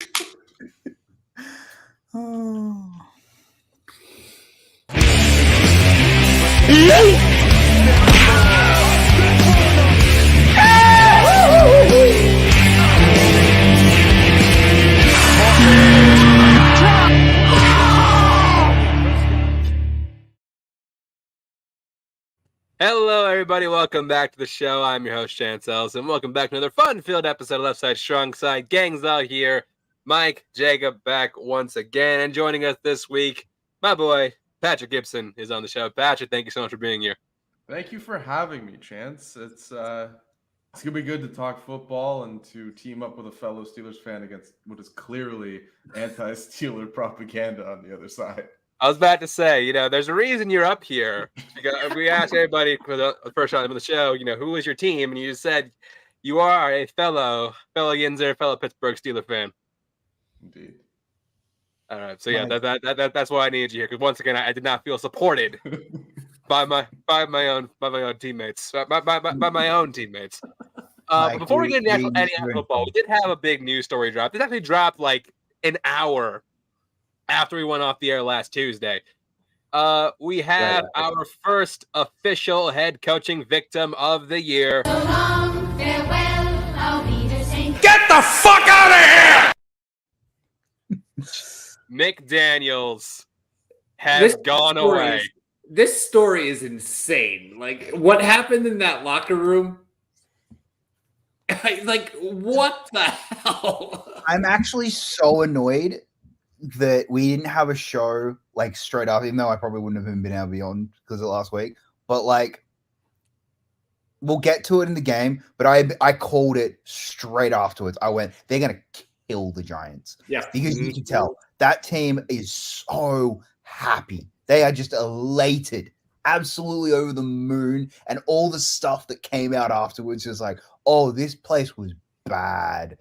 Oh. Hello, everybody. Welcome back to the show. I'm your host, Chancels, and welcome back to another fun-filled episode of Left Side, Strong Side. Gang's out here. Mike, Jacob back once again, and joining us this week, my boy, Patrick Gibson, is on the show. Patrick, thank you so much for being here. Thank you for having me, Chance. It's gonna be good to talk football and to team up with a fellow Steelers fan against what is clearly anti-Steeler propaganda on the other side. I was about to say, there's a reason you're up here. Because we asked everybody for the first time on the show, who is your team? And you just said you are a fellow Yinzer, fellow Pittsburgh Steeler fan. Indeed. All right, so yeah, that's why I needed you here. Because once again, I did not feel supported by my own teammates. By my own teammates. But before we get into any football, we did have a big news story drop. It actually dropped like an hour after we went off the air last Tuesday. We had our first official head coaching victim of the year. So long, farewell, I'll be the same. Get the fuck out of here! McDaniels has gone away. This story is insane. Like, what happened in that locker room? Like, what the hell? I'm actually so annoyed that we didn't have a show like straight up, even though I probably wouldn't have been able to be on because of last week. But like, we'll get to it in the game. But I called it straight afterwards. I went, they're gonna kill the Giants. Yeah, because you can tell that team is so happy. They are just elated, absolutely over the moon, and all the stuff that came out afterwards is like, oh, this place was bad.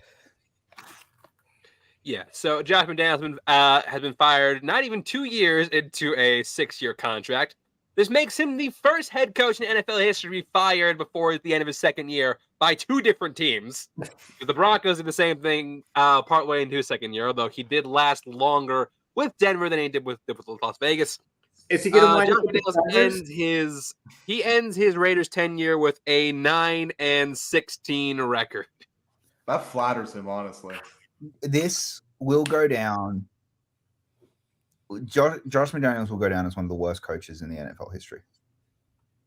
Yeah, so Josh McDaniels has been fired not even 2 years into a 6-year contract. This makes him the first head coach in NFL history to be fired before the end of his second year by 2 different teams. The Broncos did the same thing partway into his second year, although he did last longer with Denver than he did with Las Vegas. Is he going to ends his Raiders tenure with a 9-16 record. That flatters him, honestly. This will go down. Josh McDaniels will go down as one of the worst coaches in the NFL history.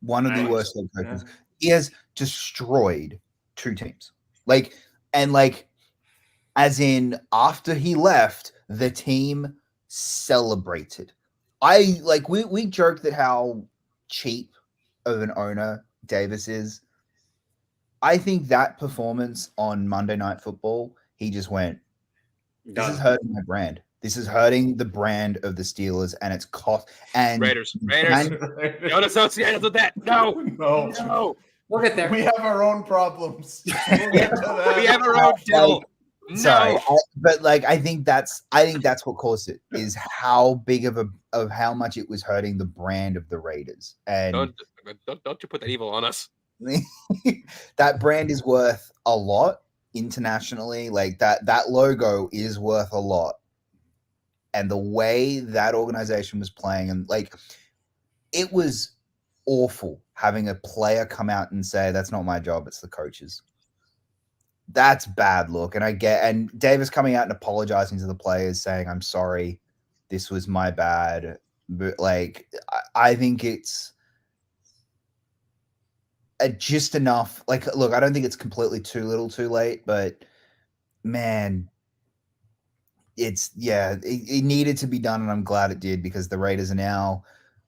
One of the worst head coaches. Yeah. He has destroyed 2 teams. As in, after he left, the team celebrated. We joked at how cheap of an owner Davis is. I think that performance on Monday Night Football, he just went, this is hurting my brand. This is hurting the brand of the Steelers, and it's cost. And Raiders. Don't associate us with that. No. We'll get there. We have our own problems. We have our own deal. Sorry, I think that's what caused it, is how big of how much it was hurting the brand of the Raiders. And don't you put that evil on us. That brand is worth a lot internationally. Like that logo is worth a lot. And the way that organization was playing, and like, it was awful having a player come out and say, that's not my job, it's the coach's. That's bad look. And Davis coming out and apologizing to the players, saying, I'm sorry, this was my bad. But like, I think it's just enough. Like, look, I don't think it's completely too little too late, but man, it needed to be done. And I'm glad it did, because the Raiders are now,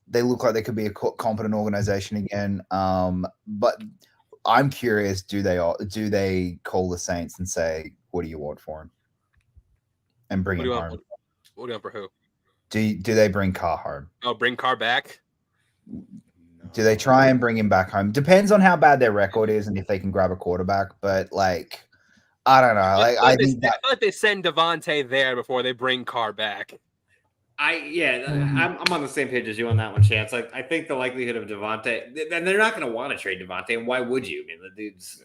they look like they could be a competent organization again. But I'm curious, do they call the Saints and say, what do you want for him? And bring him home? What do you want for who? Do they bring Carr home? Oh, bring Carr back? Do they try and bring him back home? Depends on how bad their record is and if they can grab a quarterback. But like, I don't know. I feel like they send Devontae there before they bring Carr back. I'm on the same page as you on that one, Chance. I think the likelihood of Devontae, and they're not going to want to trade Devontae, and why would you? I mean, the dude's,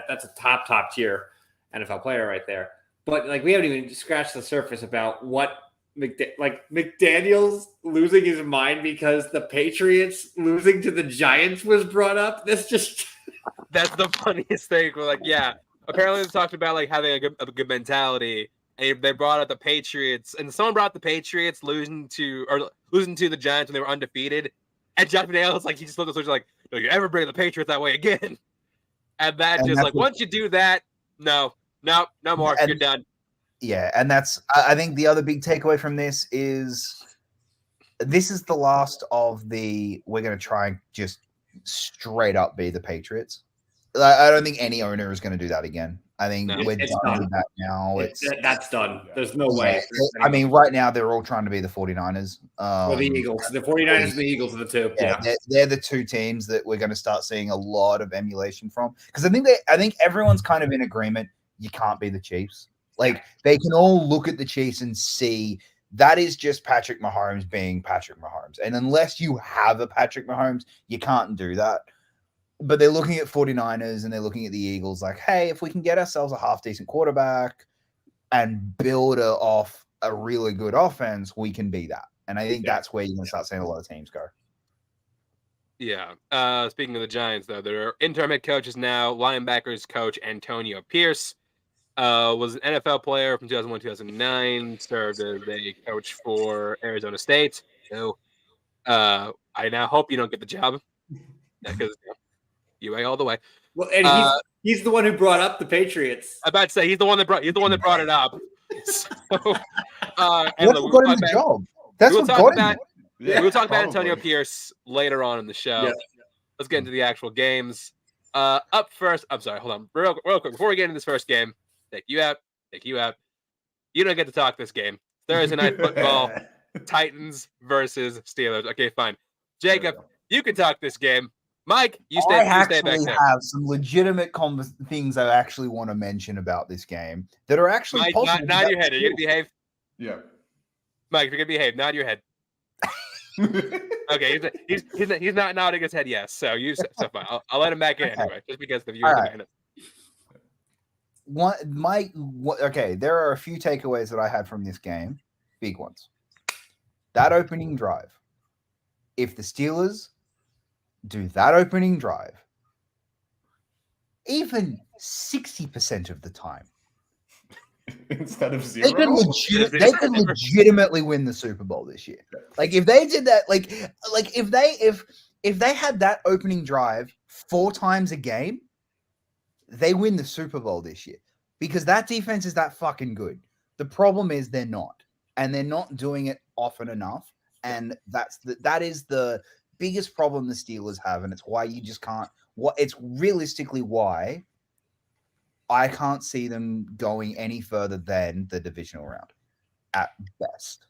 that's a top tier NFL player right there. but like we haven't even scratched the surface about what McDaniels losing his mind because the Patriots losing to the Giants was brought up. That's the funniest thing. We're like, yeah, apparently they talked about like having a good mentality, and they brought up the Patriots, and someone brought the Patriots losing to the Giants when they were undefeated, and Josh McDaniels like he just looked at the like, "Don't you ever bring the Patriots that way again?" And just like once you do that, no more, you're done. Yeah, and that's I think the other big takeaway from this is the last of the we're going to try and just straight up be the Patriots. I don't think any owner is going to do that again. I think we're done with that now. That's done. There's no way. I mean, right now they're all trying to be the 49ers. Or the Eagles. The 49ers and the Eagles are the two. Yeah. They're the two teams that we're going to start seeing a lot of emulation from. Because I think everyone's kind of in agreement you can't be the Chiefs. Like, they can all look at the Chiefs and see that is just Patrick Mahomes being Patrick Mahomes. And unless you have a Patrick Mahomes, you can't do that. But they're looking at 49ers and they're looking at the Eagles like, hey, if we can get ourselves a half-decent quarterback and build off a really good offense, we can be that. And I think that's where you're going to start seeing a lot of teams go. Yeah. Speaking of the Giants, though, their interim head coach is now linebackers coach Antonio Pierce. Was an NFL player from 2001 2009. Served as a coach for Arizona State. So, I now hope you don't get the job because UA all the way. Well, and he's the one who brought up the Patriots. I'm about to say he's the one that brought it up. So, and what got him the job? That's what got him. We'll talk about Antonio Pierce later on in the show. Yeah. Let's get into the actual games. Up first, I'm sorry, hold on, real quick before we get into this first game. Take you out. You don't get to talk this game. Thursday night football, Titans versus Steelers. Okay, fine. Jacob, you can talk this game. Mike, you stay back there. I have some legitimate things I actually want to mention about this game that are actually Mike, positive. Nod your head. Are you going to behave? Yeah. Mike, if you're going to behave, nod your head. Okay, he's not nodding his head yes. So fine. I'll let him back in anyway, just because the viewers are behind us. There are a few takeaways that I had from this game, big ones. That opening drive. If the Steelers do that opening drive, even 60% of the time, instead of 0, they could legitimately win the Super Bowl this year. Like if they did that, like if they had that opening drive 4 times a game, they win the Super Bowl this year because that defense is that fucking good. The problem is they're not, and they're not doing it often enough. And that is the biggest problem the Steelers have, and it's why you just can't. It's realistically why I can't see them going any further than the divisional round at best.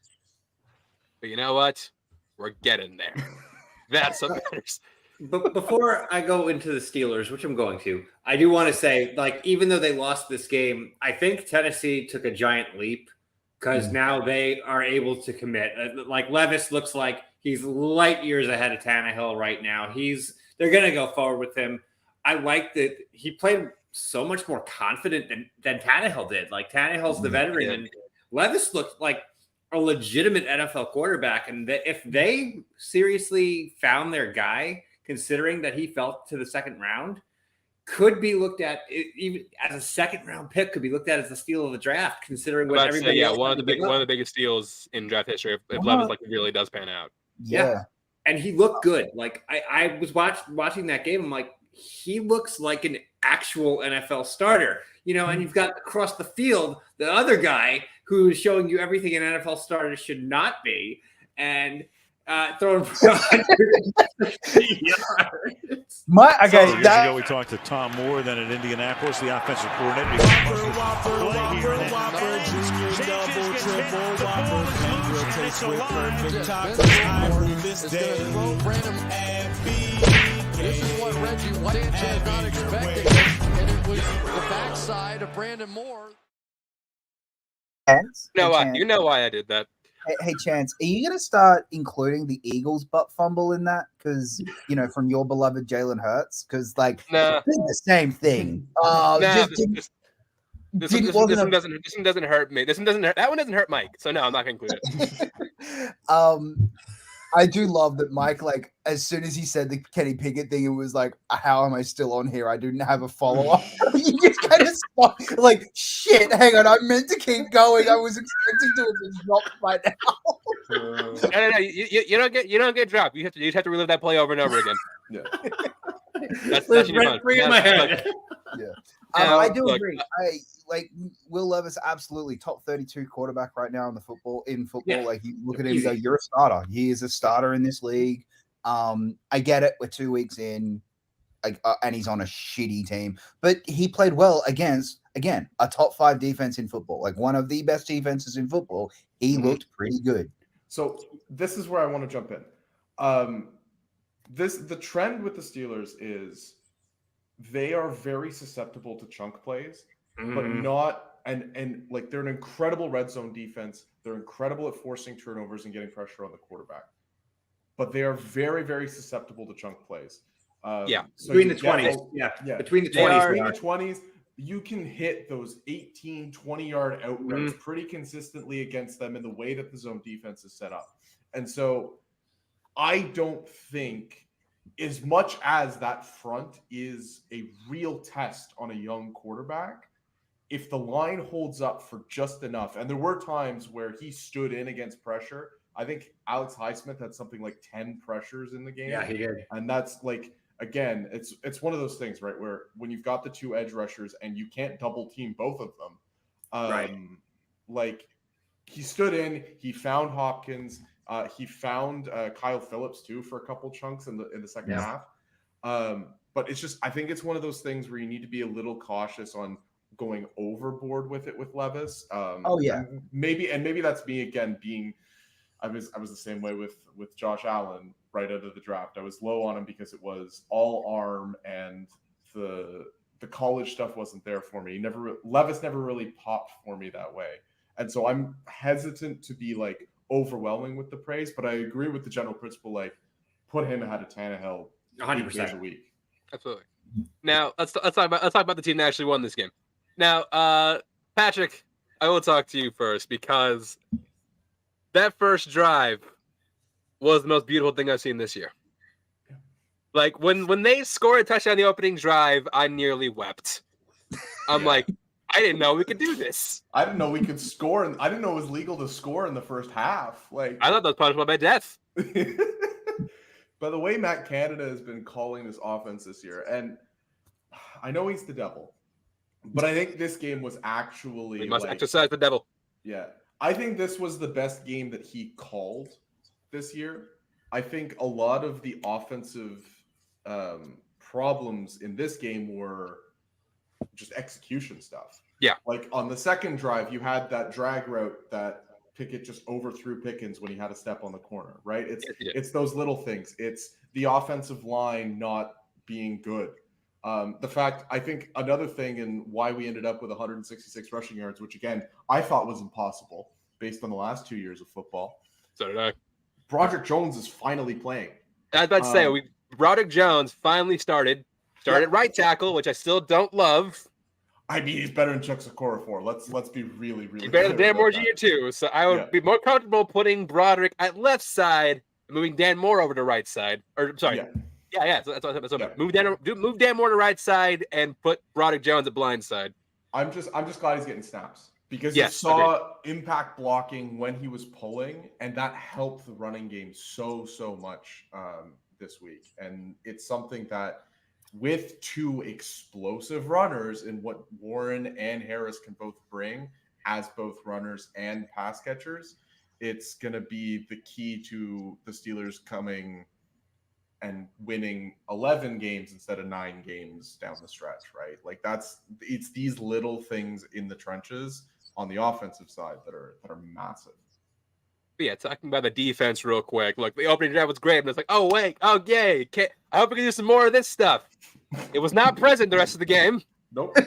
But you know what? We're getting there. That's what matters. But before I go into the Steelers, which I'm going to, I do want to say, like, even though they lost this game, I think Tennessee took a giant leap because now they are able to commit. Like Levis looks like he's light years ahead of Tannehill right now. They're going to go forward with him. I like that he played so much more confident than Tannehill did. Like Tannehill's the veteran, and Levis looked like a legitimate NFL quarterback. And if they seriously found their guy, considering that he fell to the second round, could be looked at even as a second round pick. Could be looked at as the steal of the draft, considering what everybody. One of the biggest steals in draft history. If Levis really does pan out. Yeah, and he looked good. Like I was watching that game. I'm like, he looks like an actual NFL starter, and you've got across the field the other guy who's showing you everything an NFL starter should not be, and throwing for 150 yards. Years ago, we talked to Tom Moore, then at Indianapolis, the offensive coordinator. This is what Reggie White had not expected, and it was the backside of Brandon Moore. You know why I did that. Hey, Chance, are you going to start including the Eagles butt fumble in that? Because, from your beloved Jalen Hurts? Because, they did the same thing. This one doesn't hurt me. This one doesn't hurt. That one doesn't hurt Mike. So no, I'm not going to include it. I do love that Mike, like, as soon as he said the Kenny Pickett thing, it was like, how am I still on here? I didn't have a follow-up. You just kind of stopped, like, shit, hang on, I meant to keep going. I was expecting to have been dropped by now. No, you don't get dropped. You just have to relive that play over and over again. Yeah. That's your free in my head. Yeah. I do agree. I like Will Levis, absolutely top 32 quarterback right now in football. Yeah. Like, you look at him, you go, you're a starter. He is a starter in this league. I get it. We're 2 weeks in, and he's on a shitty team, but he played well against, again, a top 5 defense in football, like one of the best defenses in football. He looked pretty good. So this is where I want to jump in. The trend with the Steelers is they are very susceptible to chunk plays, but not and like they're an incredible red zone defense. They're incredible at forcing turnovers and getting pressure on the quarterback, but they are very, very susceptible to chunk plays. So between the 20s, between the 20s, you can hit those 18, 20-yard out routes pretty consistently against them in the way that the zone defense is set up. And so I don't think, as much as that front is a real test on a young quarterback, if the line holds up for just enough, and there were times where he stood in against pressure. I think Alex Highsmith had something like 10 pressures in the game. Yeah, he did. And that's like, again, it's one of those things, right, where when you've got the 2 edge rushers and you can't double team both of them, like he stood in, he found Hopkins, he found Kyle Phillips too for a couple chunks in the second half. But it's just, I think it's one of those things where you need to be a little cautious on going overboard with it with Levis. Maybe that's me again being. I was the same way with Josh Allen right out of the draft. I was low on him because it was all arm and the college stuff wasn't there for me. Levis never really popped for me that way. And so I'm hesitant to be like overwhelming with the praise, but I agree with the general principle, like put him ahead of Tannehill 100% days a week. Absolutely. Now let's talk about the team that actually won this game. Now, Patrick, I will talk to you first because that first drive was the most beautiful thing I've seen this year. Like when they scored a touchdown on the opening drive, I nearly wept. I'm like, I didn't know we could do this. I didn't know we could score, and I didn't know it was legal to score in the first half. Like I thought that was punishable by death. By the way, Matt Canada has been calling this offense this year, and I know he's the devil, but I think this game was actually we must exercise the devil. Yeah, I think this was the best game that he called this year. I think a lot of the offensive problems in this game were just execution stuff. Yeah. Like on the second drive, you had that drag route that Pickett just overthrew Pickens when he had a step on the corner, right? It's those little things. It's the offensive line not being good. The fact, I think another thing and why we ended up with 166 rushing yards, which again, I thought was impossible based on the last 2 years of football. So did I. Broderick Jones is finally playing. I was about to say, Broderick Jones finally started at right tackle, which I still don't love. I mean, he's better than Chuck Okorafor. Let's be really, really he's better than Dan Moore Jr. too. So I would be more comfortable putting Broderick at left side, and moving Dan Moore over to right side. Or sorry, yeah. So that's what move Dan Moore to right side and put Broderick Jones at blind side. I'm just glad he's getting snaps because you saw impact blocking when he was pulling, and that helped the running game so much this week. And it's something that, with 2 explosive runners in what Warren and Harris can both bring as both runners and pass catchers, it's going to be the key to the Steelers coming and winning 11 games instead of 9 games down the stretch, right? Like it's these little things in the trenches on the offensive side that are massive. But yeah, talking about the defense real quick. Look, the opening drive was great, but it's like, oh wait, oh yay! I hope we can do some more of this stuff. It was not present the rest of the game. Nope.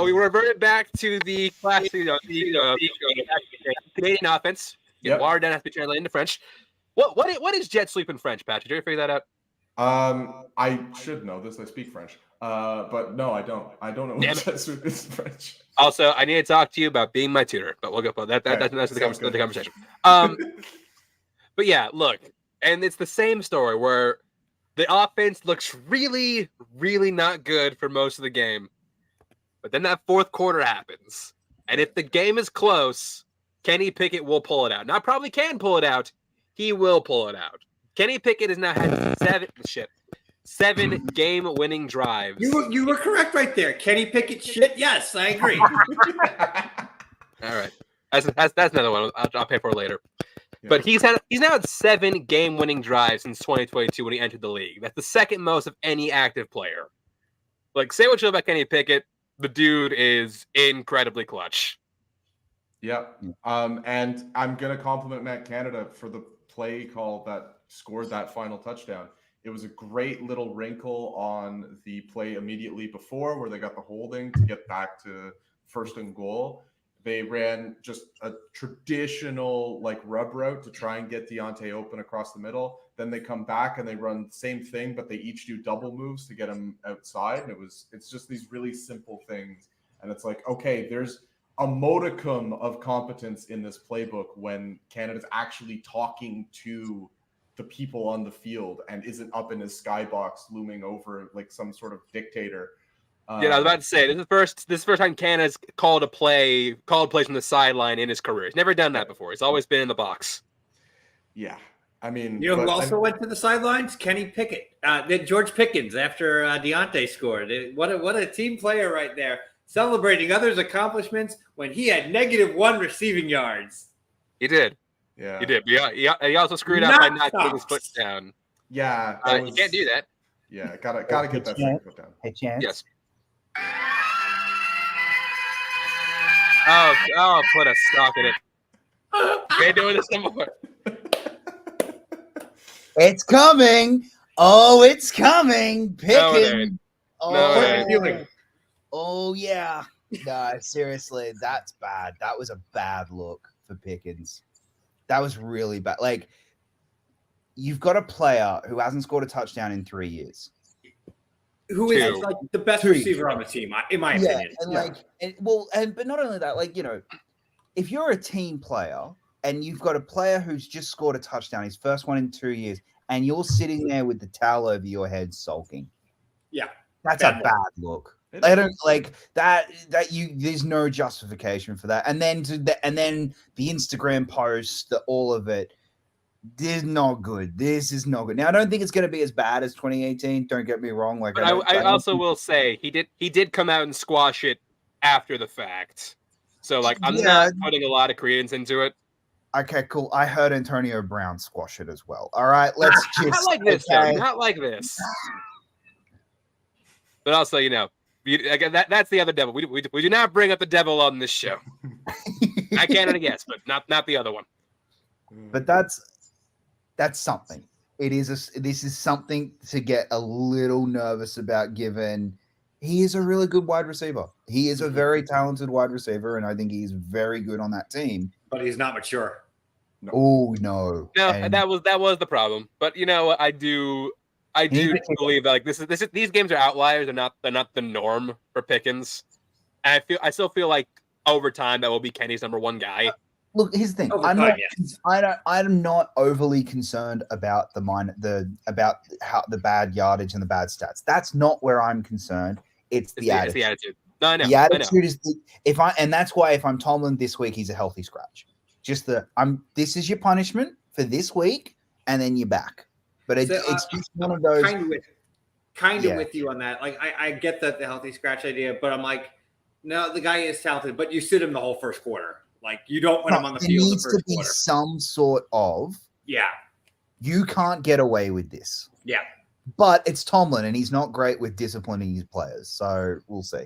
We reverted back to the classic, Canadian offense. Watered down has to be translated into French. What is jet sweep in French, Patrick? Did you ever figure that out? I should know this. I speak French. But no, I don't. I don't know what Jesuit is in French. Also, I need to talk to you about being my tutor, but we'll go. That's the conversation. But yeah, look, and it's the same story where the offense looks really, really not good for most of the game, but then that fourth quarter happens, and if the game is close, Kenny Pickett will pull it out. Now, probably can pull it out. He will pull it out. Kenny Pickett has now had seven game-winning drives. You were correct right there. Kenny Pickett shit. Yes, I agree. All right, that's another one I'll pay for later. Yeah. But he's now had 7 game-winning drives since 2022 when he entered the league. That's the second most of any active player. Like, say what you know about Kenny Pickett, the dude is incredibly clutch. Yeah, and I'm gonna compliment Matt Canada for the play call that scored that final touchdown. It was a great little wrinkle on the play immediately before where they got the holding to get back to first and goal. They ran just a traditional like rub route to try and get Deontay open across the middle. Then they come back and they run the same thing, but they each do double moves to get him outside. And it's just these really simple things. And it's like, okay, there's a modicum of competence in this playbook when Canada's actually talking to the people on the field and isn't up in his skybox looming over like some sort of dictator. Yeah, I was about to say this is the first time Canada's called plays from the sideline in his career. He's never done that before. He's always been in the box. Yeah, I mean, who also went to the sidelines? Kenny Pickett. George Pickens after Deontay scored. What a team player right there, celebrating others' accomplishments when he had -1 receiving yards. He did. Yeah, he did. He also screwed up by not getting his foot down. Yeah, you can't do that. Yeah, gotta get that second foot down. Hey, Chance. Yes. Oh, put a stop in it. You ain't doing this no more. It's coming. Oh, it's coming. Picking. Oh, yeah. No, seriously, that's bad. That was a bad look for Pickens. That was really bad. Like, you've got a player who hasn't scored a touchdown in 3 years. Who is like the best receiver on the team, in my opinion. And but not only that, like, you know, if you're a team player and you've got a player who's just scored a touchdown, his first one in 2 years, and you're sitting there with the towel over your head sulking. Yeah. That's a bad look. I don't like that. There's no justification for that. And then the Instagram post, all of it. This is not good. This is not good. Now, I don't think it's going to be as bad as 2018. Don't get me wrong. Like, but I also will say he did come out and squash it after the fact. So, like, I'm not putting a lot of credence into it. Okay, cool. I heard Antonio Brown squash it as well. All right, let's just not like this. Though. Not like this. But also, you know, that's the other devil. We do not bring up the devil on this show. I can guess, but not the other one. But that's something. This is something to get a little nervous about, given he is a really good wide receiver. He is a very talented wide receiver, and I think he's very good on that team. But he's not mature. No. Oh no. No, and that was the problem. But you know what? I do believe that like these games are outliers. They're not the norm for Pickens. And I still feel like over time that will be Kenny's number one guy. Look, here's the thing. I'm not overly concerned about about how the bad yardage and the bad stats. That's not where I'm concerned. It's the attitude. It's the attitude. No, I know. The attitude is that's why if I'm Tomlin this week, he's a healthy scratch. Just this is your punishment for this week, and then you're back. But it's just one of those. Kind of with you on that. Like I get the healthy scratch idea, but I'm like, no, the guy is talented, but you sit him the whole first quarter. Like, you don't want him on the field the first quarter. There needs to be some sort of. Yeah. You can't get away with this. Yeah. But it's Tomlin, and he's not great with disciplining his players, so we'll see.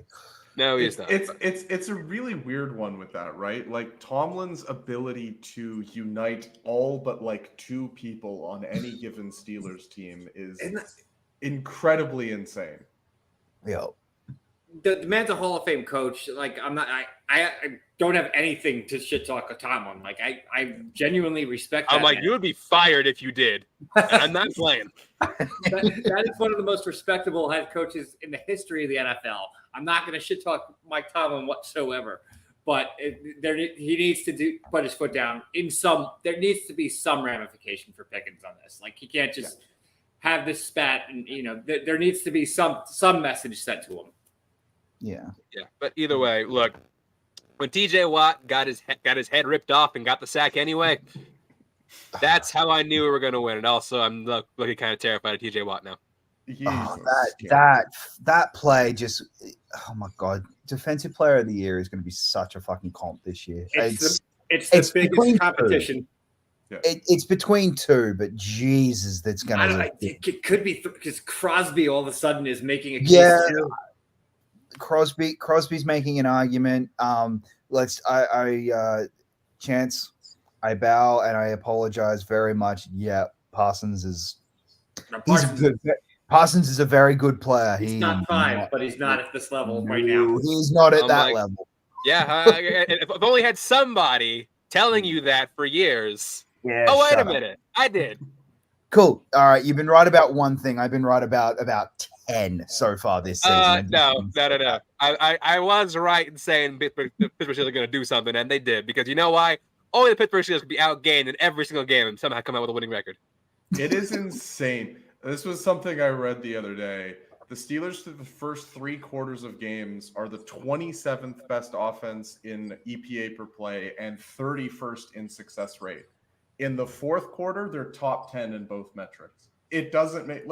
No, he's not. It's a really weird one with that, right? Like, Tomlin's ability to unite all but like 2 people on any given Steelers team is incredibly insane. Yeah. the man's a Hall of Fame coach. Like I don't have anything to shit talk Tom on. Like I genuinely respect. I'm that like, man. you would be fired if you did. I'm not playing. That is one of the most respectable head coaches in the history of the NFL. I'm not going to shit talk Mike Tomlin whatsoever, but he needs to put his foot down in some. There needs to be some ramification for Pickens on this. Like he can't just have this spat, and there needs to be some message sent to him. Yeah. But either way, look, when TJ Watt got his head ripped off and got the sack anyway, that's how I knew we were going to win. And also, I'm looking kind of terrified of TJ Watt now. That play just, oh my God, Defensive Player of the Year is going to be such a fucking comp this year. It's the biggest competition. Yeah. It's between two, but Jesus, that's going to. It could be because Crosby all of a sudden is making a case. Yeah. Too. Crosby's making an argument. Chance, I bow and I apologize very much. Yeah, Parsons is a very good player. He's not 5, but he's not at this level right now. He's not at that level. Yeah, if I've only had somebody telling you that for years. Yeah. Oh, wait a minute. I did. Cool. All right. You've been right about one thing. I've been right about 10 so far this season. No. I was right in saying the Pittsburgh Steelers are going to do something, and they did. Because you know why? Only the Pittsburgh Steelers could be outgained in every single game and somehow come out with a winning record. It is insane. This was something I read the other day. The Steelers through the first 3 quarters of games are the 27th best offense in EPA per play and 31st in success rate. In the fourth quarter, they're top 10 in both metrics. It doesn't make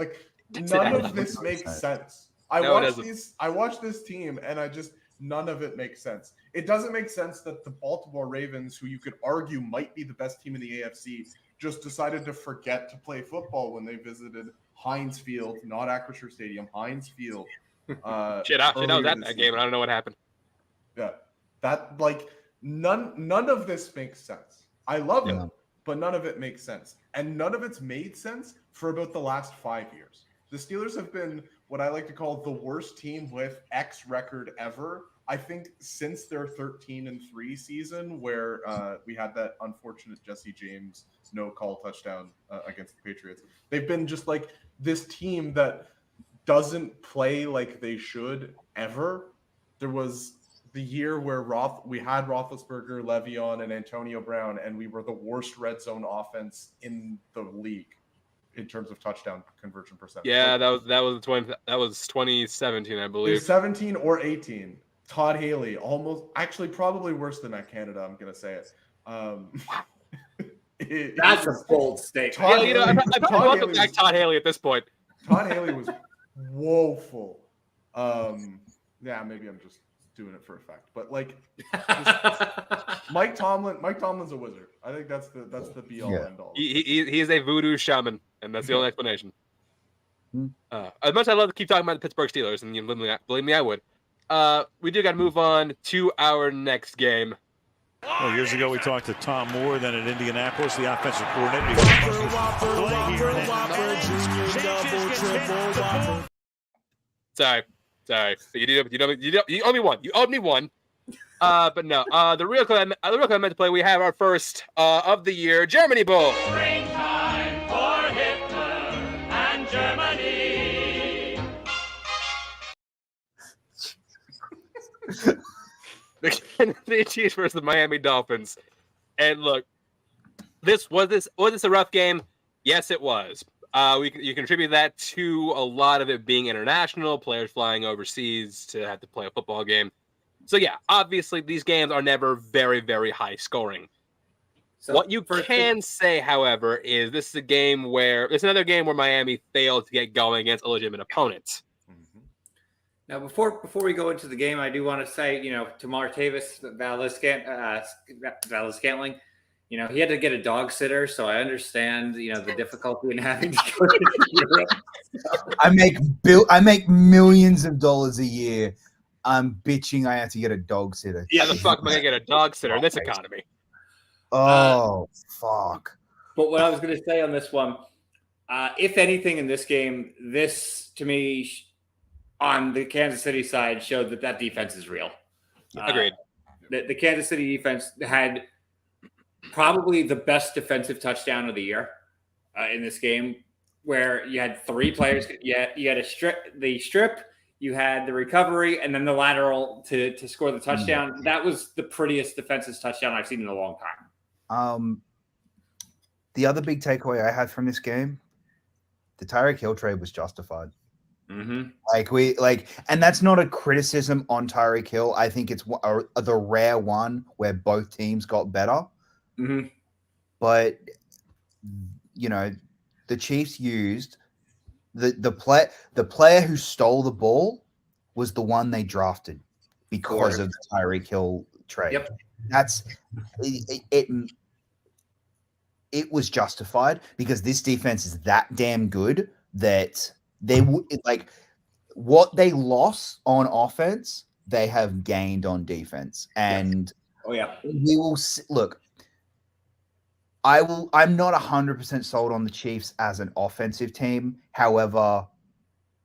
none of this makes sense. I watch this team and none of it makes sense. It doesn't make sense that the Baltimore Ravens, who you could argue might be the best team in the AFC, just decided to forget to play football when they visited Heinz Field, not Acrisure Stadium, Heinz Field. Shit, I was at that game and I don't know what happened. Yeah, none of this makes sense. I love it, but none of it makes sense. And none of it's made sense for about the last 5 years. The Steelers have been what I like to call the worst team with X record ever. I think since their 13-3 season, where we had that unfortunate Jesse James no-call touchdown against the Patriots, they've been just like this team that doesn't play like they should ever. There was the year where we had Roethlisberger, Le'Veon, and Antonio Brown, and we were the worst red zone offense in the league in terms of touchdown conversion percentage. Yeah, that was 2017, I believe. 17 or 18. Todd Haley, probably worse than at Canada. I'm gonna say it. That's a bold statement. I probably welcome back Todd Haley at this point. Todd Haley was woeful. Yeah, maybe I'm just doing it for effect, but Mike Tomlin's a wizard. I think that's the be all end all. He is a voodoo shaman, and that's the only explanation. As much as I love to keep talking about the Pittsburgh Steelers, and believe me, I would. We do got to move on to our next game. Well, years ago, we talked to Tom Moore, then at Indianapolis, the offensive coordinator. Sorry. You owe me one. You owed me one. But no. The real club I meant to play. We have our first of the year Germany Bowl. Springtime for Hitler and Germany. The Kansas City Chiefs versus the Miami Dolphins. And look, was this a rough game? Yes, it was. You contribute that to a lot of it being international, players flying overseas to have to play a football game. So yeah, obviously these games are never very, very high scoring. So what you can say, however, is this is another game where Miami failed to get going against a legitimate opponent. Now, before we go into the game, I do want to say, to Martavis Valdes-Scantling, he had to get a dog sitter, so I understand, the difficulty in having to go to Europe. I make millions of dollars a year. I'm bitching I have to get a dog sitter. Yeah, the fuck am I gonna get a dog sitter in this economy? Oh, fuck. But what I was going to say on this one, if anything in this game, this to me on the Kansas City side showed that defense is real. Agreed. The Kansas City defense had probably the best defensive touchdown of the year in this game, where you had 3 players. You had the strip, you had the recovery, and then the lateral to score the touchdown. That was the prettiest defensive touchdown I've seen in a long time. The other big takeaway I had from this game, the Tyreek Hill trade was justified. Mm-hmm. And that's not a criticism on Tyreek Hill. I think it's the rare one where both teams got better. Mm-hmm. But the Chiefs used the player who stole the ball was the one they drafted because of the Tyreek Hill trade. Yep. That's it was justified because this defense is that damn good that they would what they lost on offense, they have gained on defense. And we will look. I'm not 100% sold on the Chiefs as an offensive team. However,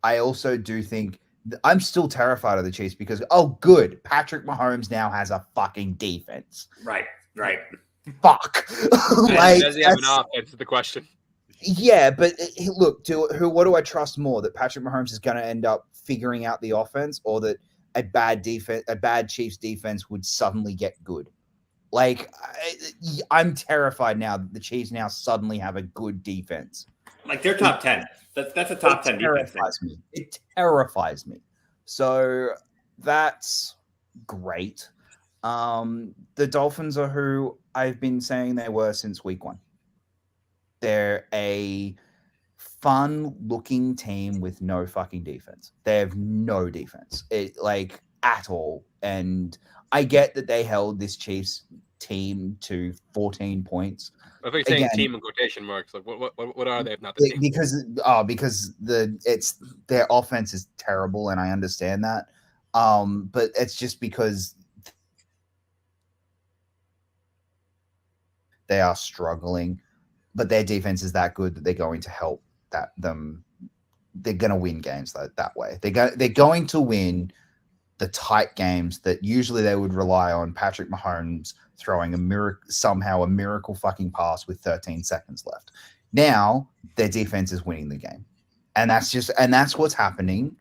I also do think I'm still terrified of the Chiefs because, good. Patrick Mahomes now has a fucking defense. Right. Fuck. Does he have an offense is the question. Yeah, but look, what do I trust more? That Patrick Mahomes is going to end up figuring out the offense, or that a bad Chiefs defense would suddenly get good? I'm terrified now that the Chiefs now suddenly have a good defense. They're top 10. That's a top 10 defense. It terrifies me. So that's great. The Dolphins are who I've been saying they were since week 1. They're a fun-looking team with no fucking defense. They have no defense, at all. And I get that they held this Chiefs team to 14 points. I think saying team in quotation marks. What are they if not the team? Because their offense is terrible, and I understand that. But it's just because they are struggling. But their defense is that good that they're going to help them. They're going to win games that way. They're going to win the tight games that usually they would rely on Patrick Mahomes throwing a miracle fucking pass with 13 seconds left. Now their defense is winning the game, and that's what's happening.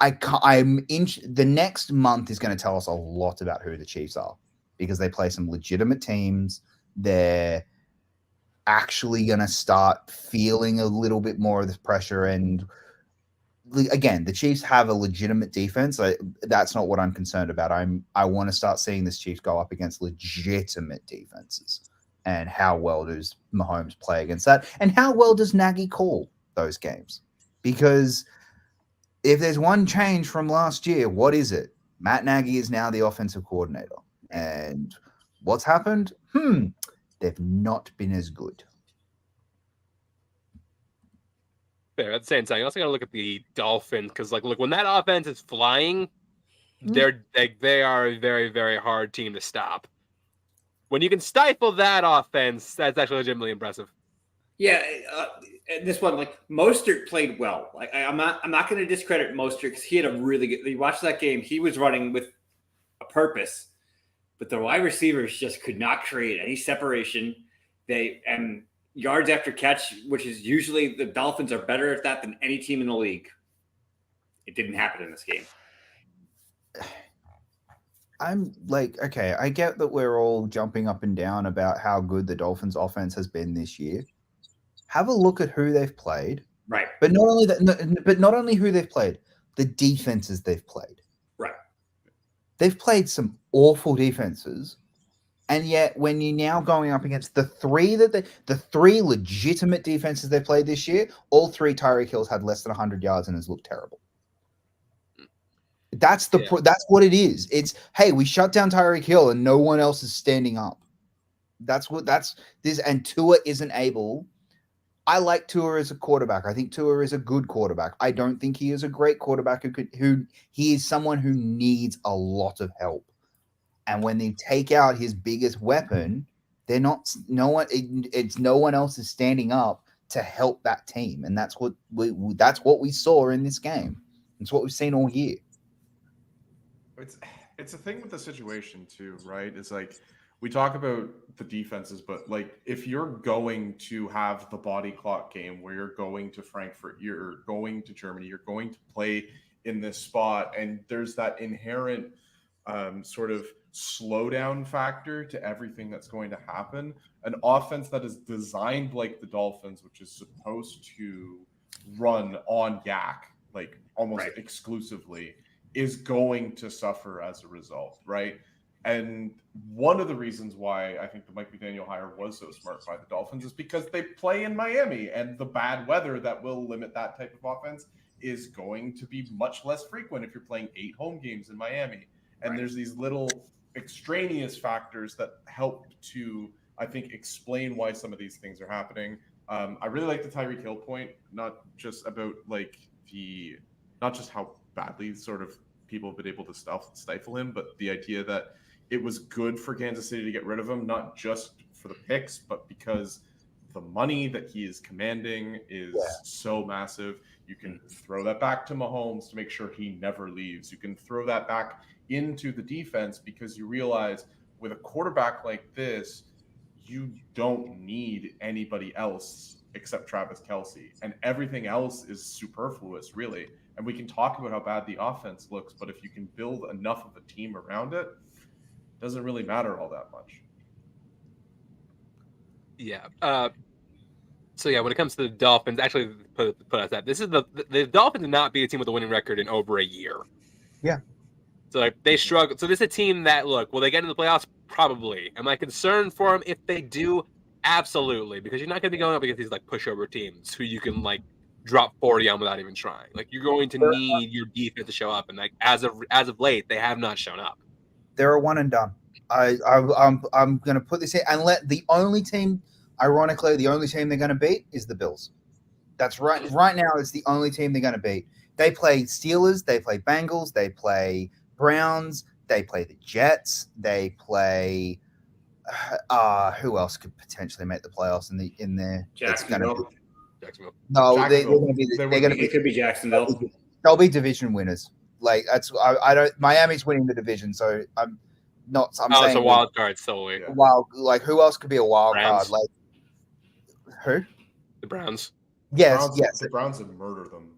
The next month is going to tell us a lot about who the Chiefs are because they play some legitimate teams. They're actually going to start feeling a little bit more of the pressure. And again, the Chiefs have a legitimate defense. That's not what I'm concerned about. I want to start seeing this Chiefs go up against legitimate defenses. And how well does Mahomes play against that? And how well does Nagy call those games? Because if there's one change from last year, what is it? Matt Nagy is now the offensive coordinator. And what's happened? They've not been as good. Fair. At the same time, you also got to look at the Dolphins because, look, when that offense is flying, they are a very, very hard team to stop. When you can stifle that offense, that's actually legitimately impressive. Yeah, this one, Mostert played well. I'm not going to discredit Mostert because he had a really good. You watch that game; he was running with a purpose. But the wide receivers just could not create any separation. And yards after catch, which is usually the Dolphins are better at that than any team in the league. It didn't happen in this game. I'm okay, I get that we're all jumping up and down about how good the Dolphins offense has been this year. Have a look at who they've played. Right. But not only who they've played, the defenses they've played. Right. They've played some awful defenses, and yet when you're now going up against the three legitimate defenses they played this year, all 3 Tyreek Hills had less than 100 yards and has looked terrible. That's that's what it is. It's hey, we shut down Tyreek Hill and no one else is standing up. That's this, and Tua isn't able. I like Tua as a quarterback. I think Tua is a good quarterback. I don't think he is a great quarterback who he is someone who needs a lot of help. And when they take out his biggest weapon, no one else is standing up to help that team. And that's what we saw in this game. It's what we've seen all year. It's a thing with the situation too, right? It's like we talk about the defenses, but like if you're going to have the body clock game where you're going to Frankfurt, you're going to Germany, you're going to play in this spot, and there's that inherent sort of slowdown factor to everything that's going to happen. An offense that is designed like the Dolphins, which is supposed to run on yak, like almost exclusively, is going to suffer as a result, right? And one of the reasons why I think the Mike McDaniel hire was so smart by the Dolphins is because they play in Miami, and the bad weather that will limit that type of offense is going to be much less frequent if you're playing 8 home games in Miami. And there's these little extraneous factors that help to, I think, explain why some of these things are happening. I really like the Tyreek Hill point, not just about not just how badly sort of people have been able to stifle him, but the idea that it was good for Kansas City to get rid of him, not just for the picks, but because the money that he is commanding is so massive. You can throw that back to Mahomes to make sure he never leaves. You can throw that back into the defense because you realize with a quarterback like this, you don't need anybody else except Travis Kelce, and everything else is superfluous, really. And we can talk about how bad the offense looks, but if you can build enough of a team around it, it doesn't really matter all that much. Yeah. So yeah, when it comes to the Dolphins, actually put us that this is the Dolphins did not beat a team with a winning record in over a year. Yeah. So like they struggle. So this is a team that will they get into the playoffs? Probably. Am I concerned for them if they do? Absolutely, because you're not going to be going up against these like pushover teams who you can like drop 40 on without even trying. Like you're going to need your defense to show up, and like as of late, they have not shown up. They're a one and done. I'm going to put this in and let the only team, ironically, the only team they're going to beat is the Bills. That's right. Right now, it's the only team they're going to beat. They play Steelers, they play Bengals, they play Browns, they play the Jets, they play. Who else could potentially make the playoffs in there? Jacksonville. No, they're going to be. They're going to be. It could be Jacksonville. They'll be division winners. Like that's. I don't. Miami's winning the division, so I'm not. I'm saying it's a wild card solely. Wild. Like who else could be a wild Browns. card? Like who? The Browns. Yes. The Browns would murder them.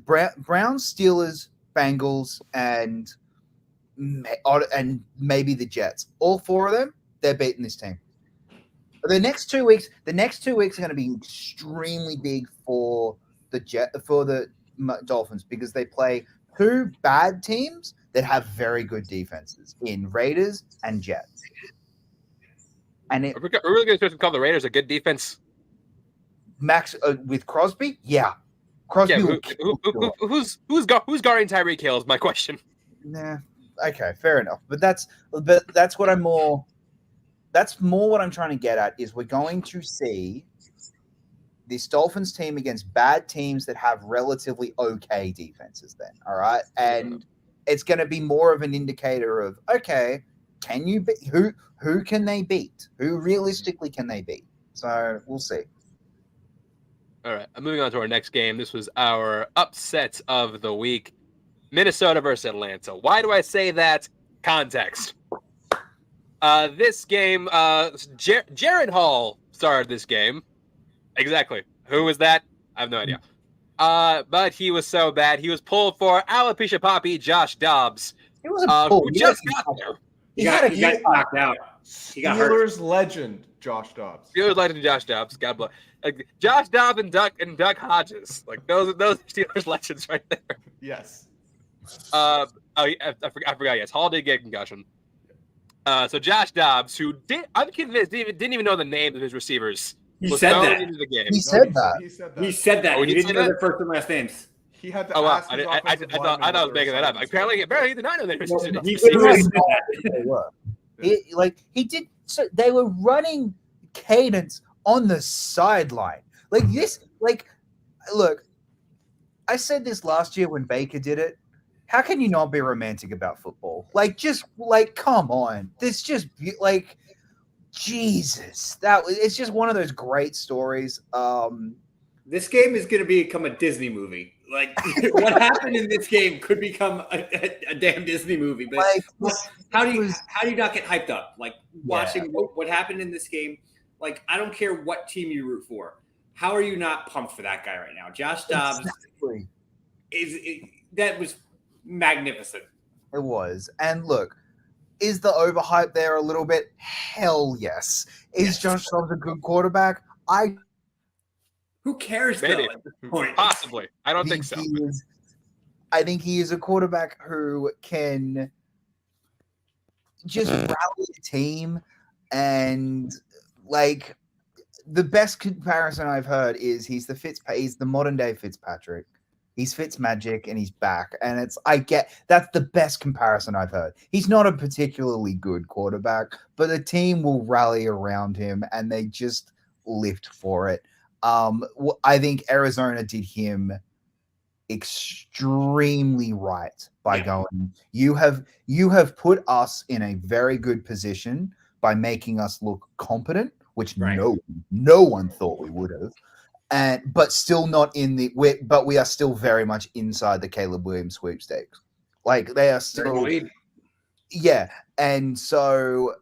Browns, Steelers, Bengals, and maybe the Jets. All 4 of them, they're beating this team. The next 2 weeks are going to be extremely big for the Dolphins because they play 2 bad teams that have very good defenses in Raiders and Jets. And we're really going to call the Raiders a good defense. Max with Crosby, yeah. Crosby. Yeah, who's guarding Tyreek Hill is my question. Nah, okay, fair enough. But that's what I'm more. That's more what I'm trying to get at is we're going to see this Dolphins team against bad teams that have relatively okay defenses then, all right? And it's going to be more of an indicator of, okay, can you beat who can they beat? Who realistically can they beat? So we'll see. All right, moving on to our next game. This was our upset of the week. Minnesota versus Atlanta. Why do I say that? Context. This game, Jared Hall started this game. Exactly. Who was that? I have no idea. But he was so bad. He was pulled for alopecia poppy Josh Dobbs. He wasn't pulled. Who just got there. He got knocked out. He got hurt. Steelers legend Josh Dobbs. Steelers legend Josh Dobbs. God bless. Like Josh Dobbs and Duck Hodges. Like those are Steelers legends right there. Yes. I forgot. Yes, Hall did get a concussion. So Josh Dobbs, I'm convinced didn't even know the names of his receivers. He said that. Into the game. He said that. He said that. Oh, he didn't know their first and last names. He had to Oh, wow. ask I his thought I was making that up. Apparently he did not know their He They were. He did. So they were running cadence on the sideline. Like this. Like, look, I said this last year when Baker did it. How can you not be romantic about football? Like, just like, come on. This just like, Jesus. It's just one of those great stories. This game is going to become a Disney movie. Like what happened in this game could become a damn Disney movie. But Like, how do you not get hyped up? Like watching what happened in this game. Like I don't care what team you root for. How are you not pumped for that guy right now? Josh Dobbs that was magnificent. It was. And look, is the overhype there a little bit? Hell yes. Is Josh Dobbs a good quarterback? Who cares though Maybe. at this point? Possibly. I don't think so. I think he is a quarterback who can just rally the team. And like the best comparison I've heard is he's the modern day Fitzpatrick. He's Fitzmagic and he's back. And that's the best comparison I've heard. He's not a particularly good quarterback, but the team will rally around him and they just lift for it. I think Arizona did him extremely right by going, you have put us in a very good position by making us look competent, which no one thought we would have. But still not but we are still very much inside the Caleb Williams sweepstakes. Like they are still, and so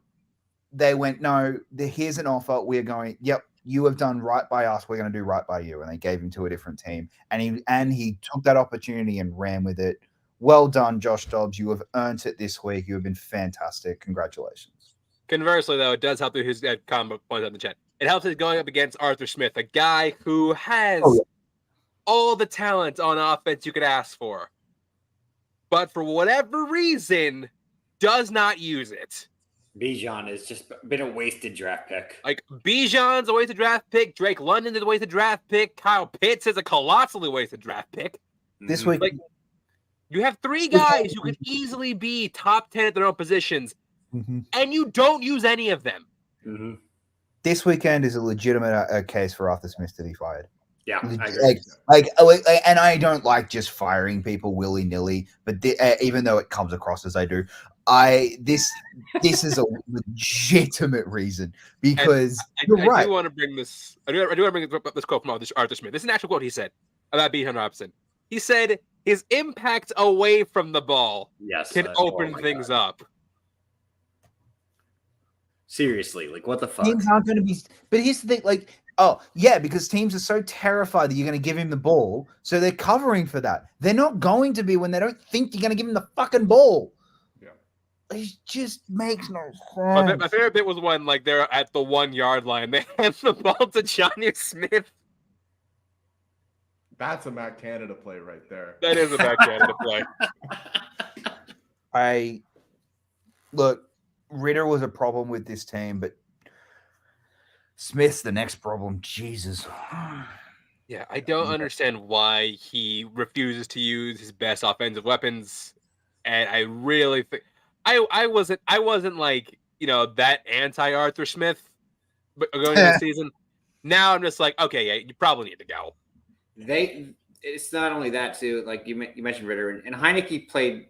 they went, no, here's an offer. We're going, yep, you have done right by us. We're going to do right by you. And they gave him to a different team, and he took that opportunity and ran with it. Well done, Josh Dobbs. You have earned it this week. You have been fantastic. Congratulations. Conversely, though, it does help his combo points on the chat. It helps his going up against Arthur Smith, a guy who has all the talent on offense you could ask for, but for whatever reason, does not use it. Bijan has just been a wasted draft pick. Like Bijan's a wasted draft pick. Drake London is a wasted draft pick. Kyle Pitts is a colossally wasted draft pick. This week, like you have three guys who could easily be top 10 at their own positions, and you don't use any of them. This weekend is a legitimate case for Arthur Smith to be fired. Yeah, and I don't like just firing people willy nilly, but even though it comes across as I do, this is a legitimate reason because you're right. I do want to bring this. I do want to bring up this quote from Arthur Smith. This is an actual quote he said about Bijan Robinson. He said his impact away from the ball can open things up. Seriously, like what the fuck? Teams aren't going to be. But here's the thing, like. Oh, yeah, because teams are so terrified that you're going to give him the ball, so they're covering for that. They're not going to be when they don't think you're going to give him the fucking ball. Yeah. It just makes no sense. My favorite bit was when, like, they're at the 1 yard line. They hand the ball to Johnny Smith. That's a Matt Canada play right there. That is a Matt Canada play. Look, Ritter was a problem with this team, but Smith's the next problem. Jesus. Yeah, I don't understand why he refuses to use his best offensive weapons. And I really think I wasn't like, that anti Arthur Smith going into the season. Now I'm just like, okay, yeah, you probably need to go. It's not only that too, like you mentioned Ritter and Heineke played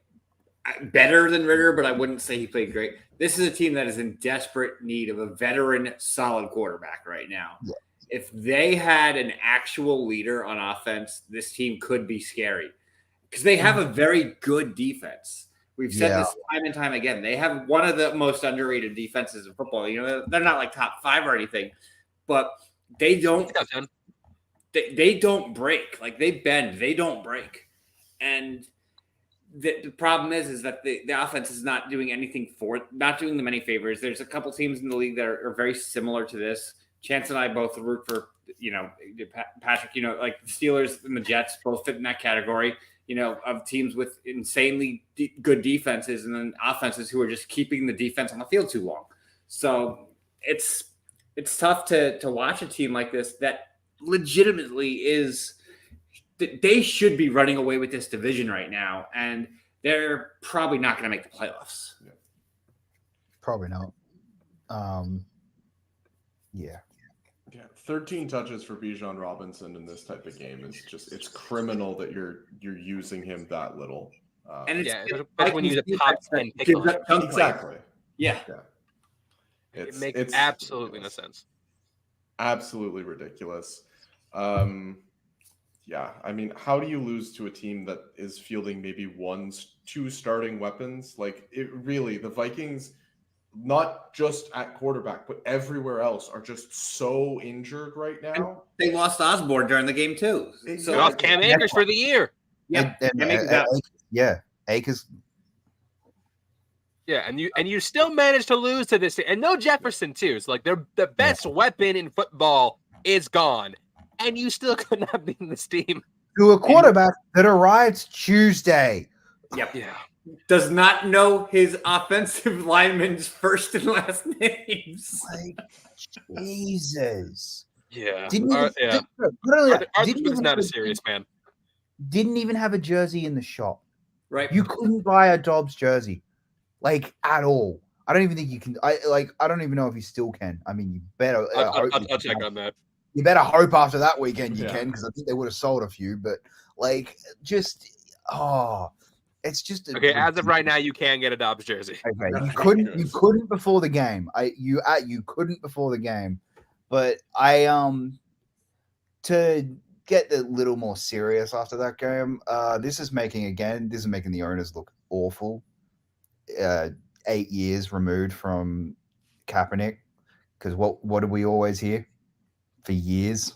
better than Ritter, but I wouldn't say he played great. This is a team that is in desperate need of a veteran, solid quarterback right now. Yeah. If they had an actual leader on offense, this team could be scary because they have a very good defense. We've said this time and time again. They have one of the most underrated defenses in football. They're not like top 5 or anything, but they don't. They don't break. Like they bend. They don't break, and. The problem is that the offense is not doing anything not doing them any favors. There's a couple teams in the league that are very similar to this. Chance and I both root for, Patrick, like the Steelers and the Jets both fit in that category, of teams with insanely good defenses and then offenses who are just keeping the defense on the field too long. So it's tough to watch a team like this that legitimately is – they should be running away with this division right now, and they're probably not going to make the playoffs. Probably not. Yeah. 13 touches for Bijan Robinson in this type of game is it's criminal that you're using him that little. And it's when you use a top 10 pick on him. Exactly. Yeah. It makes absolutely no sense. Absolutely ridiculous. Yeah, I mean, how do you lose to a team that is fielding maybe two starting weapons? Like, it really, the Vikings, not just at quarterback, but everywhere else, are just so injured right now. They lost Osborne during the game too. They So lost Cam Akers for the year. yeah, Akers. Yeah, and you still managed to lose to this, and no Jefferson too. It's like the best weapon in football is gone, and you still could not beat this team. To a quarterback that arrived Tuesday. Yep. Yeah. Does not know his offensive linemen's first and last names. Like, Jesus. Yeah. Didn't even, Arthur is not a serious man. Didn't even have a jersey in the shop. Right. You couldn't buy a Dobbs jersey, like, at all. I don't even think you can. I don't even know if you still can. I mean, you better. I'll check on that. You better hope after that weekend you can, because I think they would have sold a few. But like, it's just okay. As of right now, you can get a Dobbs jersey. Okay, you couldn't before the game. You couldn't before the game, but to get a little more serious after that game. This is making the owners look awful. 8 years removed from Kaepernick, because what did we always hear for years?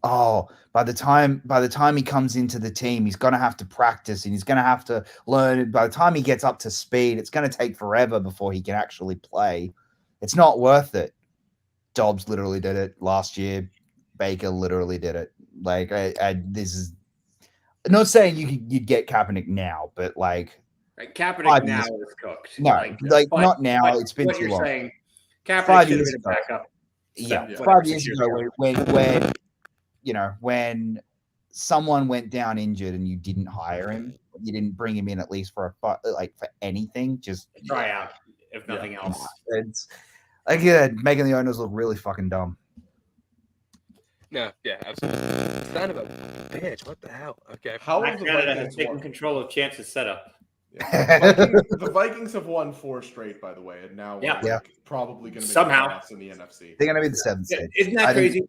Oh, by the time he comes into the team, he's going to have to practice and he's going to have to learn. By the time he gets up to speed, it's going to take forever before he can actually play. It's not worth it. Dobbs literally did it last year. Baker literally did it. Like, this is I'm not saying you'd get Kaepernick now, but like Kaepernick now is cooked. No, not now. It's been too long. Saying, Kaepernick should have been a backup. Yeah, 5 years ago, when someone went down injured and you didn't hire him, you didn't bring him in at least for for anything, just try out if nothing else. It's making the owners look really fucking dumb. No, yeah, absolutely. Son of a bitch! What the hell? Okay, how have the Vikings taken control of Chance's setup? Yeah. The Vikings have won 4 straight, by the way, and now probably going to make playoffs in the NFC. They're going to be the 7th seed. Isn't that crazy?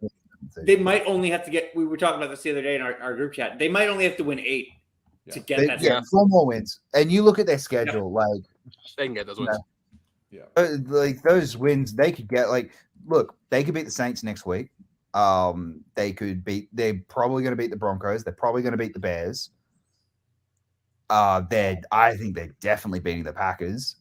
They might only have to get. We were talking about this the other day in our group chat. They might only have to win 8 to get that. Yeah, 4 more wins. And you look at their schedule, they can get those wins. Like those wins, they could get. Look, they could beat the Saints next week. They're probably going to beat the Broncos. They're probably going to beat the Bears. I think they're definitely beating the Packers.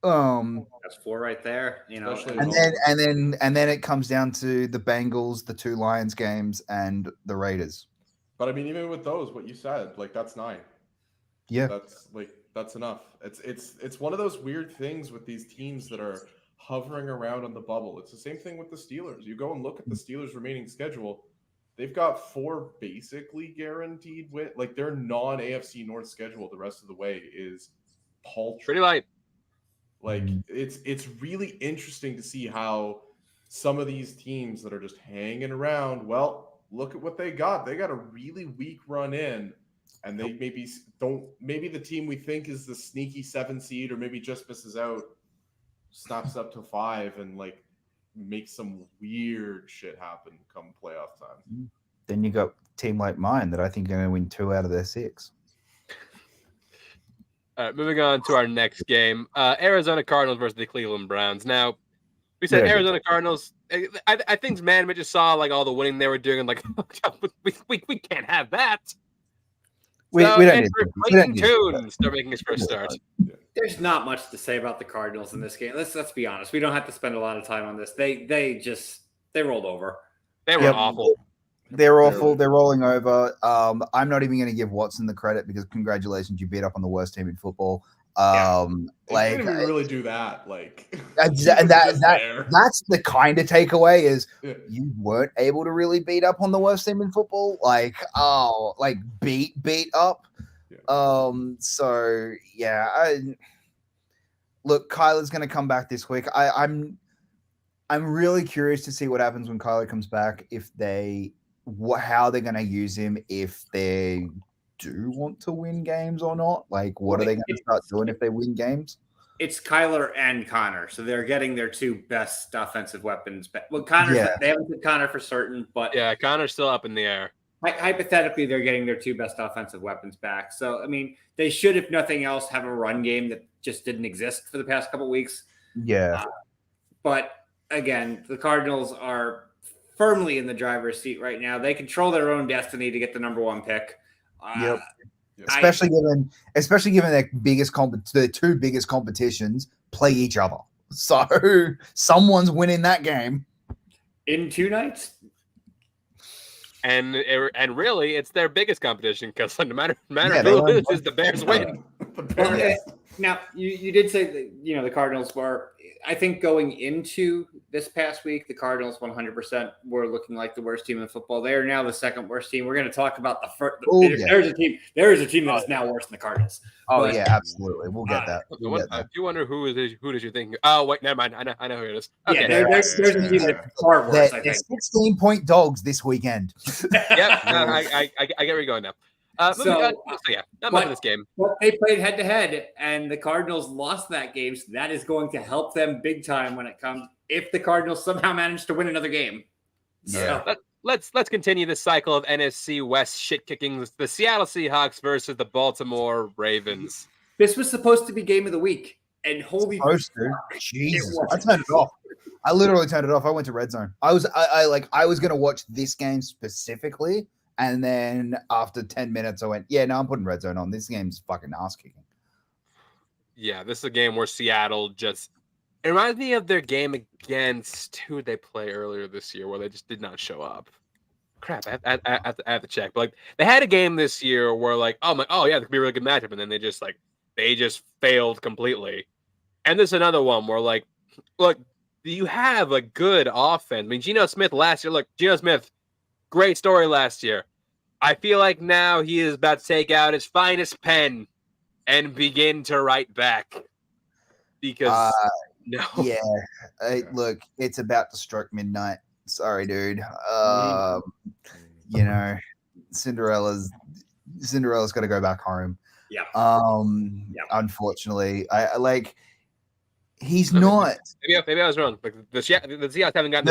That's 4 right there. And then it comes down to the Bengals, the 2 Lions games, and the Raiders. But I mean, even with those, what you said, that's 9. Yeah, that's enough. It's one of those weird things with these teams that are hovering around on the bubble. It's the same thing with the Steelers. You go and look at the Steelers' remaining schedule. They've got 4 basically guaranteed win. Their non-AFC North schedule the rest of the way is paltry. Pretty light. It's really interesting to see how some of these teams that are just hanging around, well, look at what they got. They got a really weak run in, and they maybe the team we think is the sneaky 7 seed or maybe just misses out, snaps up to 5 and make some weird shit happen come playoff time. Then you got a team like mine that I think are going to win 2 out of their 6. All right, moving on to our next game. Arizona Cardinals versus the Cleveland Browns. Now, we said Arizona Cardinals. I think management just saw all the winning they were doing and we can't have that. We don't need Clayton Tune start making his first start. There's not much to say about the Cardinals in this game. Let's be honest. We don't have to spend a lot of time on this. They rolled over. They were awful. They're awful. They're rolling over. I'm not even going to give Watson the credit because congratulations, you beat up on the worst team in football. Didn't even really do that. That's the kind of takeaway is you weren't able to really beat up on the worst team in football. Beat up. Look, Kyler's going to come back this week. I'm really curious to see what happens when Kyler comes back. How they're going to use him, if they do want to win games or not. What are they going to start doing if they win games? It's Kyler and Connor, so they're getting their 2 best offensive weapons. Well, Connor, they haven't put Connor for certain, but Connor's still up in the air. hypothetically, they're getting their 2 best offensive weapons back. So, I mean, they should, if nothing else, have a run game that just didn't exist for the past couple of weeks. Yeah. But again, the Cardinals are firmly in the driver's seat right now. They control their own destiny to get the number 1 pick. Yep. Especially given the 2 biggest competitions play each other. So someone's winning that game in 2 nights. And really, it's their biggest competition because no matter who loses, the Bears win. Now, you did say that, the Cardinals were, I think going into this past week, the Cardinals 100% were looking like the worst team in football. They are now the 2nd worst team. We're going to talk about the first. There is a team that is now worse than the Cardinals. Yeah, absolutely. We'll get that. Do you wonder who did you think? Oh, wait, never mind. I know who it is. Okay. Yeah, there's a team that's far worse, I think. 16-point dogs this weekend. Yep, I get where you're going now. Not much of this game. But they played head-to-head, and the Cardinals lost that game, so that is going to help them big time when it comes if the Cardinals somehow manage to win another game. Yeah. So, let's continue this cycle of NFC West shit kickings. The Seattle Seahawks versus the Baltimore Ravens. This was supposed to be game of the week, and holy Jesus, I turned it off. I literally turned it off. I went to Red Zone. I was going to watch this game specifically. And then after 10 minutes, I went, I'm putting Red Zone on. This game's fucking ass kicking. Yeah, this is a game where Seattle it reminds me of their game against who they play earlier this year where they just did not show up. Crap, I have to check. But they had a game this year where this could be a really good matchup, and then they just failed completely. And there's another one where look, you have a good offense. I mean, Geno Smith last year, great story last year. I feel like now he is about to take out his finest pen and begin to write back. Because look, it's about to stroke midnight. Sorry, dude. Cinderella's got to go back home. Yeah. Unfortunately, he's not. Maybe I was wrong. The Seahawks haven't gotten.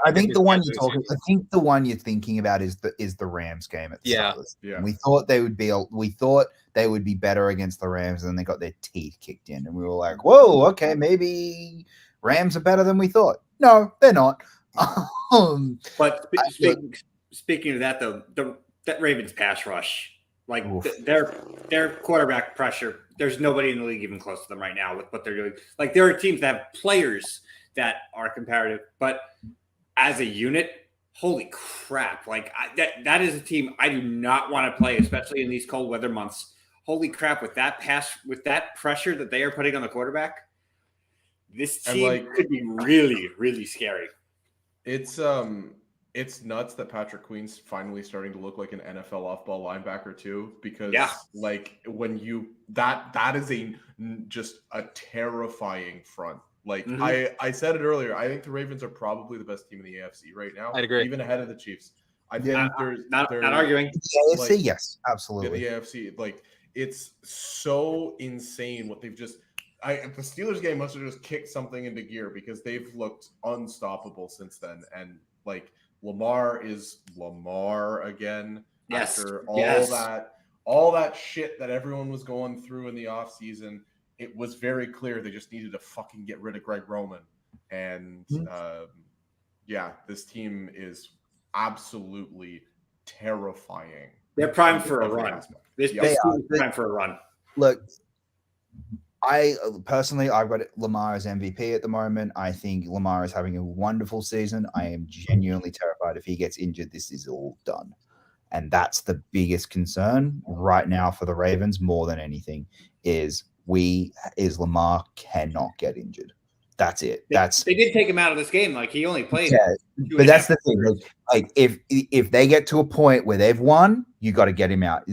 I think the one you're thinking about is the Rams game at the start. Yeah. We thought they would be better against the Rams, and then they got their teeth kicked in, and we were like, "Whoa, okay, maybe Rams are better than we thought." No, they're not. But speaking of that, though, that Ravens pass rush, their quarterback pressure. There's nobody in the league even close to them right now with what they're doing. There are teams that have players that are comparative, but as a unit, holy crap! That is a team I do not want to play, especially in these cold weather months. Holy crap! With that pressure that they are putting on the quarterback, this team could be really, really scary. It's nuts that Patrick Queen's finally starting to look like an NFL off-ball linebacker too, because when you that is just a terrifying front. I said it earlier, I think the Ravens are probably the best team in the AFC right now. I'd agree, even ahead of the Chiefs. I think not arguing. The AFC, yes, absolutely. The AFC, it's so insane what they've just. The Steelers game must have just kicked something into gear because they've looked unstoppable since then, and Lamar is Lamar again after all that shit that everyone was going through in the offseason. It was very clear they just needed to fucking get rid of Greg Roman. And this team is absolutely terrifying. They're primed for a run. This team is primed for a run. Look, I personally, I've got Lamar as MVP at the moment. I think Lamar is having a wonderful season. I am genuinely terrified if he gets injured, this is all done. And that's the biggest concern right now for the Ravens more than anything is Lamar cannot get injured. That's it. They did take him out of this game. He only played. Yeah, but that's the thing. If they get to a point where they've won, you got to get him out.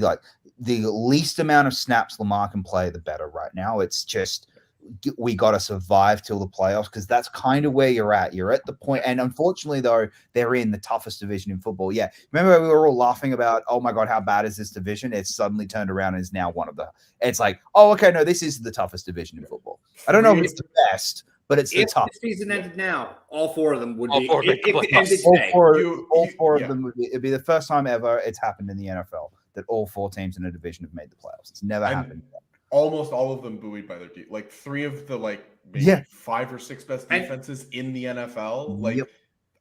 The least amount of snaps Lamar can play, the better right now. It's just we got to survive till the playoffs because that's kind of where you're at. You're at the point, and unfortunately, though, they're in the toughest division in football. Yeah, remember we were all laughing about, oh my god, how bad is this division? It's suddenly turned around and is now one of the. It's like, oh, okay, no, this is the toughest division in football. I don't know if it's the best, but it's the If tough. the season ended now, all 4 of them would All be. 4 of them If it playoffs. ended All today, four yeah. of them it'd be the first time ever it's happened in the NFL that all 4 teams in a division have made the playoffs. It's never happened. Almost all of them buoyed by their like 3 of the maybe Yeah. 5 or 6 best defenses in the NFL. Like Yep.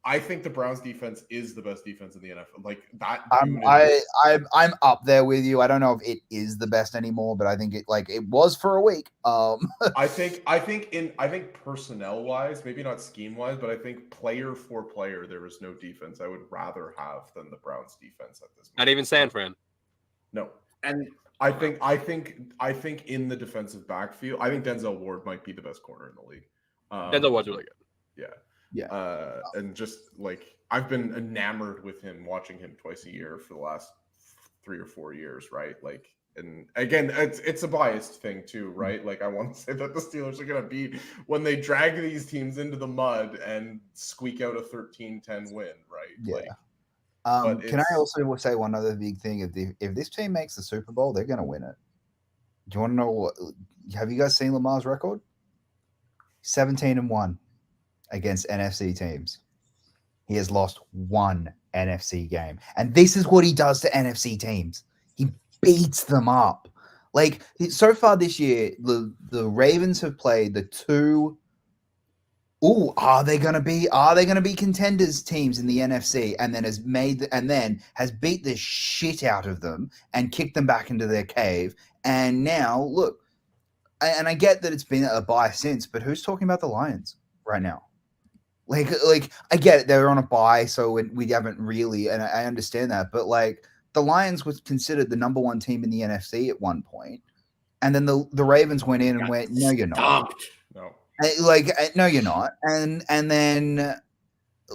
I think the Browns defense is the best defense in the NFL. Like that. I'm up there with you. I don't know if it is the best anymore, but I think it was for a week. I think personnel wise, maybe not scheme wise, but I think player for player, there is no defense I would rather have than the Browns defense at this moment. Not even San Fran. No. and I think in the defensive backfield, I think Denzel Ward might be the best corner in the league. Denzel was really good. Yeah. And just I've been enamored with him, watching him twice a year for the last 3 or 4 years, right? And again, it's a biased thing too, right? I want to say that the Steelers are going to be when they drag these teams into the mud and squeak out a 13-10 win, right? Yeah. Can I also say one other big thing? If this team makes the Super Bowl, they're going to win it. Do you want to know what? Have you guys seen Lamar's record? 17-1 against NFC teams. He has lost 1 NFC game, and this is what he does to NFC teams. He beats them up. So far this year, the Ravens have played the 2. Are they going to be contenders teams in the NFC, and then has beat the shit out of them and kicked them back into their cave. And now look, and I get that it's been a bye since, but who's talking about the Lions right now? I get it, they're on a bye, so we haven't really, and I understand that, but the Lions was considered the number 1 team in the NFC at one point, and then the Ravens went in and went, no, you're not. No. No, you're not. And then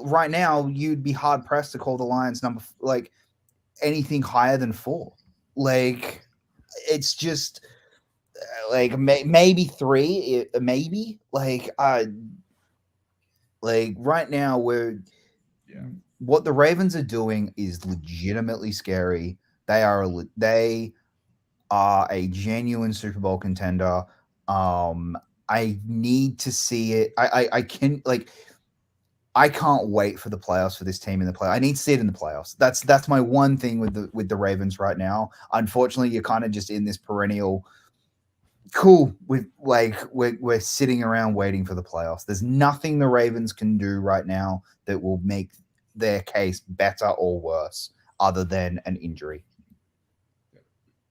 right now, you'd be hard pressed to call the Lions anything higher than 4. It's just maybe 3, maybe right now what the Ravens are doing is legitimately scary. They are a genuine Super Bowl contender. I need to see it. I can't wait for the playoffs for this team in the play. I need to see it in the playoffs. That's my one thing with the Ravens right now. Unfortunately, you're kind of just in this perennial cool with we're sitting around waiting for the playoffs. There's nothing the Ravens can do right now that will make their case better or worse other than an injury.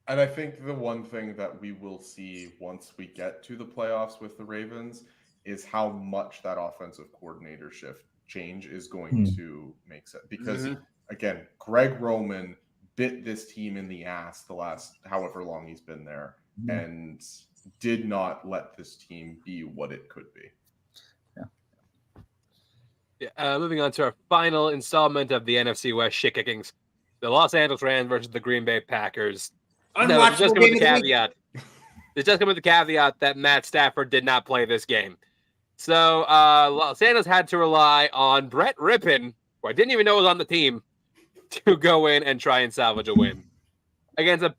And I think the one thing that we will see once we get to the playoffs with the Ravens is how much that offensive coordinator shift change is going to make sense. Because, again, Greg Roman bit this team in the ass the last however long he's been there and did not let this team be what it could be. Moving on to our final installment of the NFC West shit kickings. The Los Angeles Rams versus the Green Bay Packers. No, it's just coming with the caveat. It's just coming with the caveat that Matt Stafford did not play this game. So Los Angeles had to rely on Brett Rippon, who I didn't even know was on the team, to go in and try and salvage a win against a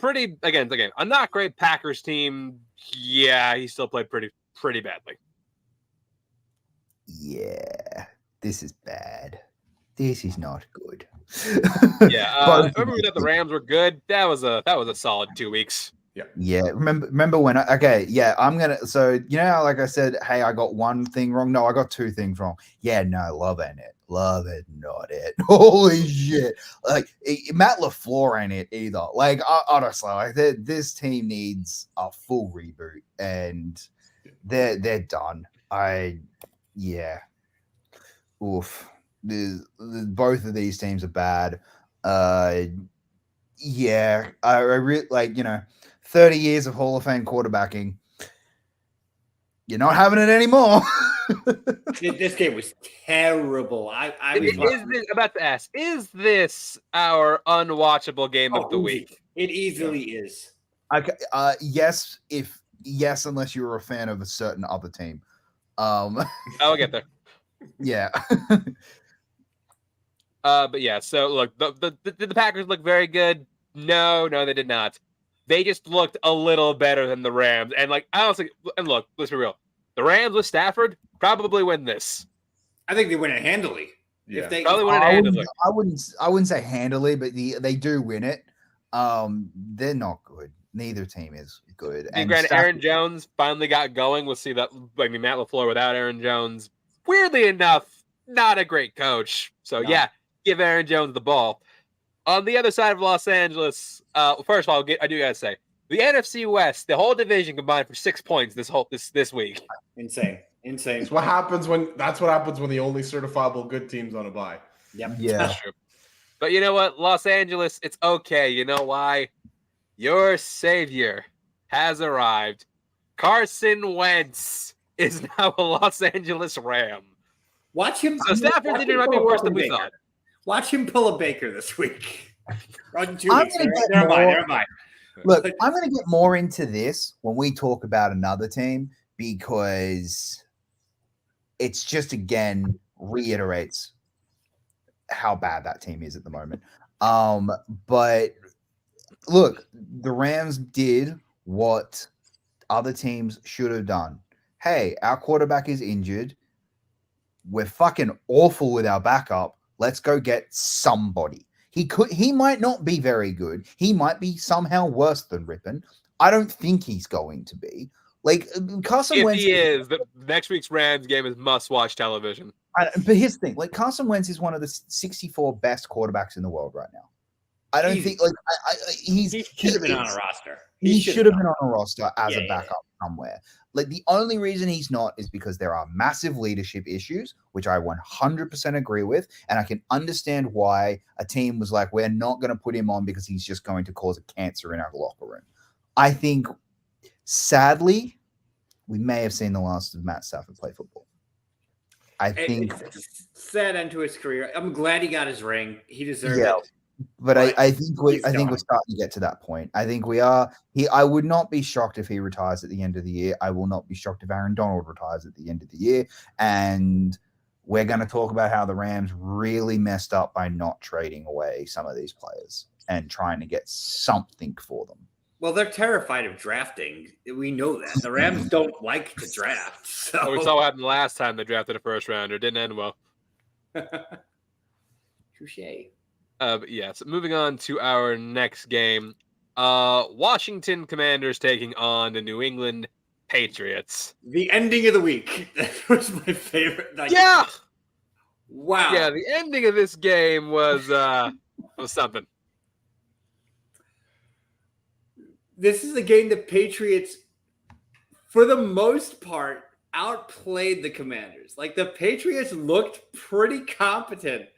not great Packers team. Yeah, he still played pretty badly. Yeah, this is bad. This is not good. Yeah, remember that the Rams were good. That was a solid 2 weeks. Yeah. Remember when? I'm gonna. So like I said, hey, I got one thing wrong. No, I got 2 things wrong. Yeah, no, love it, not it. Holy shit! Matt LaFleur ain't it either. Honestly, this team needs a full reboot, and they're done. Oof. Both of these teams are bad. I really 30 years of Hall of Fame quarterbacking. You're not having it anymore. This game was terrible. I was about to ask, is this our unwatchable game of the week? It easily is. Okay. Yes, unless you were a fan of a certain other team. I'll get there. Yeah. But yeah, so look, the Packers look very good. No, they did not. They just looked a little better than the Rams. And honestly, and look, let's be real. The Rams with Stafford probably win this. I think they win it handily. Yeah. If they Probably win it I handily. wouldn't say handily, but they do win it. They're not good. Neither team is good. And granted, Aaron Jones finally got going. We'll see that. I mean, Matt LaFleur without Aaron Jones, weirdly enough, not a great coach. So yeah, give Aaron Jones the ball. On the other side of Los Angeles, first of all, I do gotta say the NFC West, the whole division combined for 6 points this week. insane. That's what happens when the only certifiable good team's on a bye. Yep. Yeah. That's true. But you know what, Los Angeles, it's okay. You know why? Your savior has arrived. Carson Wentz is now a Los Angeles Ram. Watch him. So Stafford's injury might be worse than we thought. Watch him pull a Baker this week. On 2 I'm weeks. gonna get Never more- mind. Look, I'm going to get more into this when we talk about another team because it's just again reiterates how bad that team is at the moment. But look, the Rams did what other teams should have done. Hey, our quarterback is injured. We're fucking awful with our backup. Let's go get somebody. He might not be very good. He might be somehow worse than Rippon. I don't think he's going to be. Like Carson Wentz. If he is, the next week's Rams game is must-watch television. But here's the thing: like Carson Wentz is one of the 64 best quarterbacks in the world right now. I don't think like he should have been on a roster. He should have been on a roster as a backup somewhere. Like the only reason he's not is because there are massive leadership issues, which I 100% agree with, and I can understand why a team was like, "We're not going to put him on because he's just going to cause a cancer in our locker room." I think, sadly, we may have seen the last of Matt Stafford play football. I think it's a sad end to his career. I'm glad he got his ring. He deserved it. But I think we're gone. starting to get to that point. I think we are. I would not be shocked if he retires at the end of the year. I will not be shocked if Aaron Donald retires at the end of the year. And we're going to talk about how the Rams really messed up by not trading away some of these players and trying to get something for them. Well, they're terrified of drafting. We know that. The Rams don't like to draft. So We saw what happened last time they drafted a first rounder. Didn't end well. Touché. But yeah, so moving on to our next game. Washington Commanders taking on the New England Patriots. The ending of the week. That was my favorite. Yeah! Wow. Yeah, the ending of this game was something. This is a game the Patriots, for the most part, outplayed the Commanders. Like the Patriots looked pretty competent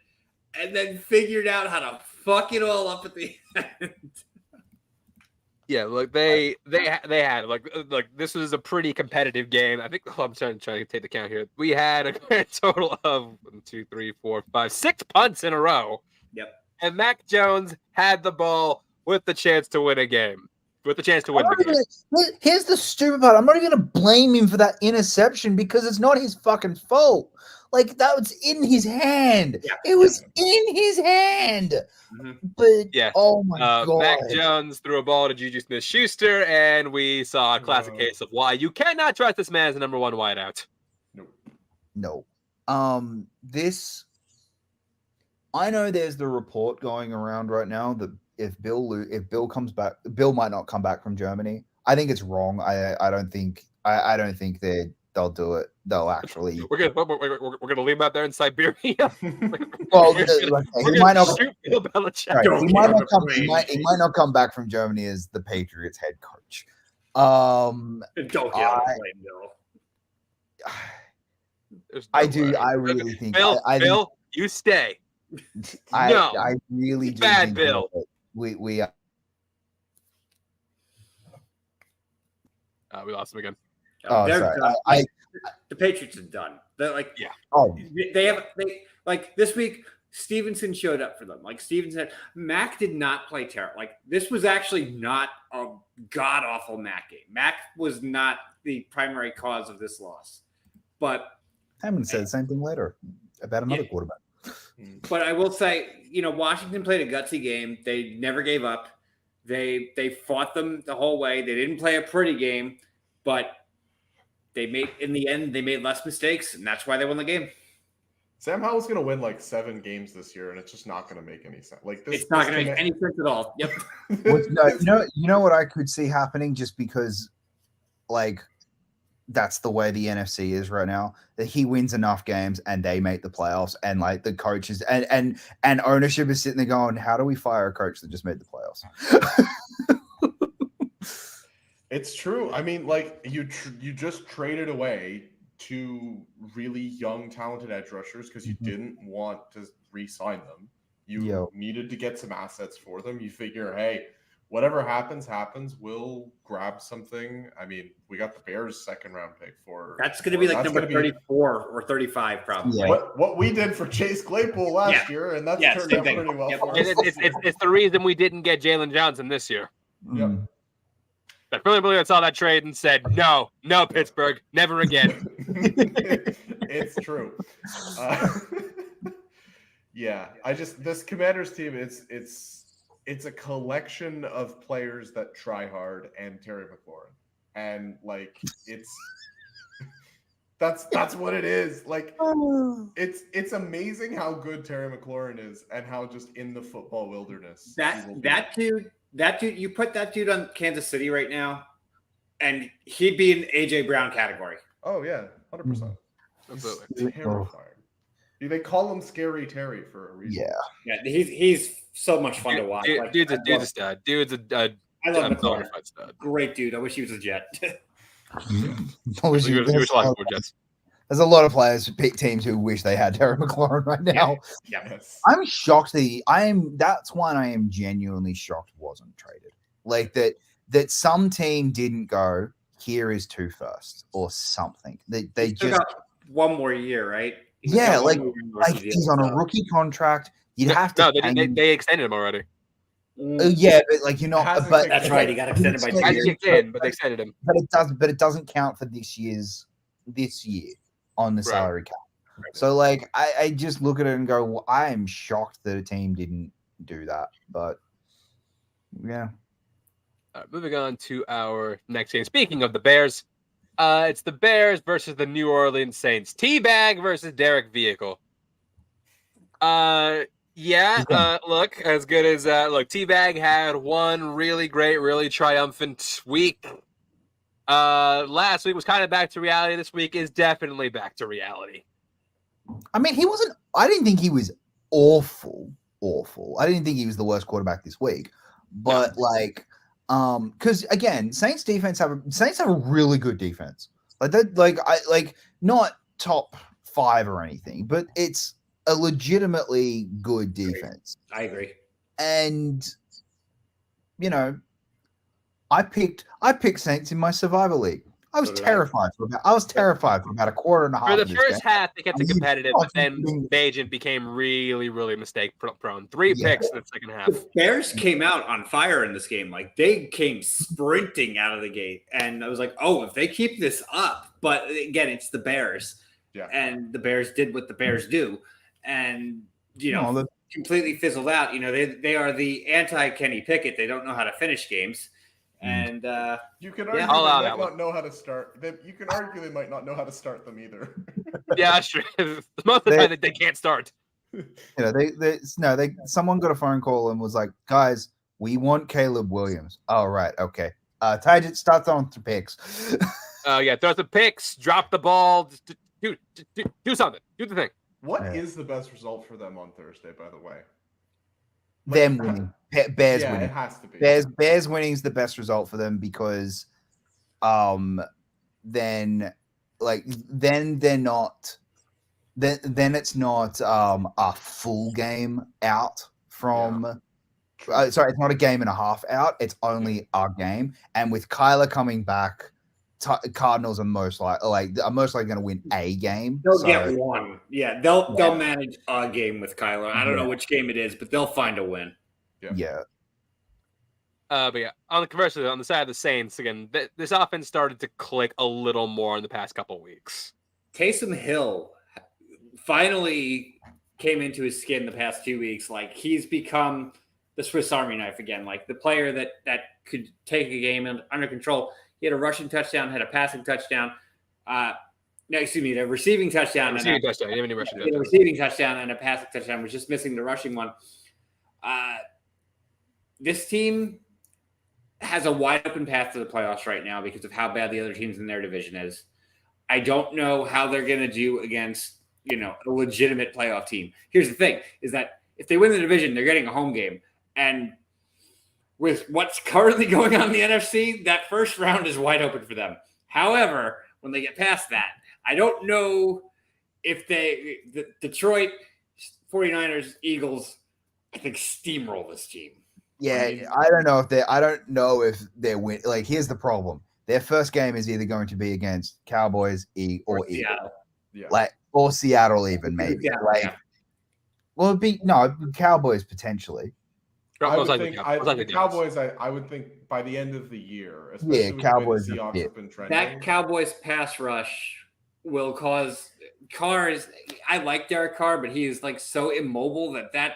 and then figured out how to fuck it all up at the end. Yeah, look, they had like this was a pretty competitive game. I think I'm trying to take the count here. We had a grand total of 1, 2, 3, 4, 5, 6 punts in a row. Yep. And Mac Jones had the ball with the chance to win a game. With the chance to win the game. Here's the stupid part. I'm not even going to blame him for that interception because it's not his fucking fault. Like, that was in his hand. Yeah. It was in his hand. Mm-hmm. But, Yeah. oh my God. Mac Jones threw a ball to Juju Smith-Schuster, and we saw a classic case of why you cannot trust this man as the number one wideout. No. I know there's the report going around right now that if Bill comes back, Bill might not come back from Germany. I think it's wrong. I don't think they'll do it. They'll actually. We're gonna leave him out there in Siberia. Well, he might not. Bill Belichick. Right, he might not come back from Germany as the Patriots head coach. Don't get on the plane, Bill. I really think Bill, you stay. I really do. Bad think Bill. We we lost him again. They're sorry. done. The Patriots are done. They're like, yeah. Oh, they like this week. Stevenson showed up for them. Like Stevenson, Mac did not play terrible. Like this was actually not a god awful Mac game. Mac was not the primary cause of this loss. But I'm going to say the same thing later about another quarterback. But I will say, Washington played a gutsy game. They never gave up. They fought them the whole way. They didn't play a pretty game, but in the end they made less mistakes, and that's why they won the game. Sam Howell's going to win like 7 games this year, and it's just not going to make any sense. Like this, it's not going to make any sense at all. Yep. You know what I could see happening, just because, like, that's the way the NFC is right now. That he wins enough games and they make the playoffs, and like the coaches and ownership is sitting there going, "How do we fire a coach that just made the playoffs?" It's true. I mean, like you just traded away 2 really young, talented edge rushers because you didn't want to re-sign them. You needed to get some assets for them. You figure, hey, whatever happens. We'll grab something. I mean, we got the Bears' 2nd-round pick for. That's going to be like number 34 or 35, probably. Yeah. What we did for Chase Claypool last year, and that's turned out pretty well. Yep. For us. It's the reason we didn't get Jalen Johnson this year. Yep. I really believe I saw that trade and said, no, Pittsburgh, never again. It's true. Yeah, this Commanders team, it's a collection of players that try hard and Terry McLaurin, and like that's what it is. Like it's amazing how good Terry McLaurin is and how just in the football wilderness. That dude, you put that dude on Kansas City right now, and he'd be in AJ Brown category. Oh yeah, 100%. Absolutely. Terrifying. They call him Scary Terry for a reason. Yeah, he's so much fun to watch. Dude's a stud. Dude's a I love McLaurin. stud. Great dude. I wish he was a Jet. There's a lot of players, teams who wish they had Terry McLaurin right now. Yeah. Yes. I'm shocked that's one I am genuinely shocked wasn't traded. Like that some team didn't go, here is 2 firsts or something. They just got one more year, right? He's on a rookie contract. You'd have to. No, they extended him already. Yeah, but like you're not. But that's right. He got extended by 2 years. But they extended him. But it doesn't count for this year on the salary cap. Right. So like I just look at it and go, well, I am shocked that a team didn't do that. But yeah. Moving on to our next game. Speaking of the Bears, it's the Bears versus the New Orleans Saints. Teabag versus Derek Vehicle. Look, as good as Teabag had one really great, really triumphant week. Last week was kind of back to reality. This week is definitely back to reality. I mean, I didn't think he was awful. I didn't think he was the worst quarterback this week. But because again, Saints have a really good defense. Not top 5 or anything, but it's a legitimately good defense. I agree. And I picked Saints in my survival league. I was terrified for about a quarter and a half. For the first half, they kept it competitive, but then Bagent became really, really mistake prone. 3 picks in the second half. The Bears came out on fire in this game. Like they came sprinting out of the gate, and I was like, "Oh, if they keep this up." But again, it's the Bears, and the Bears did what the Bears do, and completely fizzled out. They are the anti-Kenny Pickett. They don't know how to finish games. And you can argue they might not know how to start. You can argue they might not know how to start them either. Yeah, that's true. Most of the time they can't start. Someone got a phone call and was like, "Guys, we want Caleb Williams." Oh, right, okay. Tajit, start throwing some picks. Throw some picks, drop the ball, do something, do the thing. What is the best result for them on Thursday, by the way? Them winning. Bears winning. It has to be. Bears winning is the best result for them because then they're not then it's not a full game out from sorry, it's not a game and a half out, it's only a game. And with Kyler coming back, Cardinals are most likely going to win a game. They'll get one. Yeah, they'll manage a game with Kyler. I don't know which game it is, but they'll find a win. Yeah. But yeah, conversely, on the side of the Saints, again, this offense started to click a little more in the past couple of weeks. Taysom Hill finally came into his skin the past 2 weeks. Like he's become the Swiss Army knife again, like the player that could take a game under control. He had a rushing touchdown, had a passing touchdown. No, excuse me, the receiving touchdown. Receiving touchdown. You have any rushing touchdown? The receiving touchdown and a passing touchdown. Was just missing the rushing one. This team has a wide open path to the playoffs right now because of how bad the other teams in their division is. I don't know how they're going to do against, a legitimate playoff team. Here's the thing, is that if they win the division, they're getting a home game. And with what's currently going on in the NFC, that first round is wide open for them. However, when they get past that, I don't know if the Detroit 49ers, Eagles, I think steamroll this team. Yeah, I don't know if they're win. Like, here's the problem: their first game is either going to be against Cowboys or Eagles, or Seattle, even maybe. Yeah. Well, it'd be Cowboys potentially. I would think the Cowboys. I would think by the end of the year, especially with Cowboys. The Seahawks have been trending. That Cowboys pass rush will cause Carr. I like Derek Carr, but he is like so immobile that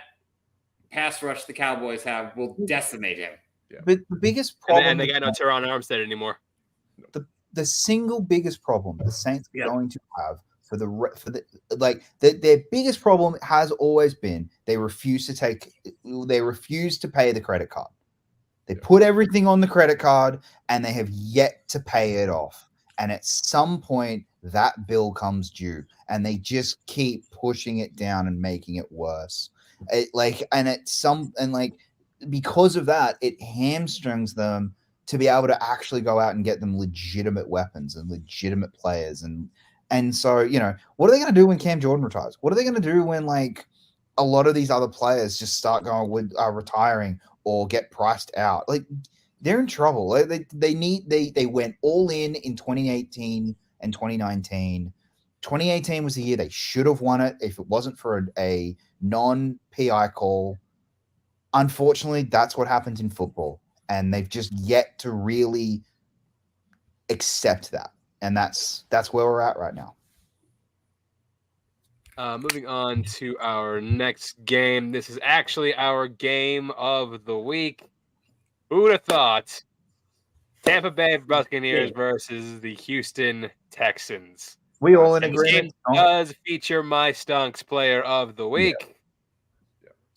pass rush the Cowboys have will decimate him. Yeah. But the biggest problem, and they got no Teron Armstead anymore. The single biggest problem the Saints are going to have their biggest problem has always been they refuse to pay the credit card. They put everything on the credit card and they have yet to pay it off. And at some point that bill comes due and they just keep pushing it down and making it worse. Because of that, it hamstrings them to be able to actually go out and get them legitimate weapons and legitimate players. And so, what are they going to do when Cam Jordan retires? What are they going to do when a lot of these other players just start retiring or get priced out? Like, they're in trouble. They went all in 2018 and 2019. 2018 was the year they should have won it if it wasn't for a non-PI call. Unfortunately, that's what happens in football, and they've just yet to really accept that, and that's where we're at right now. Moving on to our next game. This is actually our game of the week. Who would have thought? Tampa Bay Buccaneers versus the Houston Texans. We all in agreement. Does feature my Stunks player of the week,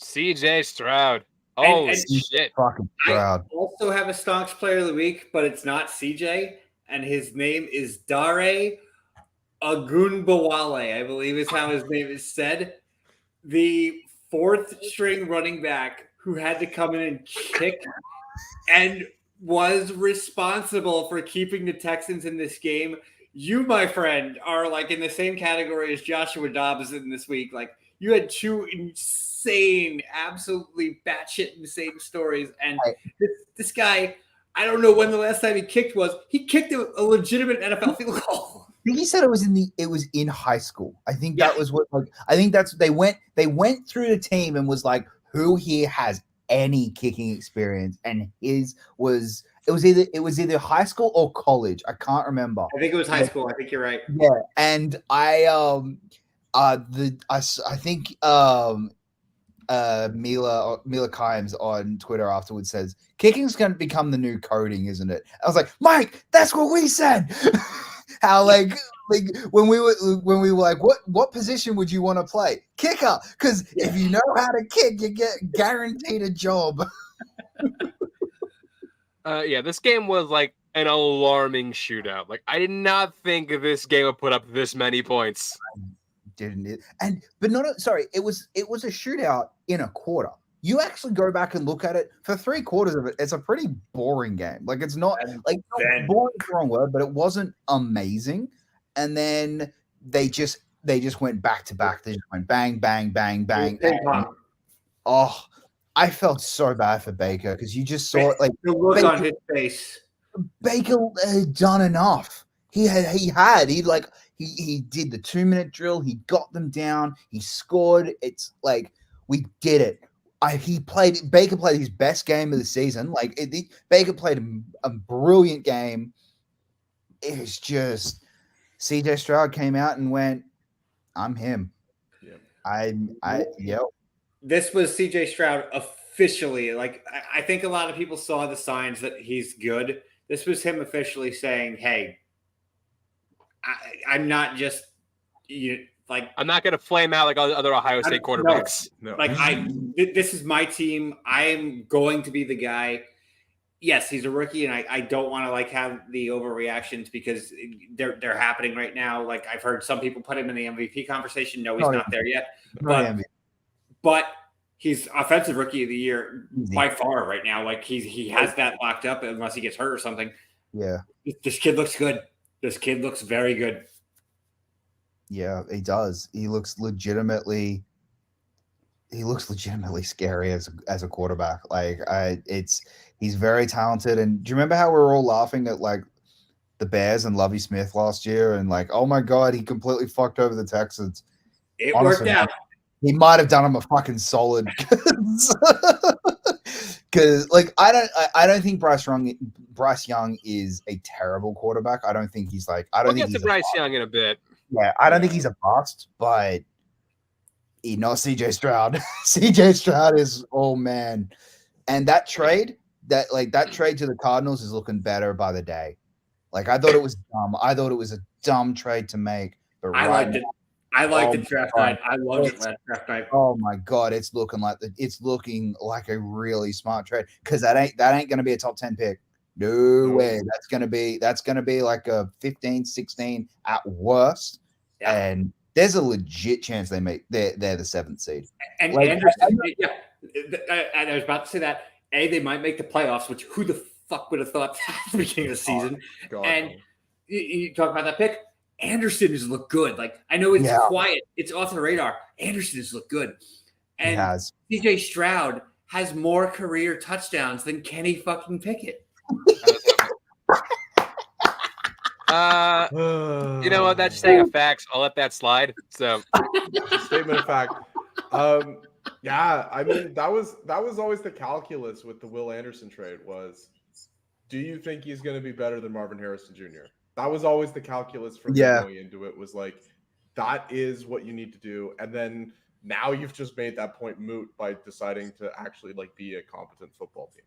CJ Stroud. Oh, shit. Fucking Stroud. I also have a Stonks player of the week, but it's not CJ, and his name is Dare Ogunbowale, I believe is how his name is said. The fourth string running back who had to come in and kick and was responsible for keeping the Texans in this game. You, my friend, are in the same category as Joshua Dobbs in this week. You had two insane, absolutely batshit insane stories. And this guy, I don't know when the last time he kicked was. He kicked a legitimate NFL field goal. I think he said it was in high school. I think that was what I think that's they went through the team and was like, who here has any kicking experience? And it was either high school or college. I can't remember. I think it was high school. I think you're right. Yeah, and I think Mila Kimes on Twitter afterwards says kicking's going to become the new coding, isn't it? I was like, Mike, that's what we said. How when we were like, what position would you want to play? Kicker, because if you know how to kick, you get guaranteed a job. This game was an alarming shootout. I did not think this game would put up this many points. Didn't it? It was a shootout in a quarter. You actually go back and look at it for 3 quarters of it. It's a pretty boring game. It's not boring is the wrong word, but it wasn't amazing. And then they just went back to back. They just went bang, bang, bang, bang. I felt so bad for Baker because you just saw it the look on his face. Baker had done enough. He did the 2-minute drill. He got them down. He scored. It's we did it. Baker played his best game of the season. Baker played a brilliant game. It was just CJ Stroud came out and went, I'm him. Yep. This was CJ Stroud officially. I think a lot of people saw the signs that he's good. This was him officially saying, hey, I'm not just I'm not going to flame out like other Ohio State quarterbacks. No. This is my team. I am going to be the guy. Yes, he's a rookie, and I don't want to have the overreactions because they're happening right now. Like I've heard some people put him in the MVP conversation. No, he's not there yet. But he's offensive rookie of the year by far right now. Like he has that locked up unless he gets hurt or something. Yeah. This kid looks good. This kid looks very good. Yeah, he does. He looks legitimately scary as a quarterback. He's very talented. And do you remember how we were all laughing at the Bears and Lovie Smith last year and oh my God, he completely fucked over the Texans. It honestly worked out. He might have done him a fucking solid because I don't think Bryce Young is a terrible quarterback. I don't think he's We'll get to Bryce Young in a bit. Yeah, I don't think he's a bust, but you know CJ Stroud. CJ Stroud is man. And that trade that trade to the Cardinals is looking better by the day. I thought it was dumb. I thought it was a dumb trade to make, but I liked it. I liked it draft night. I loved it last draft night. Oh my God, it's looking like a really smart trade because that ain't going to be a top 10 pick. No way. That's going to be like a 15, 16 at worst. Yeah. And there's a legit chance they're the 7th seed. And Anderson, I was about to say that they might make the playoffs, which who the fuck would have thought that at the beginning of the season? And you talk about that pick. Anderson has looked good. I know it's quiet. It's off the radar. Anderson has looked good. And CJ Stroud has more career touchdowns than Kenny fucking Pickett. You know what? That's saying a fact. I'll let that slide. So, statement of fact. Yeah, I mean that was always the calculus with the Will Anderson trade was, do you think he's going to be better than Marvin Harrison Jr.? That was always the calculus for going into it. Was that is what you need to do, and then now you've just made that point moot by deciding to actually be a competent football team.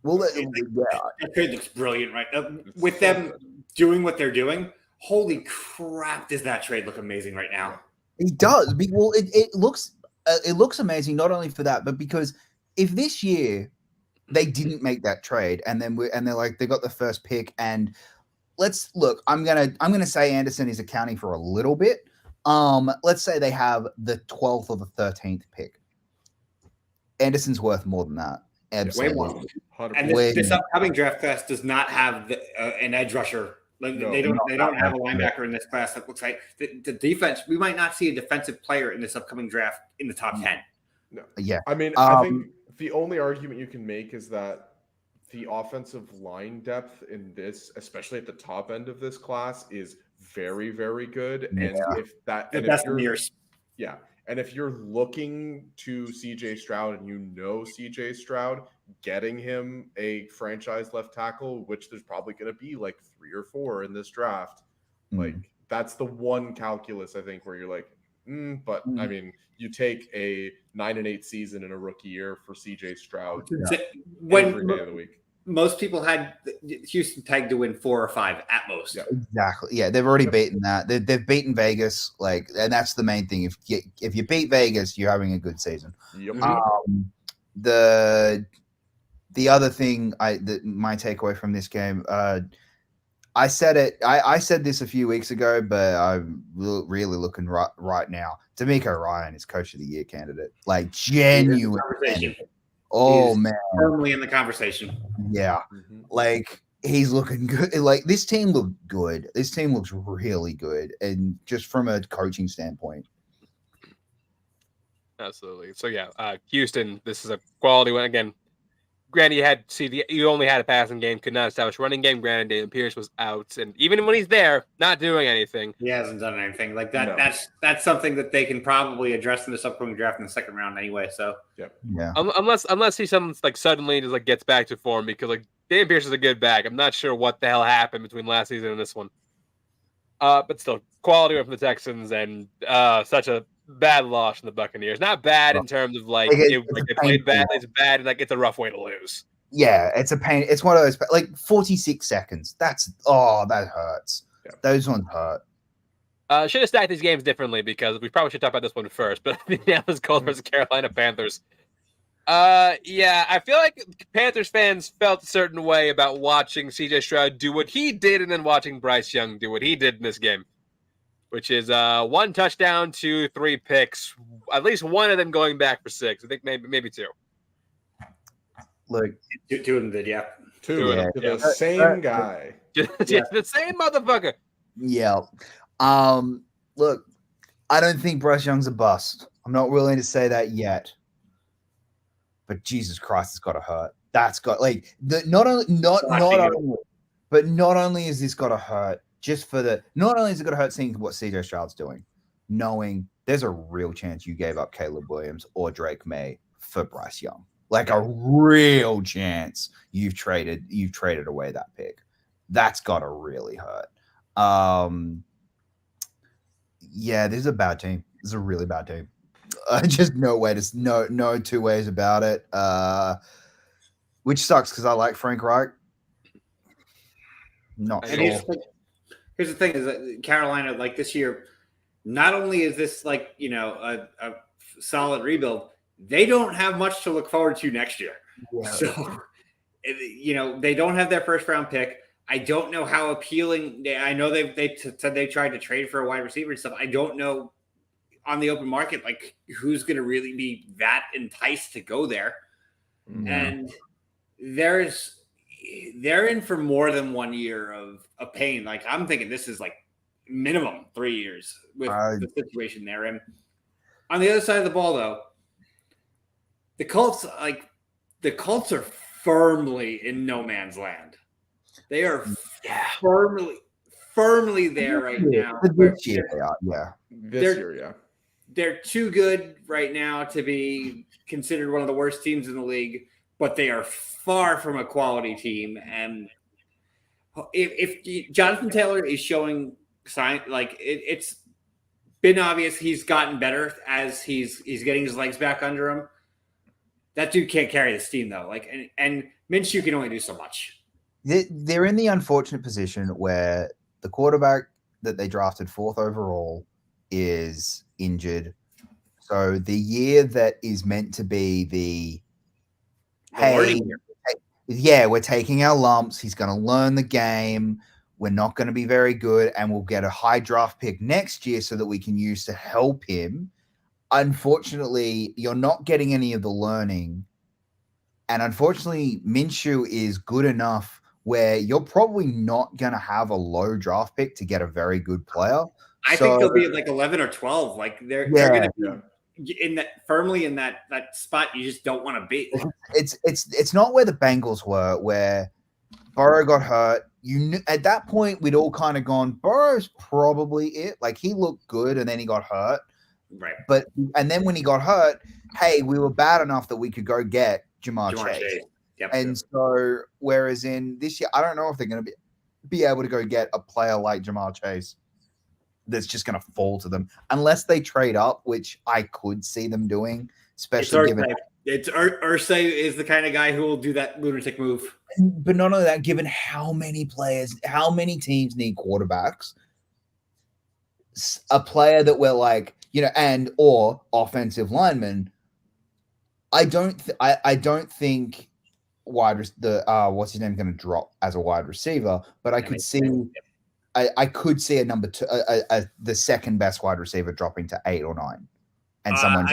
Well, that trade looks brilliant, right? With them doing what they're doing, holy crap! Does that trade look amazing right now? It does. Well, it looks amazing not only for that, but because if this year they didn't make that trade, and they're they got the first pick, and let's look. I'm gonna say Anderson is accounting for a little bit. Let's say they have the 12th or the 13th pick. Anderson's worth more than that. Absolutely. Way more. And this upcoming draft class does not have an edge rusher. They don't have a linebacker in this class that looks like the defense. We might not see a defensive player in this upcoming draft in the top 10. No. Yeah. I mean, I think the only argument you can make is that the offensive line depth in this, especially at the top end of this class, is very, very good. And if you're looking to CJ Stroud and CJ Stroud, getting him a franchise left tackle, which there's probably going to be 3 or 4 in this draft, that's the one calculus I think where you're I mean, you take a 9-8 season in a rookie year for CJ Stroud every day of the week. Most people had Houston tagged to win 4 or 5 at most. Yeah. Exactly. Yeah, they've already beaten that. They've beaten Vegas, and that's the main thing. If you beat Vegas, you're having a good season. Yep. The other thing, my takeaway from this game, I said it. I said this a few weeks ago, but I'm really looking right now. D'Amico Ryan is Coach of the Year candidate, genuine. Oh man, firmly in the conversation. Yeah, he's looking good. This team looked good. This team looks really good, and just from a coaching standpoint. Absolutely. So Houston. This is a quality one again. Granted, you only had a passing game, could not establish running game. Granted, David Pierce was out, and even when he's there, not doing anything. He hasn't done anything like that. No. That's something that they can probably address in this upcoming draft in the second round anyway. So yeah. Unless he suddenly just gets back to form, because David Pierce is a good back. I'm not sure what the hell happened between last season and this one. But still, quality from the Texans, and such a bad loss from the Buccaneers. Not bad in terms of they played bad. It's bad, and it's a rough way to lose. Yeah, it's a pain. It's one of those 46 seconds. That hurts. Yeah. Those ones hurt. Should have stacked these games differently because we probably should talk about this one first. But the Indianapolis Colts versus Carolina Panthers. Yeah, I feel like Panthers fans felt a certain way about watching CJ Stroud do what he did and then watching Bryce Young do what he did in this game, which is 1 touchdown to 3 picks, at least one of them going back for 6. I think maybe 2. Look, Two of them did, yeah. Two. Yeah. The same guy. The same motherfucker. Yeah. Look, I don't think Bryce Young's a bust. I'm not willing to say that yet. But Jesus Christ, it's got to hurt. That's got not only is this got to hurt not only is it got to hurt seeing what CJ Stroud's doing, knowing there's a real chance you gave up Caleb Williams or Drake May for Bryce Young. Like a real chance you've traded away that pick. That's got to really hurt. Yeah, this is a bad team. This is a really bad team. Just no two ways about it. Which sucks because I like Frank Reich. Not And sure. here's the thing: is that Carolina, like this year, not only is this like a solid rebuild, they don't have much to look forward to next year. Yeah. So, they don't have their first round pick. I don't know how appealing. I know they said they tried to trade for a wide receiver and stuff. I don't know on the open market, like who's going to really be that enticed to go there. Yeah. And they're in for more than 1 year of pain. Like I'm thinking this is like minimum 3 years with the situation they're in. On the other side of the ball, though, the Colts are firmly in no man's land. They are firmly there right now. This year they are, yeah. This year, yeah. They're too good right now to be considered one of the worst teams in the league, but they are far from a quality team. And if Jonathan Taylor is showing sign, like it's been obvious he's gotten better as he's getting his legs back under him. That dude can't carry this team though. Like and Minshew can only do so much. They're in the unfortunate position where the quarterback that they drafted 4th overall is injured. So the year that is meant to be we're taking our lumps. He's going to learn the game. We're not going to be very good, and we'll get a high draft pick next year so that we can use to help him. Unfortunately, you're not getting any of the learning. And unfortunately, Minshew is good enough where you're probably not going to have a low draft pick to get a very good player. I think they'll be at like 11 or 12. Like they're going to be in that firmly in that spot you just don't want to be. It's not where the Bengals were, where Burrow got hurt. You knew, at that point we'd all kind of gone, Burrow's probably it. Like he looked good and then he got hurt. Right. And then when he got hurt, hey, we were bad enough that we could go get Jamar Chase. Yep. And so, whereas in this year, I don't know if they're going to be able to go get a player like Jamar Chase that's just going to fall to them unless they trade up, which I could see them doing, especially given Irsay is the kind of guy who will do that lunatic move. But not only that, given how many teams need quarterbacks, a player that we're like, and or offensive linemen. I don't think what's his name going to drop as a wide receiver, but I could see a number 2, the second best wide receiver dropping to 8 or 9, and someone.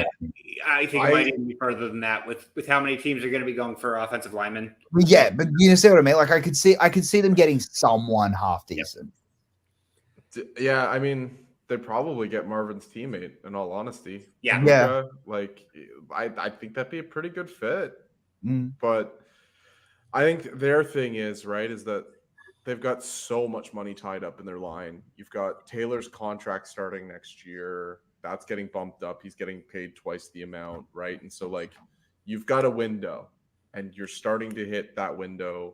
I think it might even be further than that with how many teams are going to be going for offensive linemen. Yeah, but you see what I mean? Like I could see them getting someone half decent. Yeah, I mean. They probably get Marvin's teammate, in all honesty. Yeah. Like, I think that'd be a pretty good fit. Mm. But I think their thing is that they've got so much money tied up in their line. You've got Taylor's contract starting next year. That's getting bumped up. He's getting paid twice the amount, right? And so, like, you've got a window, and you're starting to hit that window,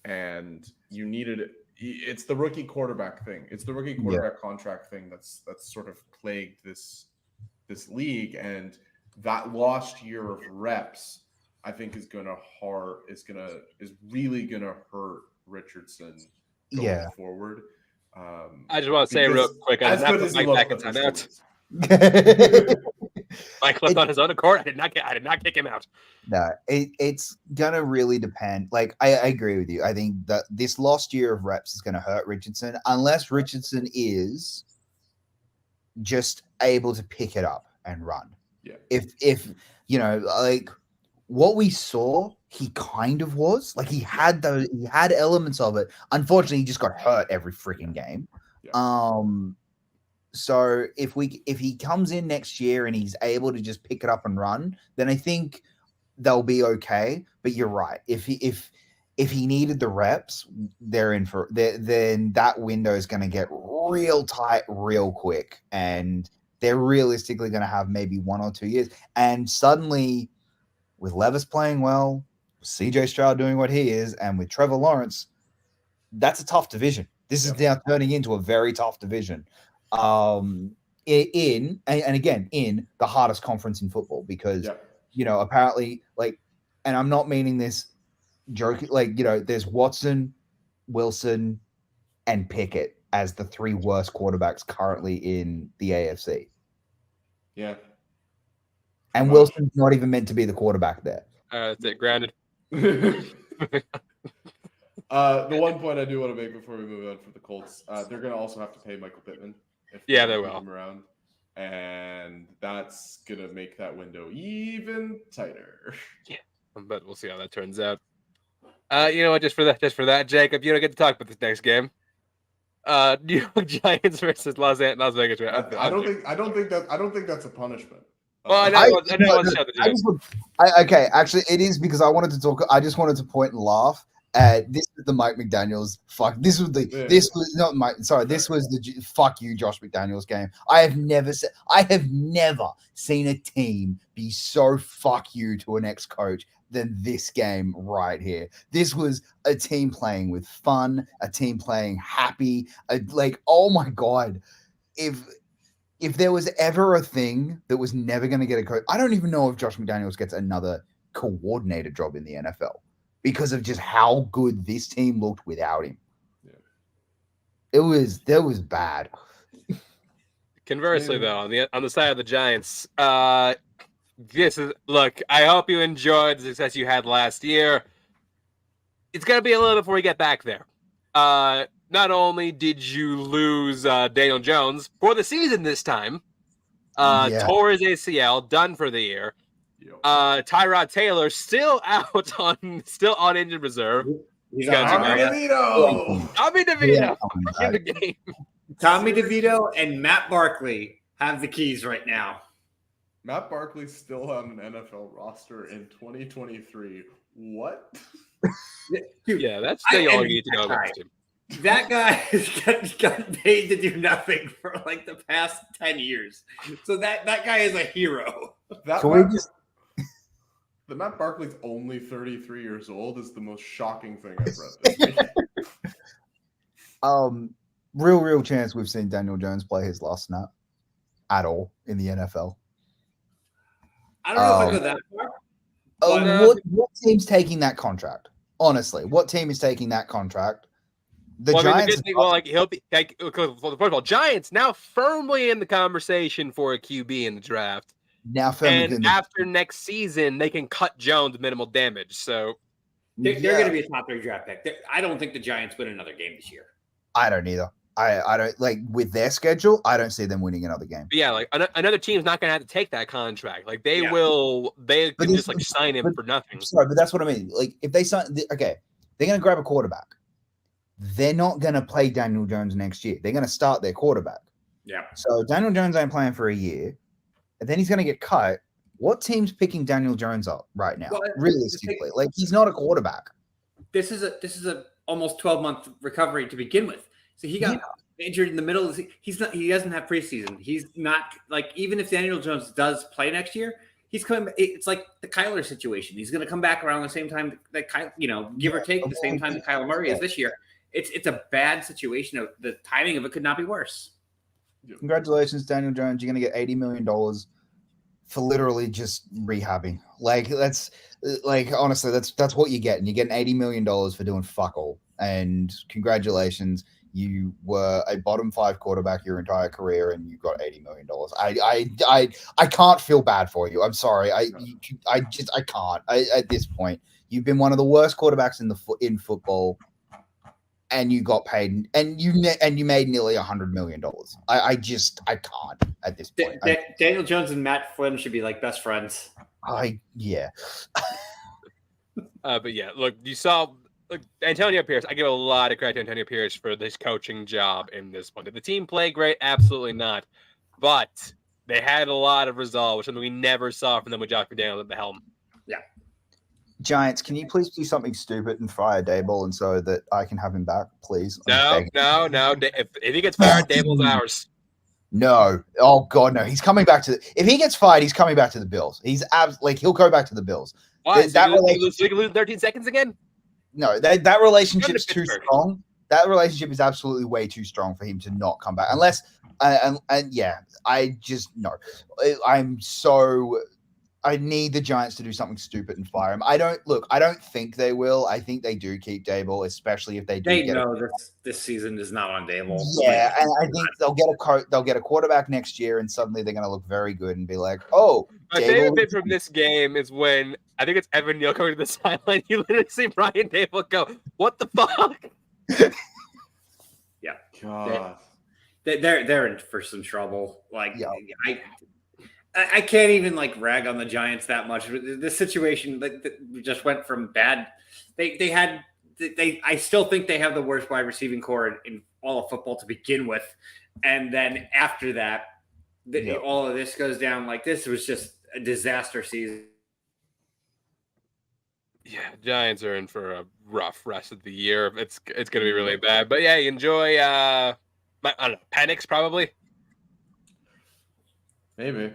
and you needed it. It's the rookie quarterback thing. It's the rookie quarterback contract thing that's sort of plagued this league, and that lost year of reps, I think, is really gonna hurt Richardson going forward. I just want to say real quick, I did not put Mike back in timeout. Mike left on his own accord. I did not kick him out. No, it's gonna really depend. Like I agree with you. I think that this lost year of reps is gonna hurt Richardson unless Richardson is just able to pick it up and run. Yeah. If you know, like what we saw, he kind of was like he had elements of it. Unfortunately, he just got hurt every freaking game. Yeah. So if he comes in next year and he's able to just pick it up and run, then I think they'll be okay. But you're right. If he needed the reps, then that window is going to get real tight real quick, and they're realistically going to have maybe 1 or 2 years. And suddenly, with Levis playing well, CJ Stroud doing what he is, and with Trevor Lawrence, that's a tough division. This is now turning into a very tough division. In the hardest conference in football, because apparently, like, and I'm not meaning this joke, like, there's Watson, Wilson, and Pickett as the 3 worst quarterbacks currently in the AFC. Yeah. And Wilson's not even meant to be the quarterback there. That's it. Grounded. The one point I do want to make before we move on for the Colts, they're going to also have to pay Michael Pittman. They will. Him around, and that's going to make that window even tighter. Yeah, but we'll see how that turns out. You know what? Just for that, Jacob, you don't get to talk about this next game. New York Giants versus Las Vegas. I don't think that's a punishment. Well, okay, actually, it is, because I wanted to talk. I just wanted to point and laugh. This is the Mike McDaniels. This was the fuck you, Josh McDaniels game. I have never seen a team be so fuck you to an ex-coach than this game right here. This was a team playing with fun, a team playing happy. Oh my God, if there was ever a thing that was never going to get a coach, I don't even know if Josh McDaniels gets another coordinator job in the NFL, because of just how good this team looked without him. Yeah. It was bad. Conversely, though, on the side of the Giants, I hope you enjoyed the success you had last year. It's gonna be a little bit before we get back there. Not only did you lose Daniel Jones for the season this time, tore his ACL, done for the year. Tyrod Taylor still on injured reserve. Tommy DeVito in the game. Tommy DeVito and Matt Barkley have the keys right now. Matt Barkley's still on an NFL roster in 2023. What? Dude, that's all you need to know about him. That guy has gotten paid to do nothing for like the past 10 years. So that guy is a hero. The Matt Barkley's only 33 years old is the most shocking thing I've read this week. Real chance we've seen Daniel Jones play his last snap at all in the NFL. I don't know if I go that far. What team's taking that contract? Honestly, what team is taking that contract? Giants. He'll be first of all, Giants now firmly in the conversation for a QB in the draft. And after next season, they can cut Jones with minimal damage. So they're going to be a top 3 draft pick. I don't think the Giants win another game this year. I don't either. I don't with their schedule. I don't see them winning another game. But yeah, another team's not going to have to take that contract. They can just sign him for nothing. Sorry, but that's what I mean. If they sign, they're going to grab a quarterback. They're not going to play Daniel Jones next year. They're going to start their quarterback. Yeah. So Daniel Jones ain't playing for a year, and then he's going to get cut. What team's picking Daniel Jones up right now? Well, realistically, he's not a quarterback. This is a almost 12-month recovery to begin with. So he got injured in the middle of the season. He doesn't have preseason. He's not even if Daniel Jones does play next year, he's coming. It's like the Kyler situation. He's going to come back around the same time that give or take the same time that Kyler Murray is this year. It's a bad situation. The timing of it could not be worse. Congratulations, Daniel Jones. You're going to get $80 million for literally just rehabbing. Honestly, that's what you're getting. You're getting $80 million for doing fuck all. And congratulations. you were a bottom 5 quarterback your entire career and you got $80 million. I can't feel bad for you. I'm sorry. I can't. At this point, you've been one of the worst quarterbacks in football, and you got paid, and you made nearly $100 million. I can't at this point. Daniel Jones and Matt Flynn should be like best friends. Yeah. But yeah, look, you saw. Look, Antonio Pierce, I give a lot of credit to Antonio Pierce for this coaching job in this one. Did the team play great? Absolutely not. But they had a lot of resolve, which is something we never saw from them with Josh McDaniels at the helm. Yeah. Giants, can you please do something stupid and fire Daboll and so that I can have him back, please? No. If he gets fired, Daboll's ours. No. Oh, God, no. He's coming back to if he gets fired, he's coming back to the Bills. He'll go back to the Bills. Why? So he can lose 13 seconds again? No, that relationship's too strong. That relationship is absolutely way too strong for him to not come back. Unless, I just no. I need the Giants to do something stupid and fire him. I don't think they will. I think they do keep Daboll, especially if they do. They know this season is not on Daboll. Yeah, and I think they'll get a quarterback next year, and suddenly they're going to look very good and be like, oh. My favorite bit from this game is when I think it's Evan Neal coming to the sideline. You literally see Brian Daboll go, "What the fuck?" Yeah, God, they're in for some trouble. Like, yeah. I can't even like rag on the Giants that much. The situation just went from bad. I still think they have the worst wide receiving core in all of football to begin with, and then after that, all of this goes down. Like, this was just a disaster season. Yeah, Giants are in for a rough rest of the year. It's going to be really bad. But yeah, enjoy. I don't know, Penix probably. maybe.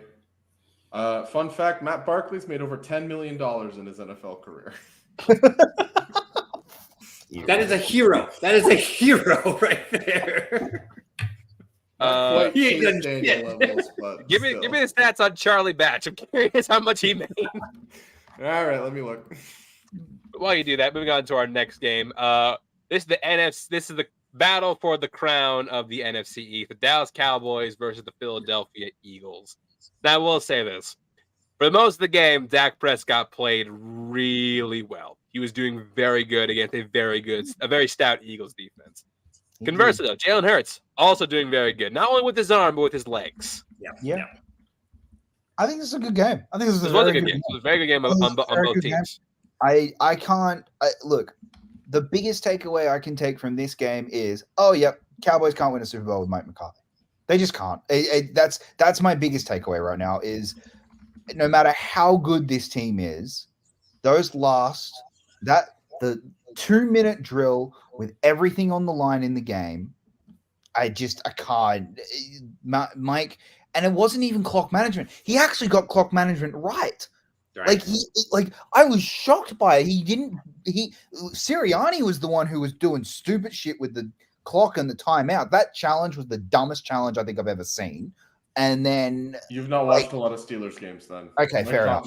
Fun fact: Matt Barkley's made over $10 million in his NFL career. That is a hero. That is a hero right there. He ain't levels, but give me the stats on Charlie Batch. I'm curious how much he made. All right, let me look. While you do that, moving on to our next game. This is the NFC. This is the battle for the crown of the NFC East: the Dallas Cowboys versus the Philadelphia Eagles. Now, I will say this: for most of the game, Dak Prescott played really well. He was doing very good against a very stout Eagles defense. Conversely, though, Jalen Hurts also doing very good, not only with his arm but with his legs. Yeah. I think this is a good game. I think this was a good game. It was a very good game on both teams. I can't look. The biggest takeaway I can take from this game is, Cowboys can't win a Super Bowl with Mike McCarthy. They just can't. That's my biggest takeaway right now. Is no matter how good this team is, the 2-minute drill with everything on the line in the game, I can't. Mike, and it wasn't even clock management. He actually got clock management right. I was shocked by it. Sirianni was the one who was doing stupid shit with the clock and the timeout. That challenge was the dumbest challenge I think I've ever seen. And then you've not watched a lot of Steelers games, then. Okay, fair enough.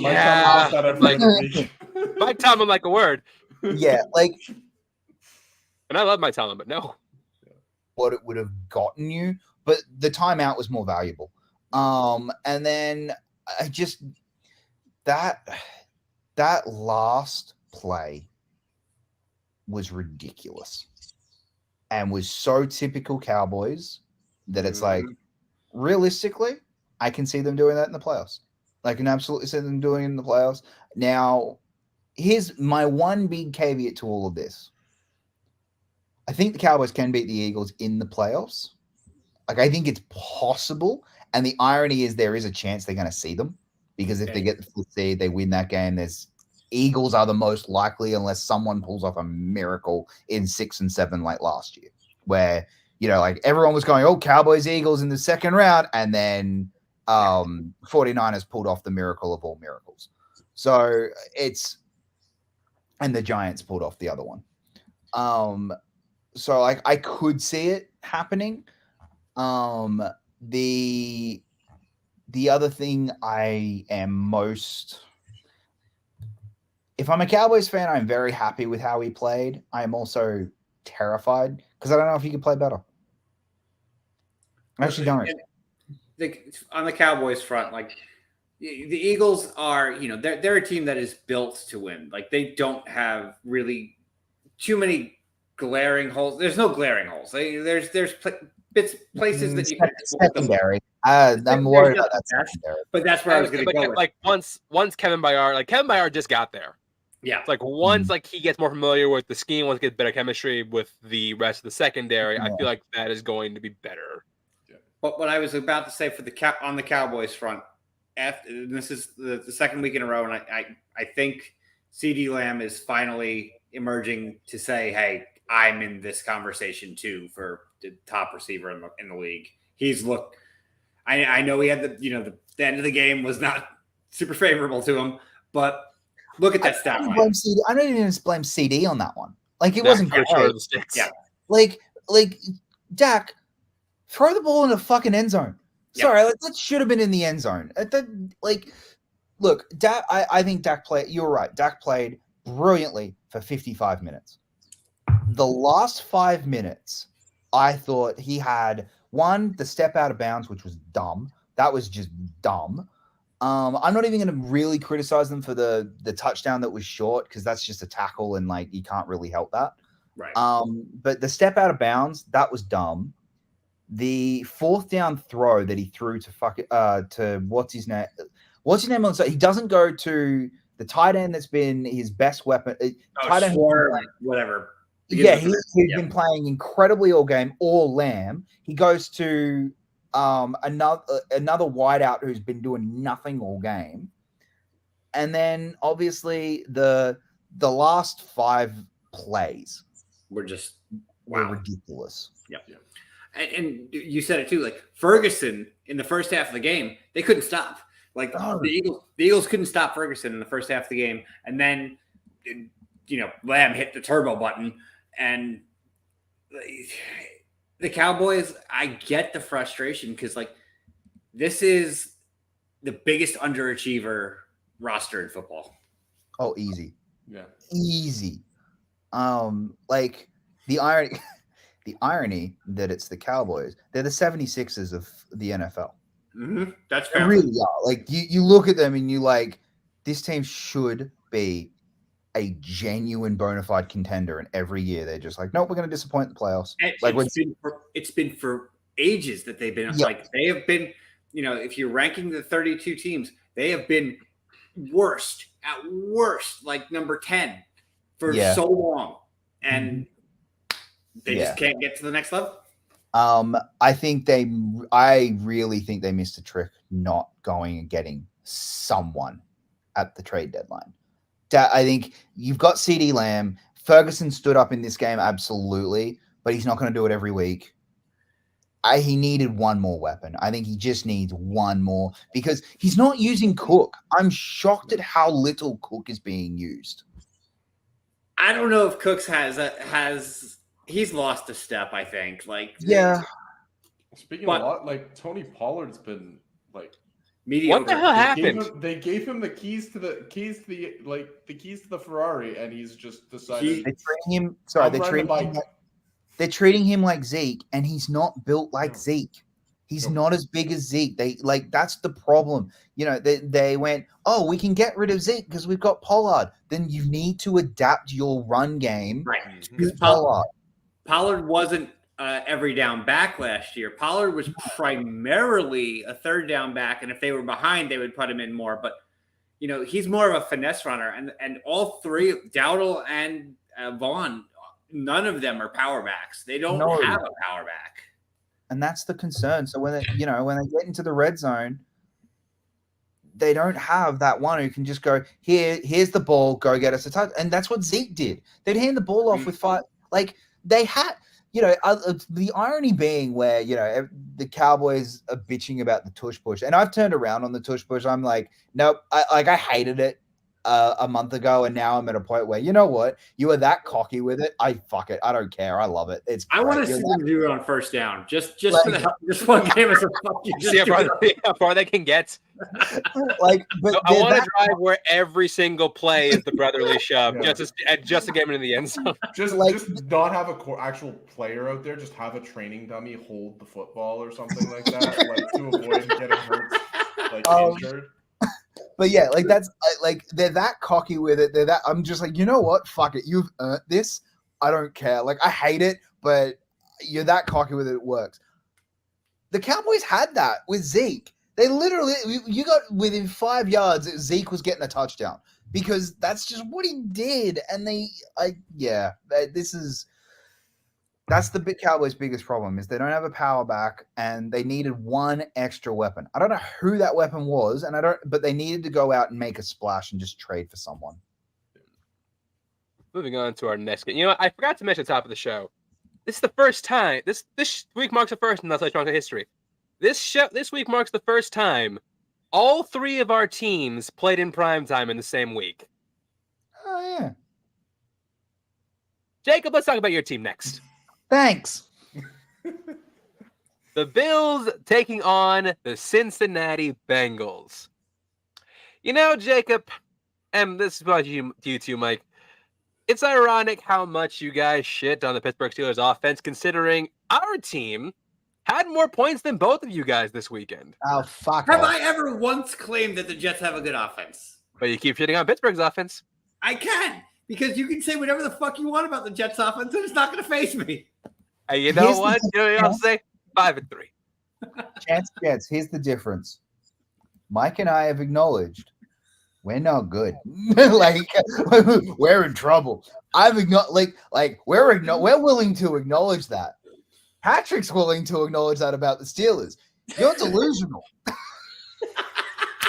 Mike Tomlin like a word. Yeah, and I love Mike Tomlin, but no. What it would have gotten you, but the timeout was more valuable. And then I just that last play was ridiculous and was so typical Cowboys that it's like, realistically, I can see them doing that in the playoffs. I can absolutely see them doing it in the playoffs. Now, here's my one big caveat to all of this. I think the Cowboys can beat the Eagles in the playoffs. I think it's possible. And the irony is there is a chance they're going to see them, because if they get the fifth seed, they win that game. Eagles are the most likely, unless someone pulls off a miracle in 6 and 7 like last year, where everyone was going, Cowboys, Eagles in the second round, and then 49ers pulled off the miracle of all miracles. So and the Giants pulled off the other one. So I could see it happening. The other thing I am most, if I'm a Cowboys fan, I'm very happy with how he played. I am also terrified because I don't know if he could play better. I actually don't. On the Cowboys front, like the Eagles are, they're a team that is built to win. Like they don't have really too many glaring holes. There's no glaring holes. There's places that you can secondary. I'm worried about that secondary. But that's where I was going to go. Like once Kevin Byard just got there. Yeah. It's like once like he gets more familiar with the scheme, once he gets better chemistry with the rest of the secondary, I feel like that is going to be better. But what I was about to say for on the Cowboys front, this is the second week in a row, and I think CeeDee Lamb is finally emerging to say, "Hey, I'm in this conversation too for the top receiver in the league." He's looked. I know he had the end of the game was not super favorable to him, but look at that stat line. I don't even blame CD on that one. Like it wasn't great. Yeah. Like Dak, throw the ball in the fucking end zone. Sorry, that should have been in the end zone. Look, Dak. I think Dak played. You're right. Dak played brilliantly for 55 minutes. The last 5 minutes, I thought he had the step out of bounds, which was dumb. That was just dumb. I'm not even going to really criticize them for the touchdown that was short because that's just a tackle and like you can't really help that. Right. But the step out of bounds, that was dumb. The 4th down throw that he threw to what's his name? What's his name on? So he doesn't go to the tight end that's been his best weapon. Tight end, whatever. Yeah, he's been playing incredibly all game, or Lamb. He goes to another wideout who's been doing nothing all game, and then obviously the last 5 plays were ridiculous. Yeah. And you said it too. Like Ferguson in the first half of the game, they couldn't stop. Like the Eagles couldn't stop Ferguson in the first half of the game, and then Lamb hit the turbo button, and the Cowboys. I get the frustration because like this is the biggest underachiever roster in football. Oh, easy. Yeah, easy. Like the irony. The irony that it's the Cowboys, they're the 76ers of the NFL. Mm-hmm. That's fair. They really are. Like you look at them and you like, this team should be a genuine bona fide contender, and every year they're just like, nope, we're going to disappoint the playoffs. It's been for ages that they've been like they have been. If you're ranking the 32 teams, they have been worst, like number 10 for so long, and. They just can't get to the next level. I really think they missed a trick not going and getting someone at the trade deadline. I think you've got CeeDee Lamb. Ferguson stood up in this game, absolutely, but he's not going to do it every week. He needed one more weapon. I think he just needs one more because he's not using Cook. I'm shocked at how little Cook is being used. I don't know if Cooks has. He's lost a step, I think. Speaking of a lot, like Tony Pollard's been like mediocre. What the hell happened? They gave him the keys to the Ferrari, and he's just decided. They're treating him like Zeke, and he's not built like Zeke. He's not as big as Zeke. That's the problem. They went, oh, we can get rid of Zeke because we've got Pollard. Then you need to adapt your run game to Pollard. Pollard wasn't every down back last year. Pollard was primarily a 3rd down back, and if they were behind, they would put him in more. But he's more of a finesse runner, and all 3, Dowdle and Vaughn, none of them are power backs. They don't have a power back, and that's the concern. So when they get into the red zone, they don't have that one who can just go here's the ball, go get us a touch, and that's what Zeke did. They'd hand the ball off with 5 They had, the irony being where, the Cowboys are bitching about the tush push. And I've turned around on the tush push. I'm like, nope, I hated it. a month ago, and now I'm at a point where, you know what? You are that cocky with it. Fuck it. I don't care. I love it. It's I want to see them do it on first down. Just for the just one game as a fuck. See how far they can get. Like, but I want to drive where every single play is the brotherly shove, just to get him into the end zone. Just not have a actual player out there. Just have a training dummy hold the football or something like that, like to avoid getting hurt, like injured. But yeah, like that's like they're that cocky with it. They're that. I'm just like, you know what? Fuck it. You've earned this. I don't care. Like, I hate it, but you're that cocky with it. It works. The Cowboys had that with Zeke. They literally, you got within 5 yards, Zeke was getting a touchdown because that's just what he did. And that's the Cowboys' biggest problem is they don't have a power back and they needed one extra weapon. I don't know who that weapon was, but they needed to go out and make a splash and just trade for someone. Moving on to our next game. You know what? I forgot to mention at the top of the show. This is the first time. This week marks the first in That's Like history. This week marks the first time all 3 of our teams played in primetime in the same week. Oh, yeah. Jacob, let's talk about your team next. Thanks. The Bills taking on the Cincinnati Bengals. You know, Jacob, and this is about you too, Mike. It's ironic how much you guys shit on the Pittsburgh Steelers offense, considering our team had more points than both of you guys this weekend. Oh, fuck. Have I ever once claimed that the Jets have a good offense? But you keep shitting on Pittsburgh's offense. I can, because you can say whatever the fuck you want about the Jets offense, and it's not going to faze me. Hey, you know what? You know what I'll say? 5-3. Jets. Here's the difference. Mike and I have acknowledged we're not good. Like, we're in trouble. We're willing to acknowledge that. Patrick's willing to acknowledge that about the Steelers. You're delusional.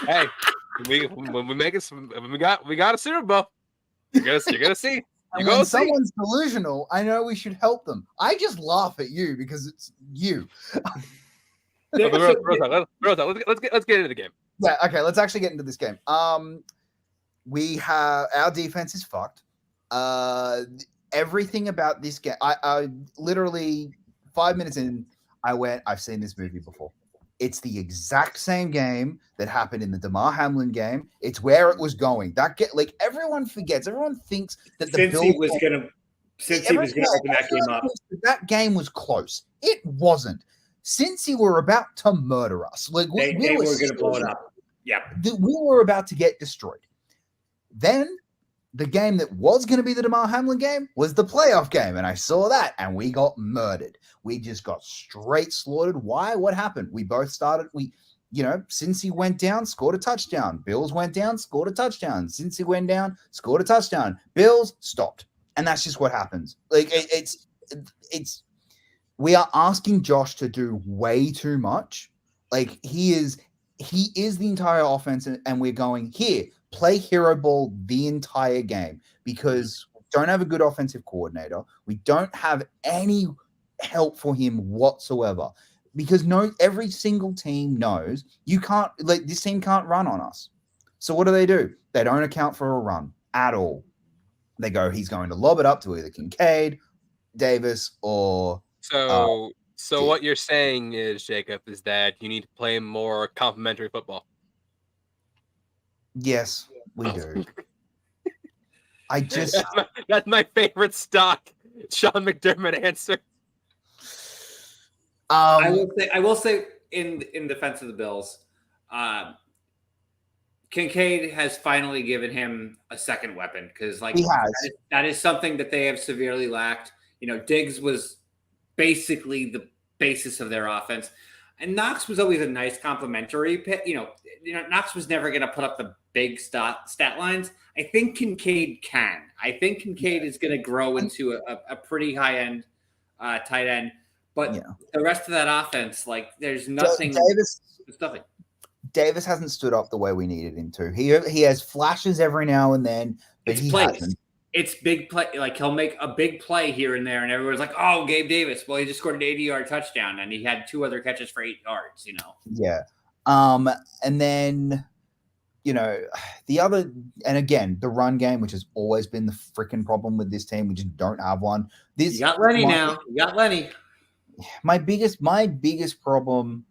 Hey, when we make it, we got a Super Bowl. You're gonna see. When someone's delusional, I know we should help them. I just laugh at you because it's you. Let's get into the game. Yeah, okay, let's actually get into this game. We have our defense is fucked. Everything about this game, I literally 5 minutes in, I've seen this movie before. It's the exact same game that happened in the DeMar Hamlin game. It's where it was going. Everyone forgets. Everyone thinks that Cincy was gonna open that game up. That game was close. It wasn't. Cincy were about to murder us. Like they were going to blow it up. Yeah, we were about to get destroyed. Then the game that was going to be the DeMar Hamlin game was the playoff game, and I saw that, and we got murdered. We just got straight slaughtered. Why? What happened? We both started. Cincy went down, scored a touchdown. Bills went down, scored a touchdown. Cincy went down, scored a touchdown. Bills stopped, and that's just what happens. Like it's. We are asking Josh to do way too much. Like he is the entire offense, and we're going here. Play hero ball the entire game because we don't have a good offensive coordinator. We don't have any help for him whatsoever because every single team knows this team can't run on us. So what do? They don't account for a run at all. They go, he's going to lob it up to either Kincaid, Davis, or So what you're saying is, Jacob, is that you need to play more complementary football. Yes, we do. That's my favorite stock Sean McDermott answer. I will say in defense of the Bills, Kincaid has finally given him a second weapon because that is something that they have severely lacked. Diggs was basically the basis of their offense. And Knox was always a nice complementary pick. Knox was never going to put up the big stat lines. I think Kincaid can. I think Kincaid is going to grow into a pretty high-end tight end. But the rest of that offense, there's nothing. Davis hasn't stood up the way we needed him to. He has flashes every now and then, but he hasn't. It's big play. He'll make a big play here and there, and everyone's like, "Oh, Gabe Davis." Well, he just scored an 80-yard touchdown, and he had 2 other catches for 8 yards. Yeah. And then, the other, and again, the run game, which has always been the freaking problem with this team. We just don't have one. You got Lenny now. You got Lenny. My biggest problem,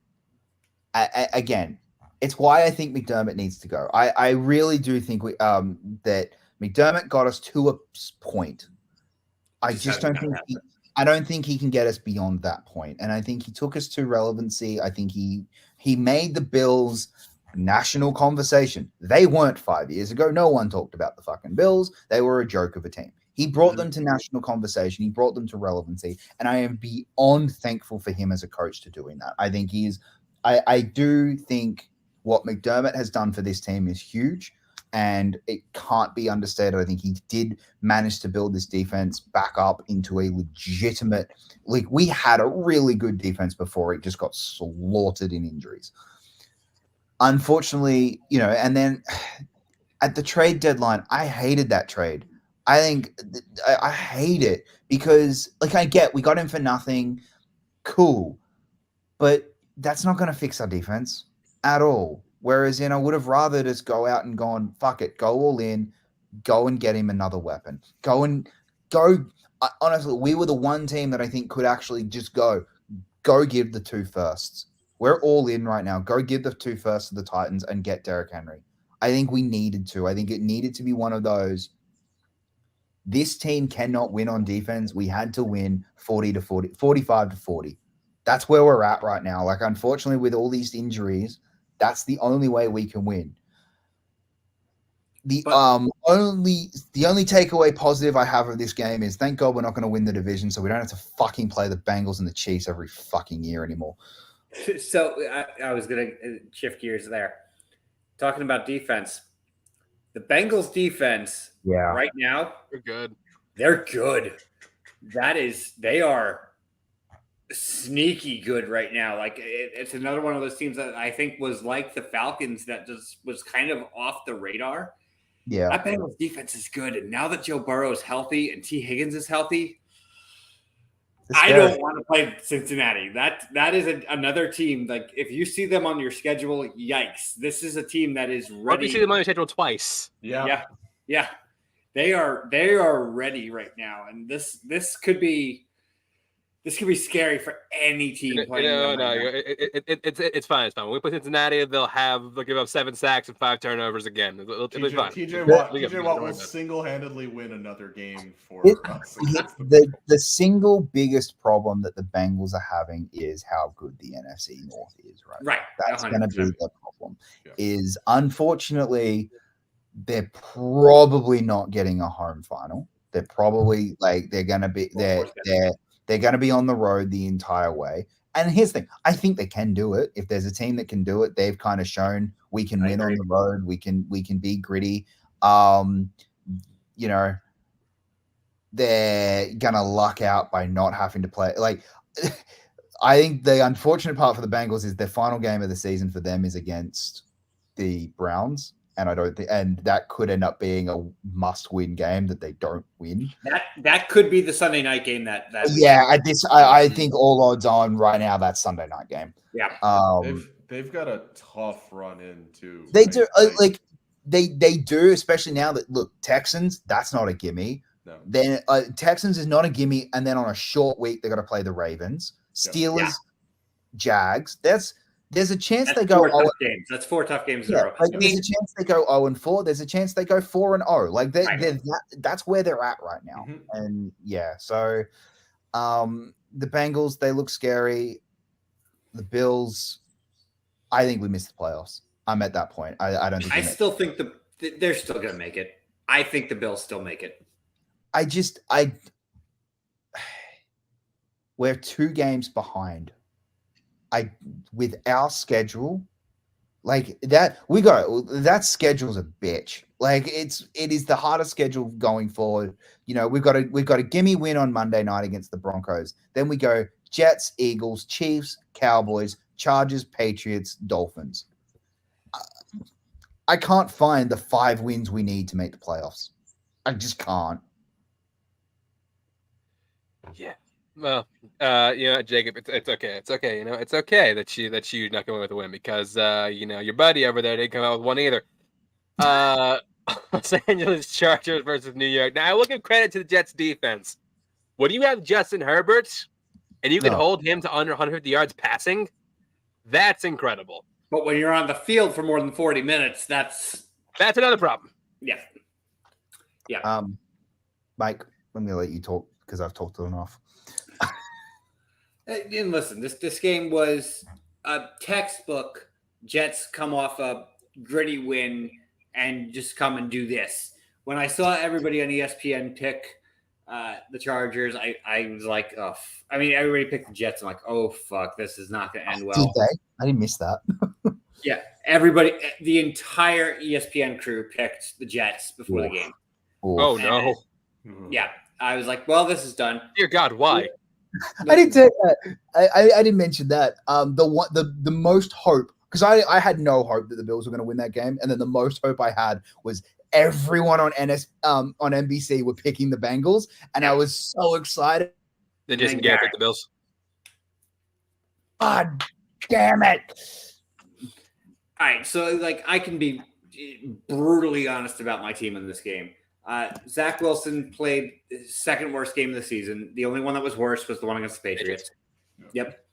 again, it's why I think McDermott needs to go. I really do think that McDermott got us to a point. I don't think he can get us beyond that point. And I think he took us to relevancy. I think he made the Bills national conversation. They weren't 5 years ago. No one talked about the fucking Bills. They were a joke of a team. He brought them to national conversation. He brought them to relevancy. And I am beyond thankful for him as a coach to doing that. I think I do think what McDermott has done for this team is huge, and it can't be understated. I think he did manage to build this defense back up into a legitimate, like, we had a really good defense before it just got slaughtered in injuries. Unfortunately, and then at the trade deadline, I hated that trade. I think I hate it because, like, I get we got him for nothing. Cool. But that's not going to fix our defense at all. Whereas, I would have rather just go out and gone, fuck it, go all in, go and get him another weapon. Honestly, we were the one team that I think could actually just go give the 2 firsts. We're all in right now. Go give the 2 firsts to the Titans and get Derrick Henry. I think we needed to. I think it needed to be one of those. This team cannot win on defense. We had to win 45 to 40. That's where we're at right now. Like, unfortunately, with all these injuries, that's the only way we can win. The only takeaway positive I have of this game is, thank God we're not going to win the division, so we don't have to fucking play the Bengals and the Chiefs every fucking year anymore. So I was going to shift gears there. Talking about defense, the Bengals defense right now, They're good. They're good. They are sneaky good right now. Like, it's another one of those teams that I think was like the Falcons, that just was kind of off the radar. Yeah. That Bengals defense is good. And now that Joe Burrow is healthy and T. Higgins is healthy, I don't want to play Cincinnati. That is another team. Like, if you see them on your schedule, yikes! This is a team that is ready. Why do you see them on your schedule twice? Yeah. They are ready right now, and this could be scary for any team playing. It's fine. When we play Cincinnati, they'll give up 7 sacks and 5 turnovers again. It'll be fine. TJ Watt will single-handedly win another game for us. The single biggest problem that the Bengals are having is how good the NFC North is, right? Right. That's going to be the problem. Yeah. Is, unfortunately, they're probably not getting a home final. They're probably they're going to be they're going to be on the road the entire way. And here's the thing. I think they can do it. If there's a team that can do it, they've kind of shown we can win on the road. We can be gritty. They're going to luck out by not having to play. Like, I think the unfortunate part for the Bengals is their final game of the season for them is against the Browns. And and that could end up being a must-win game that they don't win. That could be the Sunday night game. I think all odds on right now that's Sunday night game. Yeah, they've got a tough run in too. They do they do, especially now that Texans. That's not a gimme. No. Then Texans is not a gimme, and then on a short week they got to play the Ravens, Steelers, Jags. There's a chance they go 0. Games. That's 4 tough games in a row. There's a chance they go 0-4. There's a chance they go 4-0. Like that's where they're at right now. Mm-hmm. And so the Bengals, they look scary. The Bills, I think we missed the playoffs. I'm at that point. I don't think. I still think they're still going to make it. I think the Bills still make it. We're 2 games behind. With our schedule, like that, that schedule's a bitch. Like, it is the hardest schedule going forward. We've got a gimme win on Monday night against the Broncos. Then we go Jets, Eagles, Chiefs, Cowboys, Chargers, Patriots, Dolphins. I can't find the 5 wins we need to make the playoffs. I just can't. Yeah. Well, Jacob, it's okay. It's okay. It's okay that you're not going with a win because your buddy over there didn't come out with one either. Los Angeles Chargers versus New York. Now, I will give credit to the Jets defense. When you have Justin Herbert and you can hold him to under 150 yards passing, that's incredible. But when you're on the field for more than 40 minutes, that's another problem. Yeah. Mike, let me let you talk because I've talked enough. And listen, this game was a textbook. Jets come off a gritty win and just come and do this. When I saw everybody on ESPN pick the Chargers, I was like, oh. I mean, everybody picked the Jets. I'm like, oh, fuck, this is not going to end well. Did they? I didn't miss that. Yeah, everybody, the entire ESPN crew picked the Jets before the game. Oh, no. Yeah, I was like, well, this is done. Dear God, why? I didn't say that. I didn't mention that. The most hope, because I had no hope that the Bills were going to win that game, and then the most hope I had was everyone on NBC were picking the Bengals, and I was so excited. They just get pick the Bills. God damn it! All right, so like I can be brutally honest about my team in this game. Zach Wilson played his second worst game of the season. The only one that was worse was the one against the Patriots. Yep.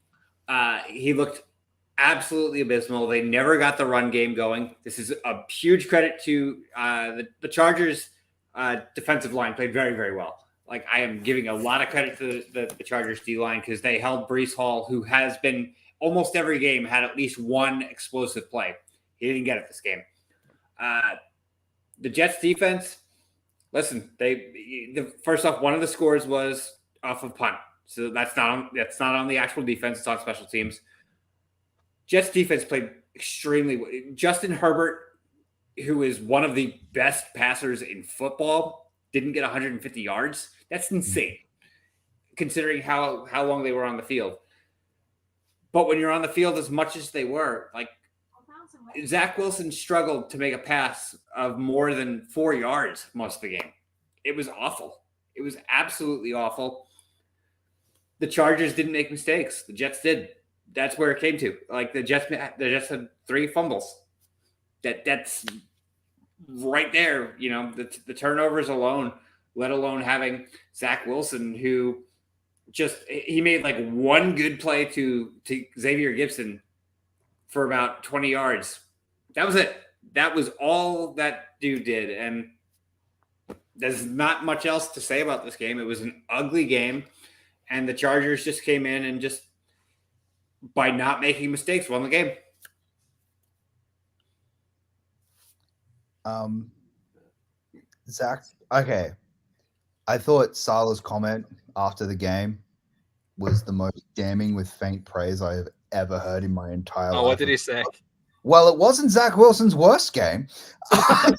He looked absolutely abysmal. They never got the run game going. This is a huge credit to the Chargers' defensive line. Played very, very well. Like, I am giving a lot of credit to the Chargers D-line because they held Breece Hall, who has been almost every game had at least one explosive play. He didn't get it this game. The Jets defense, listen, first off, one of the scores was off of punt. So that's not on the actual defense, it's on special teams. Jets defense played extremely well. Justin Herbert, who is one of the best passers in football, didn't get 150 yards. That's insane, considering how long they were on the field. But when you're on the field as much as they were, like Zach Wilson struggled to make a pass of more than 4 yards most of the game. It was awful. It was absolutely awful. The Chargers didn't make mistakes. The Jets did. That's where it came to. Like the Jets had 3 fumbles. That's right there. You know, the turnovers alone, let alone having Zach Wilson, who he made like one good play to Xavier Gibson for about 20 yards. That was it. That was all that dude did. And there's not much else to say about this game. It was an ugly game. And the Chargers just came in and just, by not making mistakes, won the game. Zach, okay. I thought Salah's comment after the game was the most damning with faint praise I have ever heard in my entire life. Oh, what did he say? Well, it wasn't Zach Wilson's worst game. Like,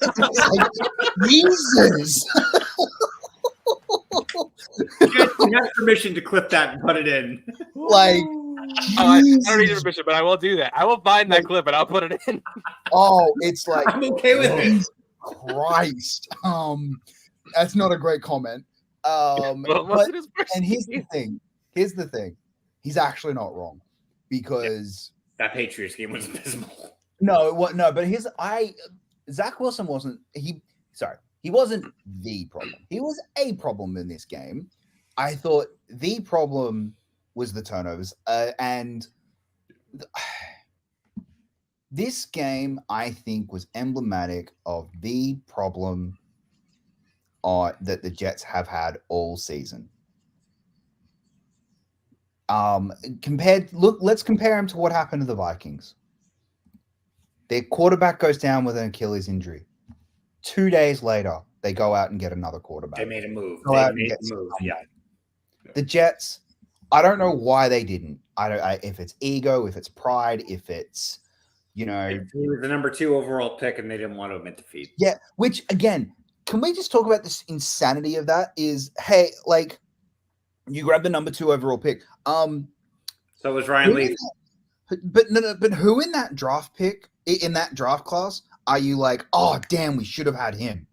Jesus. You have permission to clip that and put it in. Like, I don't need your permission, but I will do that. I will find that clip and I'll put it in. Oh, it's like, I'm okay with it. Christ. That's not a great comment. And here's the thing. He's actually not wrong because that Patriots game was abysmal. But Zach Wilson wasn't he wasn't the problem. He was a problem in this game. I thought the problem was the turnovers. And this game, I think, was emblematic of the problem that the Jets have had all season. Let's compare him to what happened to the Vikings. Their quarterback goes down with an Achilles injury. 2 days later, they go out and get another quarterback. They made a move. Yeah. The Jets, I don't know why they didn't. If it's ego, if it's pride, if it's, he was the number 2 overall pick and they didn't want to admit defeat. Yeah, which again, can we just talk about this insanity of that? Is, hey, like, you grab the number 2 overall pick. So was Ryan Leaf. But who in that draft pick, in that draft class, are you like, oh damn, we should have had him?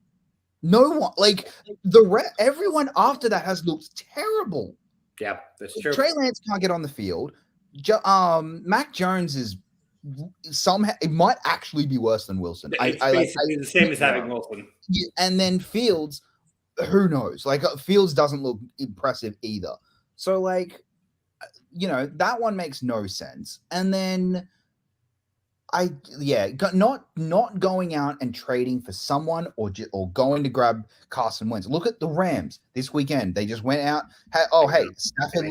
No one, like everyone after that has looked terrible. Yeah, that's true. Trey Lance can't get on the field. Mac Jones is somehow it might actually be worse than Wilson. It's basically the same as having Wilson. Yeah, and then Fields, who knows? Like Fields doesn't look impressive either. So like, that one makes no sense. And then not going out and trading for someone or going to grab Carson Wentz. Look at the Rams this weekend. They just went out. Stafford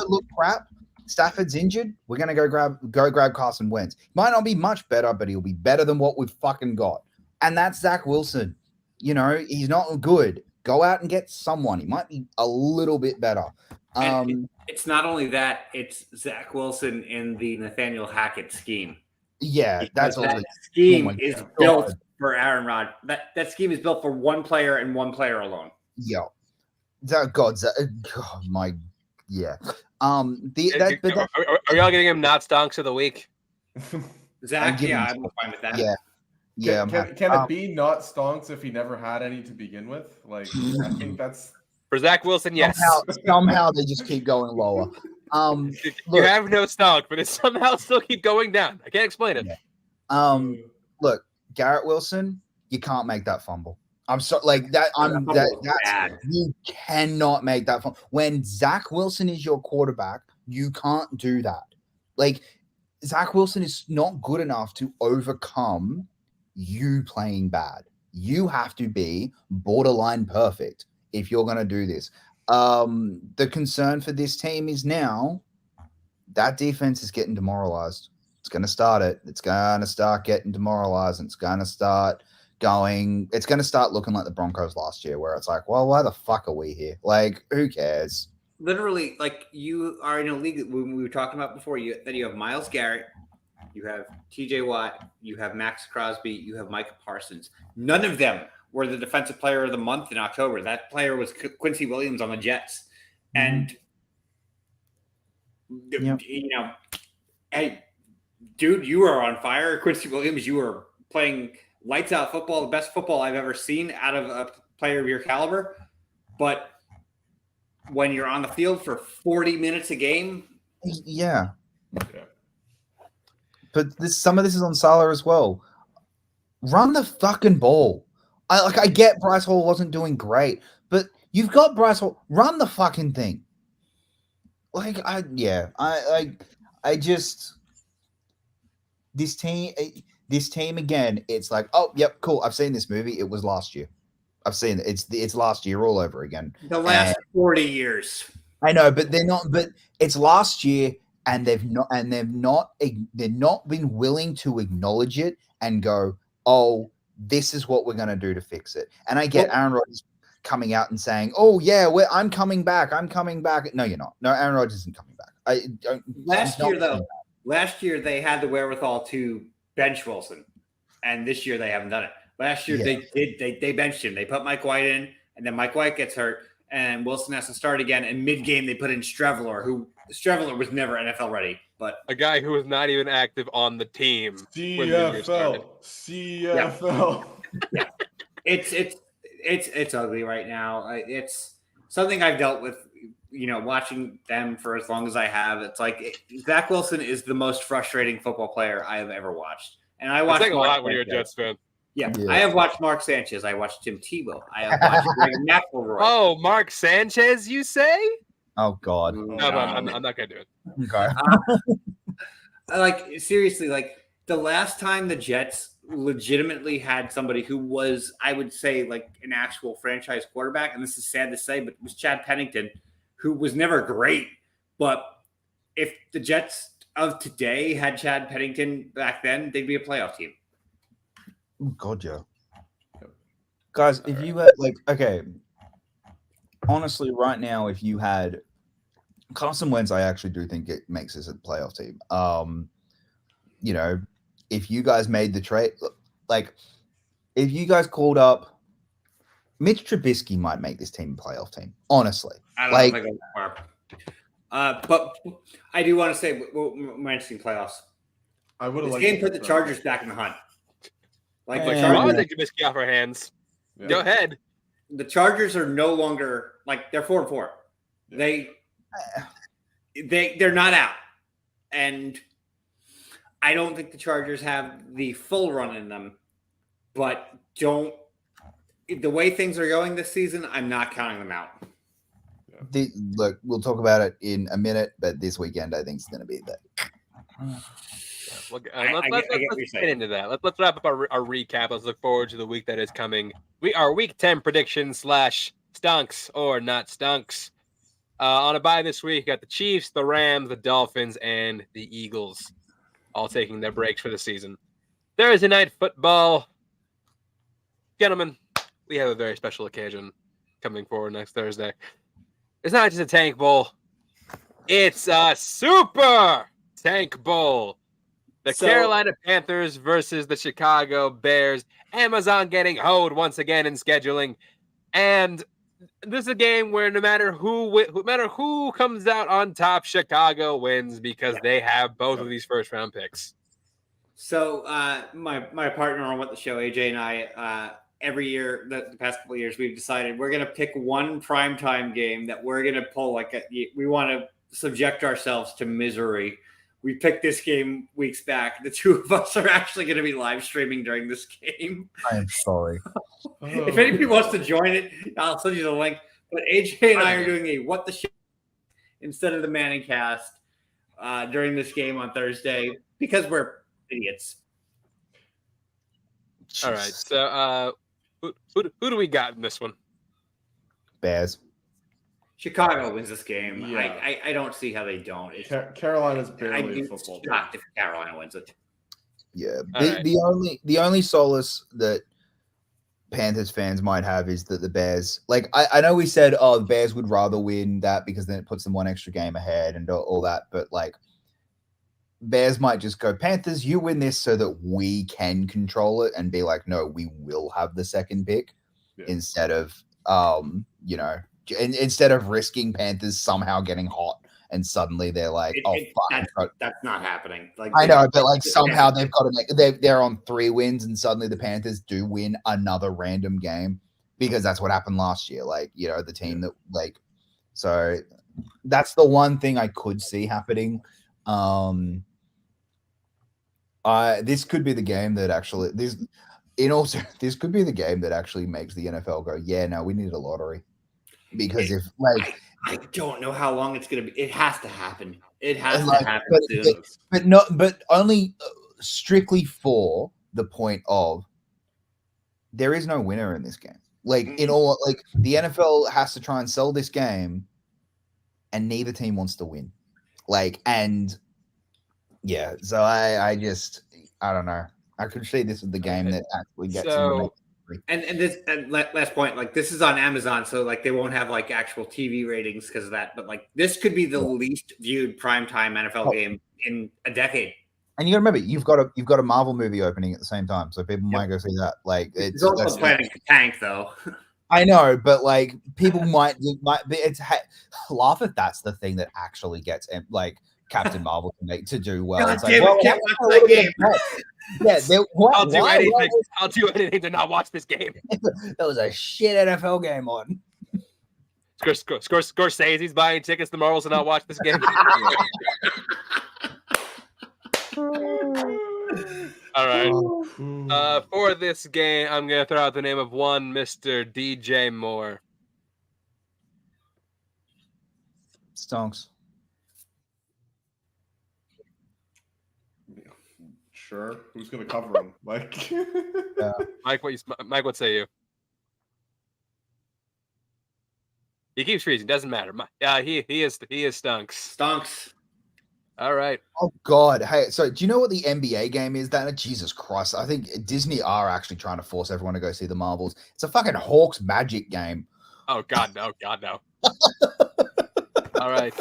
looked crap. Stafford's injured. We're gonna go grab Carson Wentz. Might not be much better, but he'll be better than what we've fucking got. And that's Zach Wilson. He's not good. Go out and get someone. He might be a little bit better. It's not only that; it's Zach Wilson in the Nathaniel Hackett scheme. Yeah, that's all. That scheme is built for Aaron Rodgers. That scheme is built for one player and one player alone. Yeah. Yeah. Are y'all getting him not stonks of the week? Zach, I'm fine with that. Yeah. Can it be not stonks if he never had any to begin with? Like, I think that's for Zach Wilson. Yes. Somehow they just keep going lower. You have no stonk, but it somehow still keep going down. I can't explain it. Yeah. Look, Garrett Wilson, you can't make that fumble. I'm sorry, like that. You cannot make that fumble. When Zach Wilson is your quarterback, you can't do that. Like Zach Wilson is not good enough to overcome you playing bad. You have to be borderline perfect if you're going to do this. The concern for this team is now that defense is getting demoralized. It's going to start it. It's going to start getting demoralized. And it's going to start looking like the Broncos last year, where it's like, well, why the fuck are we here? Like, who cares? Literally, like you are in a league that we were talking about before. You have Myles Garrett, you have T.J. Watt, you have Max Crosby, you have Micah Parsons. None of them were the defensive player of the month in October. That player was Quincy Williams on the Jets. And, hey, dude, you are on fire. Quincy Williams, you are playing lights out football, the best football I've ever seen out of a player of your caliber. But when you're on the field for 40 minutes a game. Yeah. But some of this is on Salah as well. Run the fucking ball. I get Bryce Hall wasn't doing great, but you've got Bryce Hall. Run the fucking thing. This team again. It's like, oh, yep, cool. I've seen this movie. It was last year. I've seen it. It's last year all over again. The last 40 years. I know, but they're not. But it's last year, and they're not been willing to acknowledge it and go, oh, this is what we're going to do to fix it. And I get Aaron Rodgers coming out and saying, oh yeah, I'm coming back. I'm coming back. No, you're not. No, Aaron Rodgers isn't coming back. Last year they had the wherewithal to bench Wilson, and this year they haven't done it. Last year they benched him. They put Mike White in, and then Mike White gets hurt, and Wilson has to start again. And mid-game they put in Streveler, who was never NFL ready, but a guy who was not even active on the team. CFL. Yeah. It's ugly right now. It's something I've dealt with, watching them for as long as I have. It's like Zach Wilson is the most frustrating football player I have ever watched. And I watched a lot when you're a Jets fan. Yeah, I have watched Mark Sanchez. I watched Tim Tebow. I have watched Greg McElroy. Oh, Mark Sanchez, you say? Oh God. No, I'm not gonna do it. Okay. Seriously, the last time the Jets legitimately had somebody who was, I would say, like an actual franchise quarterback, and this is sad to say, but it was Chad Pennington, who was never great. But if the Jets of today had Chad Pennington back then, they'd be a playoff team. Oh God, yeah. Guys, if you had honestly, right now, if you had Carson Wentz, I actually do think it makes this a playoff team. If you guys made the trade, if you guys called up Mitch Trubisky, might make this team a playoff team. Honestly, I don't know if I go that far. But I do want to say we're mentioning playoffs. I would have this game put the Chargers back in the hunt. I want to take Trubisky off our hands. Yeah. Go ahead. The Chargers are no longer they're 4-4. Yeah. They're not out, and I don't think the Chargers have the full run in them, but the way things are going this season, I'm not counting them out. Look, we'll talk about it in a minute, but this weekend I think is going to be that. Let's get into that. Let's wrap up our recap. Let's look forward to the week that is coming. Our week 10 predictions / stunks or not stunks. On a bye this week, got the Chiefs, the Rams, the Dolphins, and the Eagles, all taking their breaks for the season. Thursday night football. Gentlemen, we have a very special occasion coming forward next Thursday. It's not just a tank bowl. It's a super tank bowl. The Carolina Panthers versus the Chicago Bears. Amazon getting hoed once again in scheduling. And this is a game where no matter who comes out on top, Chicago wins because they have both of these first-round picks. So my partner on What the Show, AJ, and I, every year, the past couple of years, we've decided we're going to pick one primetime game that we're going to pull. We want to subject ourselves to misery. We picked this game weeks back. The two of us are actually going to be live streaming during this game. I am sorry. If anybody wants to join it, I'll send you the link. But AJ and I are doing a What the Show instead of the Manning cast during this game on Thursday because we're idiots. All right. So who do we got in this one? Bears. Chicago wins this game. Yeah. I don't see how they don't. Carolina's barely a I'd football be team. shocked if Carolina wins it. Yeah. Right. The only solace that Panthers fans might have is that the Bears, like I know we said, the Bears would rather win that because then it puts them one extra game ahead and all that, but like Bears might just go, Panthers, you win this so that we can control it and be like, no, we will have the second pick instead of instead of risking Panthers somehow getting hot and suddenly they're like, that's not happening. Like I know, but like somehow they've got to they're on 3 wins and suddenly the Panthers do win another random game because that's what happened last year. Like, the team that like, so that's the one thing I could see happening. This could be the game that actually this could be the game that actually makes the NFL go, yeah, no, we need a lottery. Because if like I don't know how long it's going to be. It has to happen. It has to happen soon. But only strictly for the point of there is no winner in this game. Like in all, like the NFL has to try and sell this game, and neither team wants to win. Like and yeah, so I don't know. I could see this is the game that actually gets. And last point, like this is on Amazon, so like they won't have like actual TV ratings because of that. But like this could be the least viewed primetime NFL game in a decade. And you got to remember, you've got a Marvel movie opening at the same time, so people might go see that. Like it's also planning to tank, though. I know, but like people might laugh if that's the thing that actually gets like Captain Marvel to do well. God it's damn like, it, can't watch that game. Yeah, I'll do anything to not watch this game. That was a shit NFL game on. Scorsese's buying tickets to Marvels to not watch this game. All right. For this game, I'm going to throw out the name of one Mr. DJ Moore. Stonks. Sure. Who's going to cover him? Like, Mike, what say you? He keeps freezing. Doesn't matter. He is stunks. Stunks. All right. Oh God. Hey, so do you know what the NBA game is? That Jesus Christ. I think Disney are actually trying to force everyone to go see the Marvels. It's a fucking Hawks Magic game. Oh God, no. God, no. All right.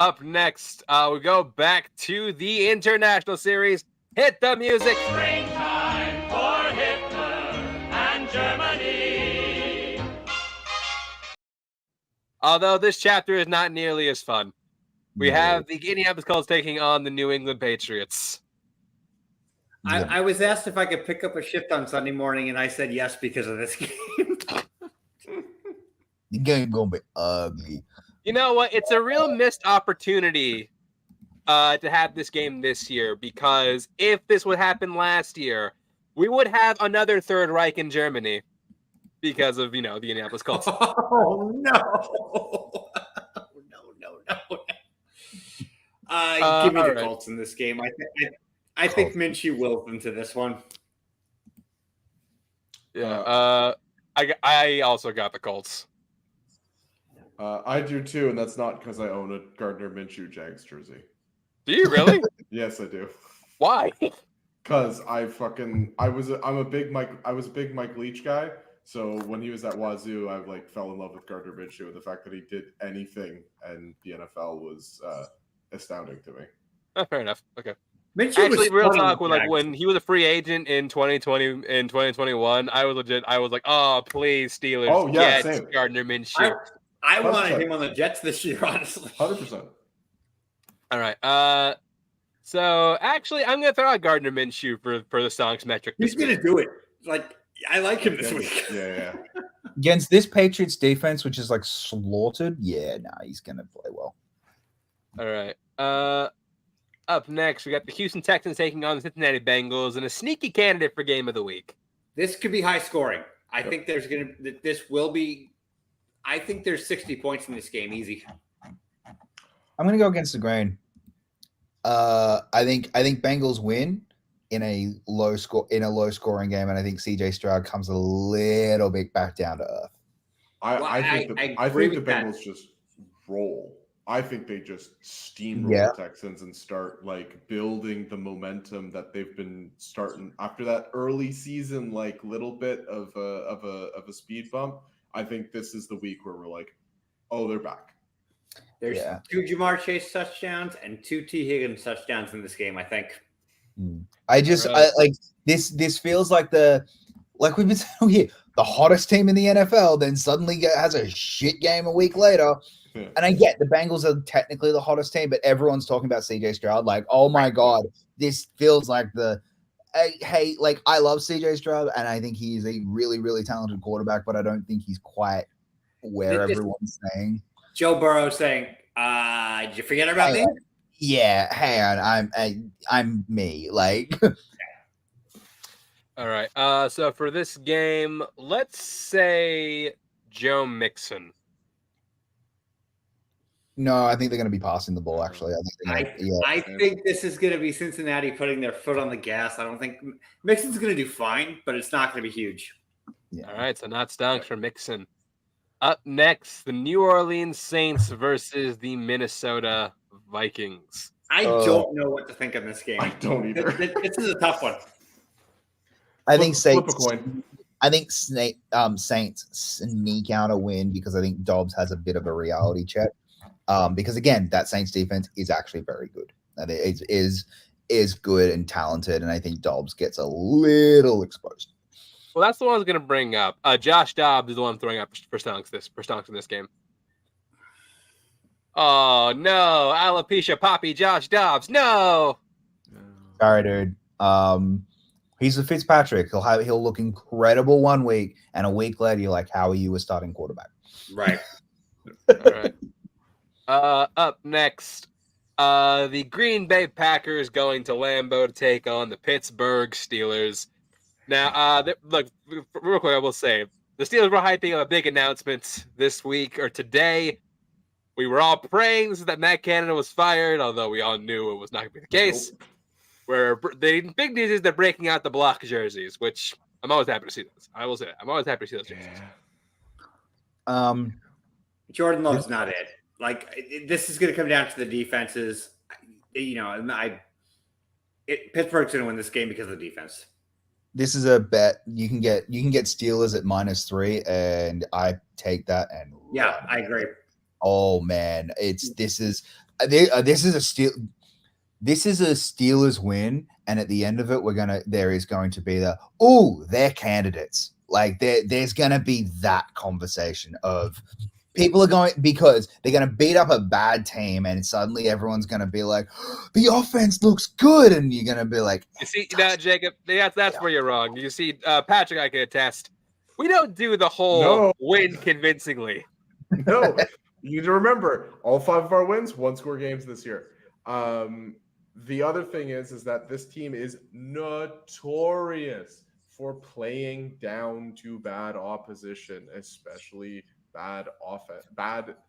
Up next, we go back to the international series. Hit the music. Springtime for Hitler and Germany. Although this chapter is not nearly as fun. We have the Indianapolis Colts taking on the New England Patriots. I was asked if I could pick up a shift on Sunday morning, and I said yes because of this game. The game gonna be ugly. You know what? It's a real missed opportunity to have this game this year, because if this would happen last year, we would have another Third Reich in Germany because of, the Indianapolis Colts. Oh, no. No. Give me the Colts in this game. I think Minshew wills them to this one. Yeah. I also got the Colts. I do too, and that's not because I own a Gardner Minshew Jags jersey. Do you really? Yes, I do. Why? Because I'm a big Mike Leach guy. So when he was at Wazoo, I fell in love with Gardner Minshew, and the fact that he did anything in the NFL was astounding to me. Oh, fair enough. Okay. Minshew actually, real talk, when he was a free agent in 2020 and 2021, I was like, oh, please, Steelers, get same. Gardner Minshew. I wanted him on the Jets this year, honestly. 100%. All right. So actually, I'm gonna throw out Gardner Minshew for the Stonks metric. He's gonna do it. I like him this week. Yeah. Against this Patriots defense, which is slaughtered, he's gonna play well. All right. Up next, we got the Houston Texans taking on the Cincinnati Bengals, and a sneaky candidate for Game of the Week. This could be high scoring. I think there's 60 points in this game, easy. I'm gonna go against the grain. I think Bengals win in a low scoring game, and I think CJ Stroud comes a little bit back down to earth. I think the Bengals just roll. I think they just steamroll the Texans and start building the momentum that they've been starting after that early season, little bit of a speed bump. I think this is the week where we're oh, they're back. There's 2 Jamar Chase touchdowns and 2 T. Higgins touchdowns in this game, I think. This feels like we've been saying here, the hottest team in the NFL, then suddenly has a shit game a week later. Yeah. And I get the Bengals are technically the hottest team, but everyone's talking about CJ Stroud. Oh my God, this feels like I love CJ Stroud, and I think he's a really, really talented quarterback, but I don't think he's quite where everyone's saying. Joe Burrow saying, did you forget about me? Yeah, hang on, I'm me. All right. So for this game, let's say Joe Mixon. No, I think they're going to be passing the ball. Actually, I think this is going to be Cincinnati putting their foot on the gas. I don't think Mixon's going to do fine, but it's not going to be huge. Yeah. All right, so not stonks for Mixon. Up next, the New Orleans Saints versus the Minnesota Vikings. I don't know what to think of this game. I don't either. This is a tough one. I think Saints. Flip a coin. I think Saints sneak out a win because I think Dobbs has a bit of a reality check. Because again, that Saints defense is actually very good. And it is good and talented, and I think Dobbs gets a little exposed. Well, that's the one I was going to bring up. Josh Dobbs is the one I'm throwing up for stonks in this game. Oh no, alopecia poppy Josh Dobbs. No. Sorry, dude. He's a Fitzpatrick. He'll look incredible one week, and a week later you're like, how are you a starting quarterback? Right. All right. Up next, the Green Bay Packers going to Lambeau to take on the Pittsburgh Steelers. Now, look, real quick, I will say, the Steelers were hyping up a big announcement this week or today. We were all praying that Matt Canada was fired, although we all knew it was not going to be the case. Nope. Where the big news is they're breaking out the block jerseys, which I'm always happy to see those. I will say that. I'm always happy to see those jerseys. Jordan Love's not it. This is going to come down to the defenses. Pittsburgh's going to win this game because of the defense. This is a bet you can get Steelers at -3, and I take that. And I agree. Oh man, this is a Steelers win, and at the end of it, there is going to be they're candidates. There's going to be that conversation of people are going, because they're going to beat up a bad team, and suddenly everyone's going to be like, the offense looks good, and you're going to be like, you see, Jacob, that's where you're wrong. You see, Patrick, I can attest. We don't do the whole win convincingly. No, you need to remember all 5 of our wins, 1-score games this year. The other thing is that this team is notorious for playing down to bad opposition, especially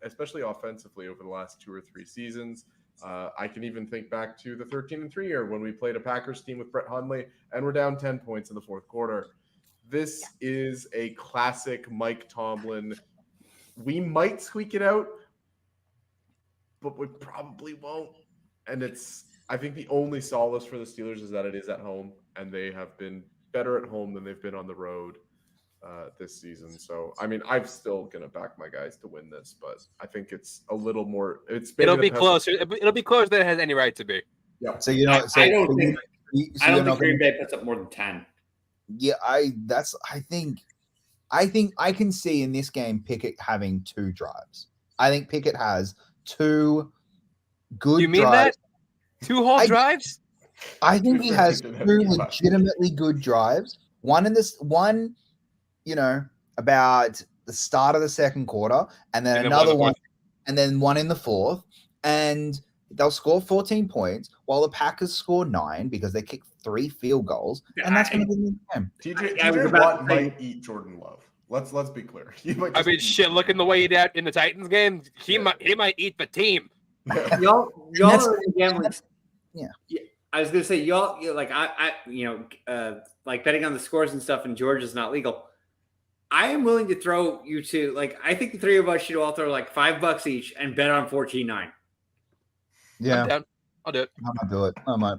especially offensively over the last 2 or 3 seasons. I can even think back to the 13-3 year when we played a Packers team with Brett Hundley and we're down 10 points in the fourth quarter. This is a classic Mike Tomlin. We might squeak it out, but we probably won't. And I think the only solace for the Steelers is that it is at home, and they have been better at home than they've been on the road this season. So, I mean, I'm still going to back my guys to win this, but I think it's a little more. It'll be closer. It'll be closer than it has any right to be. Yeah. So I don't think Green Bay puts up more than 10. Yeah, I think I can see in this game Pickett having 2 drives. I think Pickett has 2 good drives. You mean that? 2 whole drives? I think he has 2 legitimately good drives. One, about the start of the second quarter, and then another one, and then one in the fourth. And they'll score 14 points while the Packers score 9 because they kicked 3 field goals, and that's going to be the game. TJ Watt might eat Jordan Love. Let's be clear. Looking the way he did in the Titans game, he might eat the team. y'all are gambling. Yeah. I was gonna say y'all like like betting on the scores and stuff in Georgia's not legal. I am willing to throw you to I think the 3 of us should all throw like $5 each and bet on 14-9. Yeah, I'll do it. I might do it. I might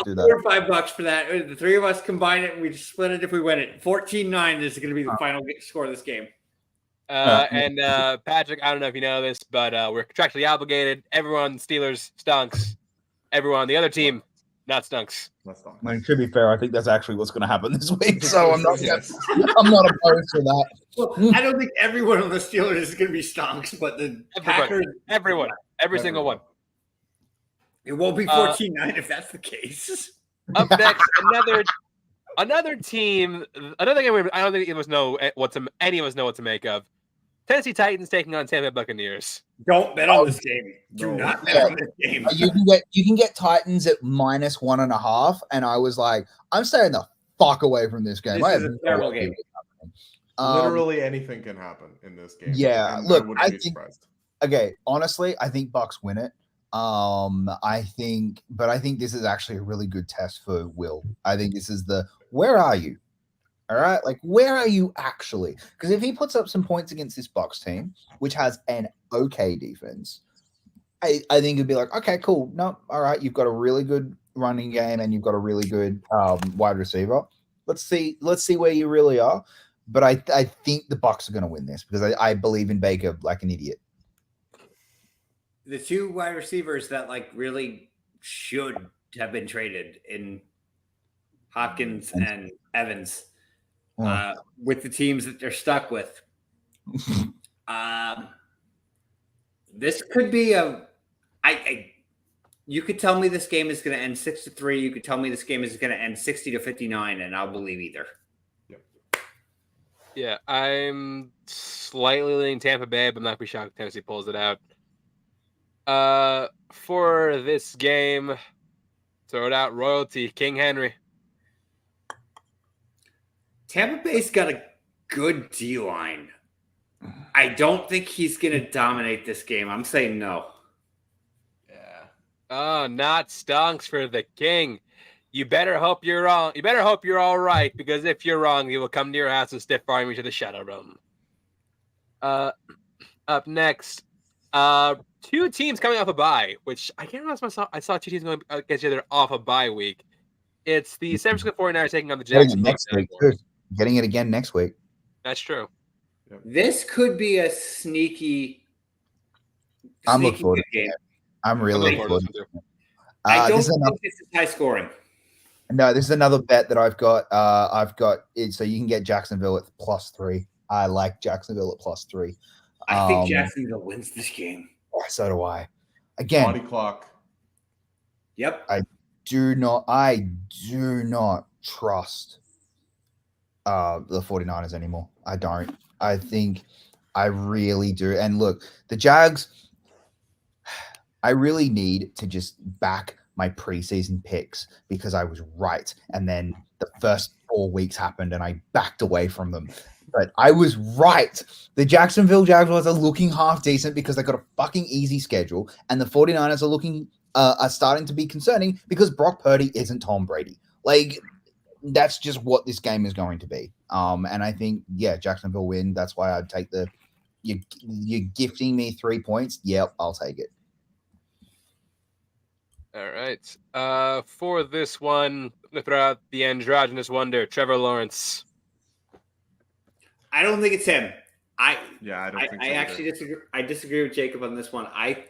do that. $5 for that. The 3 of us combine it and we just split it if we win it. 14-9 is going to be the final score of this game. And Patrick, I don't know if you know this, but we're contractually obligated. Everyone on the Steelers stunks. Everyone on the other team not stunks. I mean, to be fair, I think that's actually what's going to happen this week. So I'm not opposed to that. Well, I don't think everyone on the Steelers is going to be stonks, but the Packers, every single one. It won't be 14-9 if that's the case. Up next, another team. Another game. I don't think any of us know what to make of. Tennessee Titans taking on Tampa Bay Buccaneers. Don't bet on this game. Do not bet on this game. You can get Titans at -1.5, and I was like, I'm staying the fuck away from this game. This is a terrible game. Literally anything can happen in this game. Yeah, look, I think. Okay, honestly, I think Bucks win it. I think this is actually a really good test for Will. I think this is where are you? All right, where are you actually? Because if he puts up some points against this Bucks team, which has an okay defense, I think it'd be like, okay, cool. No, all right, you've got a really good running game and you've got a really good wide receiver. Let's see where you really are. But I think the Bucks are going to win this because I believe in Baker like an idiot. The 2 wide receivers that really should have been traded in Hopkins and Evans with the teams that they're stuck with. This could be you could tell me this game is going to end 6-3. You could tell me this game is going to end 60-59, and I'll believe either. Yeah, I'm slightly leaning Tampa Bay, but I'm not going to be shocked if Tennessee pulls it out. For this game, throw it out royalty, King Henry. Tampa Bay's got a good D-line. I don't think he's going to dominate this game. I'm saying no. Yeah. Oh, not stonks for the King. You better hope you're wrong. You better hope you're all right, because if you're wrong, he will come to your house and stiff arm you to the shadow room. Up next, 2 teams coming off a bye, which I can't remember myself. I saw 2 teams going against each other off a bye week. It's the San Francisco 49ers taking on the Jacksonville Jaguars. Getting it again next week. That's true. This could be a sneaky I'm looking forward to it. I'm really looking forward to it. I don't think this is high scoring. No, this is another bet that I've got. So you can get Jacksonville at +3. I like Jacksonville at +3. I think Jacksonville wins this game. So do I. Again, body clock. Yep. I do not trust the 49ers anymore. I don't. I think I really do. And look, the Jags, I really need to just back my preseason picks because I was right. And then the first 4 weeks happened and I backed away from them. But I was right. The Jacksonville Jaguars are looking half decent because they got a fucking easy schedule. And the 49ers are starting to be concerning because Brock Purdy isn't Tom Brady. Like, that's just what this game is going to be. And I think, Jacksonville win. That's why I'd take you're gifting me 3 points. Yep, I'll take it. All right. For this one, I'm going to throw out the androgynous wonder, Trevor Lawrence. I don't think it's him. I don't think so. I actually disagree. I disagree with Jacob on this one. I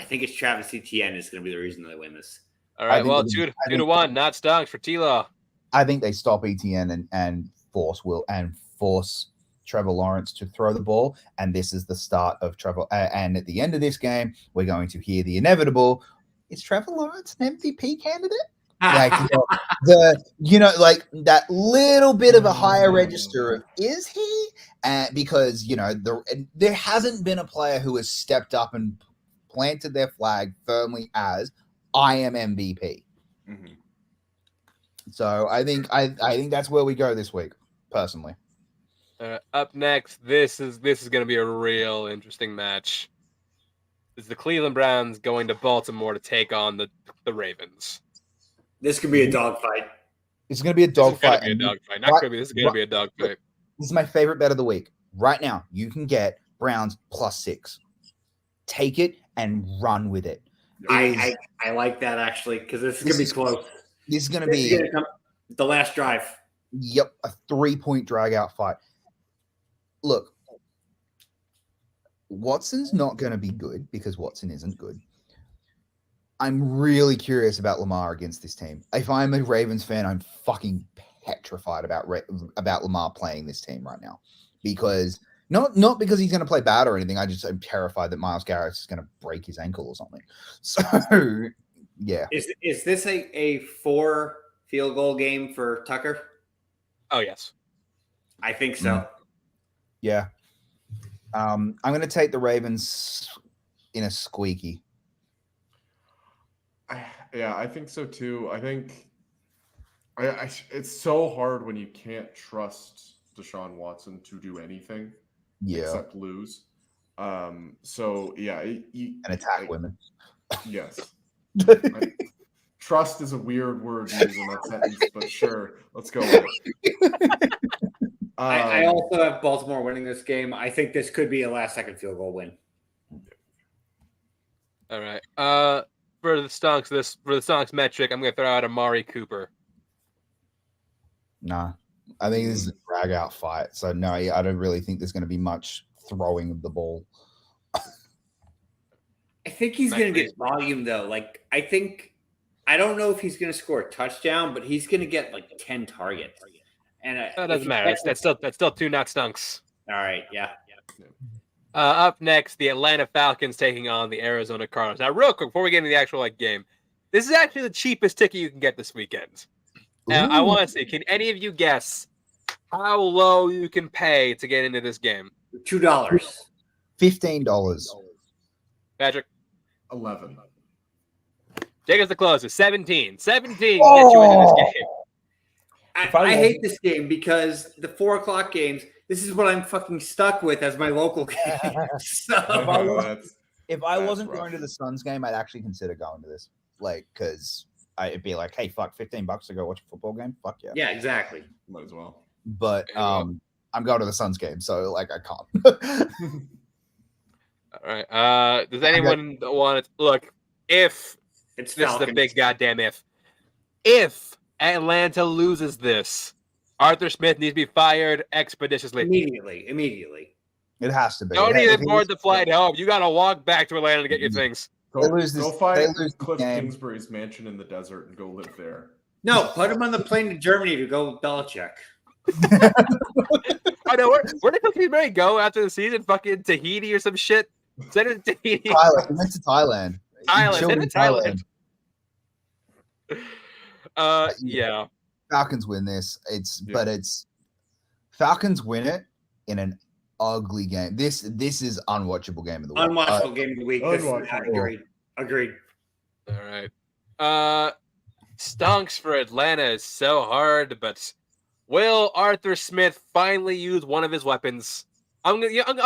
think it's Travis Etienne is going to be the reason they win this. All right. Well, 2-1, not stonks for T-Law. I think they stop Etienne and force Trevor Lawrence to throw the ball, and this is the start of Trevor. And at the end of this game, we're going to hear the inevitable: is Trevor Lawrence an MVP candidate? Like like that little bit of a higher register of is he? Because there hasn't been a player who has stepped up and planted their flag firmly as I am MVP. Mm-hmm. So I think that's where we go this week, personally. Up next, this is going to be a real interesting match. This is the Cleveland Browns going to Baltimore to take on the Ravens. This could be a dogfight. It's going to be a dogfight. This is going to be a dogfight. This is my favorite bet of the week. Right now, you can get Browns +6. Take it and run with it. I like that, actually, because this is going to be close. This is going to be the last drive. Yep, a 3-point drag-out fight. Look, Watson's not going to be good because Watson isn't good. I'm really curious about Lamar against this team. If I'm a Ravens fan, I'm fucking petrified about Lamar playing this team right now, because not because he's going to play bad or anything. I'm terrified that Myles Garrett is going to break his ankle or something. So, yeah. Is this a 4 field goal game for Tucker? Oh yes, I think so. Yeah. I'm going to take the Ravens in a squeaky. I think so too. I think it's so hard when you can't trust Deshaun Watson to do anything except lose. And attack women. Yes. Trust is a weird word used in that sentence, but sure, let's go with it. I also have Baltimore winning this game. I think this could be a last-second field goal win. All right. For the stonks metric, I'm going to throw out Amari Cooper. Nah, I think this is a drag out fight. So no, I don't really think there's going to be much throwing of the ball. I think he's going to get volume though. Like I don't know if he's going to score a touchdown, but he's going to get like 10 targets. And that doesn't matter. That's still 2 not stunks. All right, yeah. Up next, the Atlanta Falcons taking on the Arizona Cardinals. Now, real quick, before we get into the actual game, this is actually the cheapest ticket you can get this weekend. Now, I want to see, can any of you guess how low you can pay to get into this game? $2. $15. Patrick? 11. Jacob's the closest. 17. 17 gets you into this game. I hate this game because the 4:00 games, this is what I'm fucking stuck with as my local game. If I wasn't going to the Suns game, I'd actually consider going to this. Like, because I'd be like, hey, fuck, $15 to go watch a football game? Fuck yeah. Yeah, exactly. Might as well. But I'm going to the Suns game, so like I can't. All right. Does anyone want to look? If it's this is the big goddamn if Atlanta loses this, Arthur Smith needs to be fired expeditiously. Immediately. It has to be. Don't even board the flight home. You got to walk back to Atlanta to get your things. Go find Cliff Kingsbury's mansion in the desert and go live there. No, put him on the plane to Germany to go with Belichick. I know. Where did Cliff Kingsbury go after the season? Fucking Tahiti or some shit? Send it to Tahiti. Thailand. He went to Thailand. Send it to Thailand. Yeah. Falcons win this. But Falcons win it in an ugly game. This is unwatchable game of the week. Unwatchable game of the week. I agree. Agreed. All right. Stonks for Atlanta is so hard, but will Arthur Smith finally use one of his weapons? I'll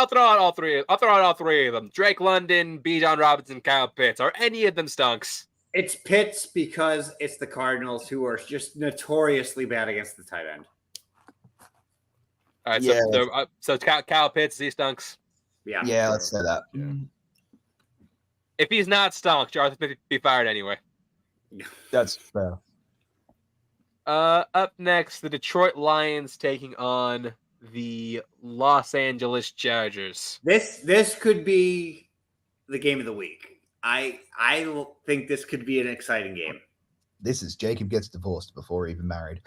throw out all three. I'll throw out all three of them. Drake London, Bijan Robinson, Kyle Pitts. Are any of them stonks? It's Pitts because it's the Cardinals, who are just notoriously bad against the tight end. All right. Yeah. So Kyle Pitts, he stonks. Yeah, let's say that. Yeah. If he's not stonks, Arthur Smith be fired anyway. That's fair. Up next, the Detroit Lions taking on the Los Angeles Chargers. This could be the game of the week. I think this could be an exciting game. This is Jacob gets divorced before he even married.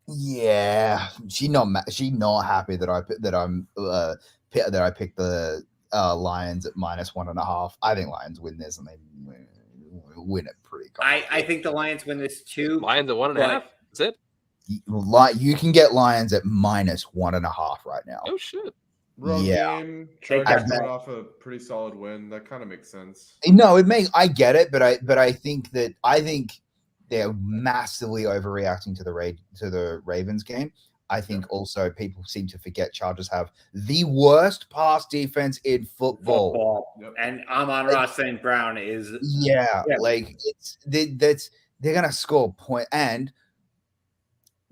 Yeah. She not happy that I picked the Lions at -1.5. I think Lions win this and they win it pretty. I think the Lions win this too. Lions at 1.5. That's it. You can get Lions at -1.5 right now. Oh shit. Road game, Chargers coming off a pretty solid win. That kind of makes sense. No, I get it, but I think they're massively overreacting to the Ravens game. I think also people seem to forget Chargers have the worst pass defense in football. Yep. And Amon-Ra St. Brown is like they're gonna score a point, and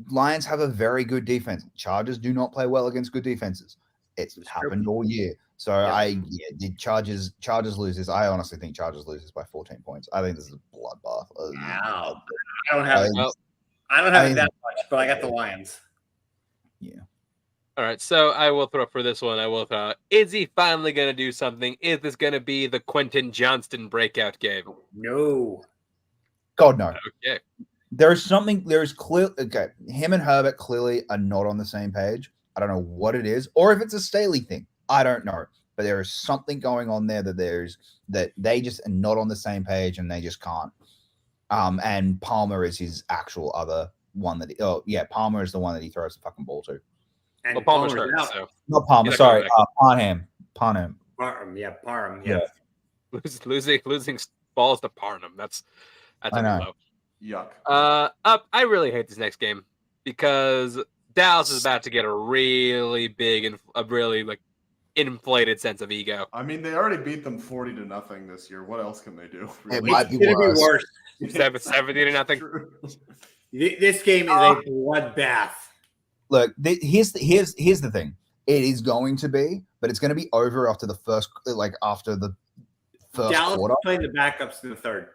Lions have a very good defense. Chargers do not play well against good defenses. It's happened all year. So the Chargers loses. I honestly think Chargers loses by 14 points. I think this is a bloodbath. Wow. I don't have it that much, but I got the Lions. Yeah. All right, so I will throw up for this one. I will throw out, is he finally going to do something? Is this going to be the Quentin Johnston breakout game? No. God, no. Okay. Okay, him and Herbert clearly are not on the same page. I don't know what it is, or if it's a Staley thing. I don't know. But there is something going on there that they just are not on the same page and they just can't. And Palmer is his actual other one Palmer is the one that he throws the fucking ball to. And Palmer's hurt, so. Not Palmer, sorry. Parham. Parham. Yeah. Losing balls to Parham. That's I know. low. Yuck. I really hate this next game because Dallas is about to get a really big and a really inflated sense of ego. I mean, they already beat them 40-0 this year. What else can they do? It might be worse. 70-0. This game is a bloodbath. Look, here's the thing. It is going to be, but it's going to be over after the first Dallas quarter. playing the backups in the third.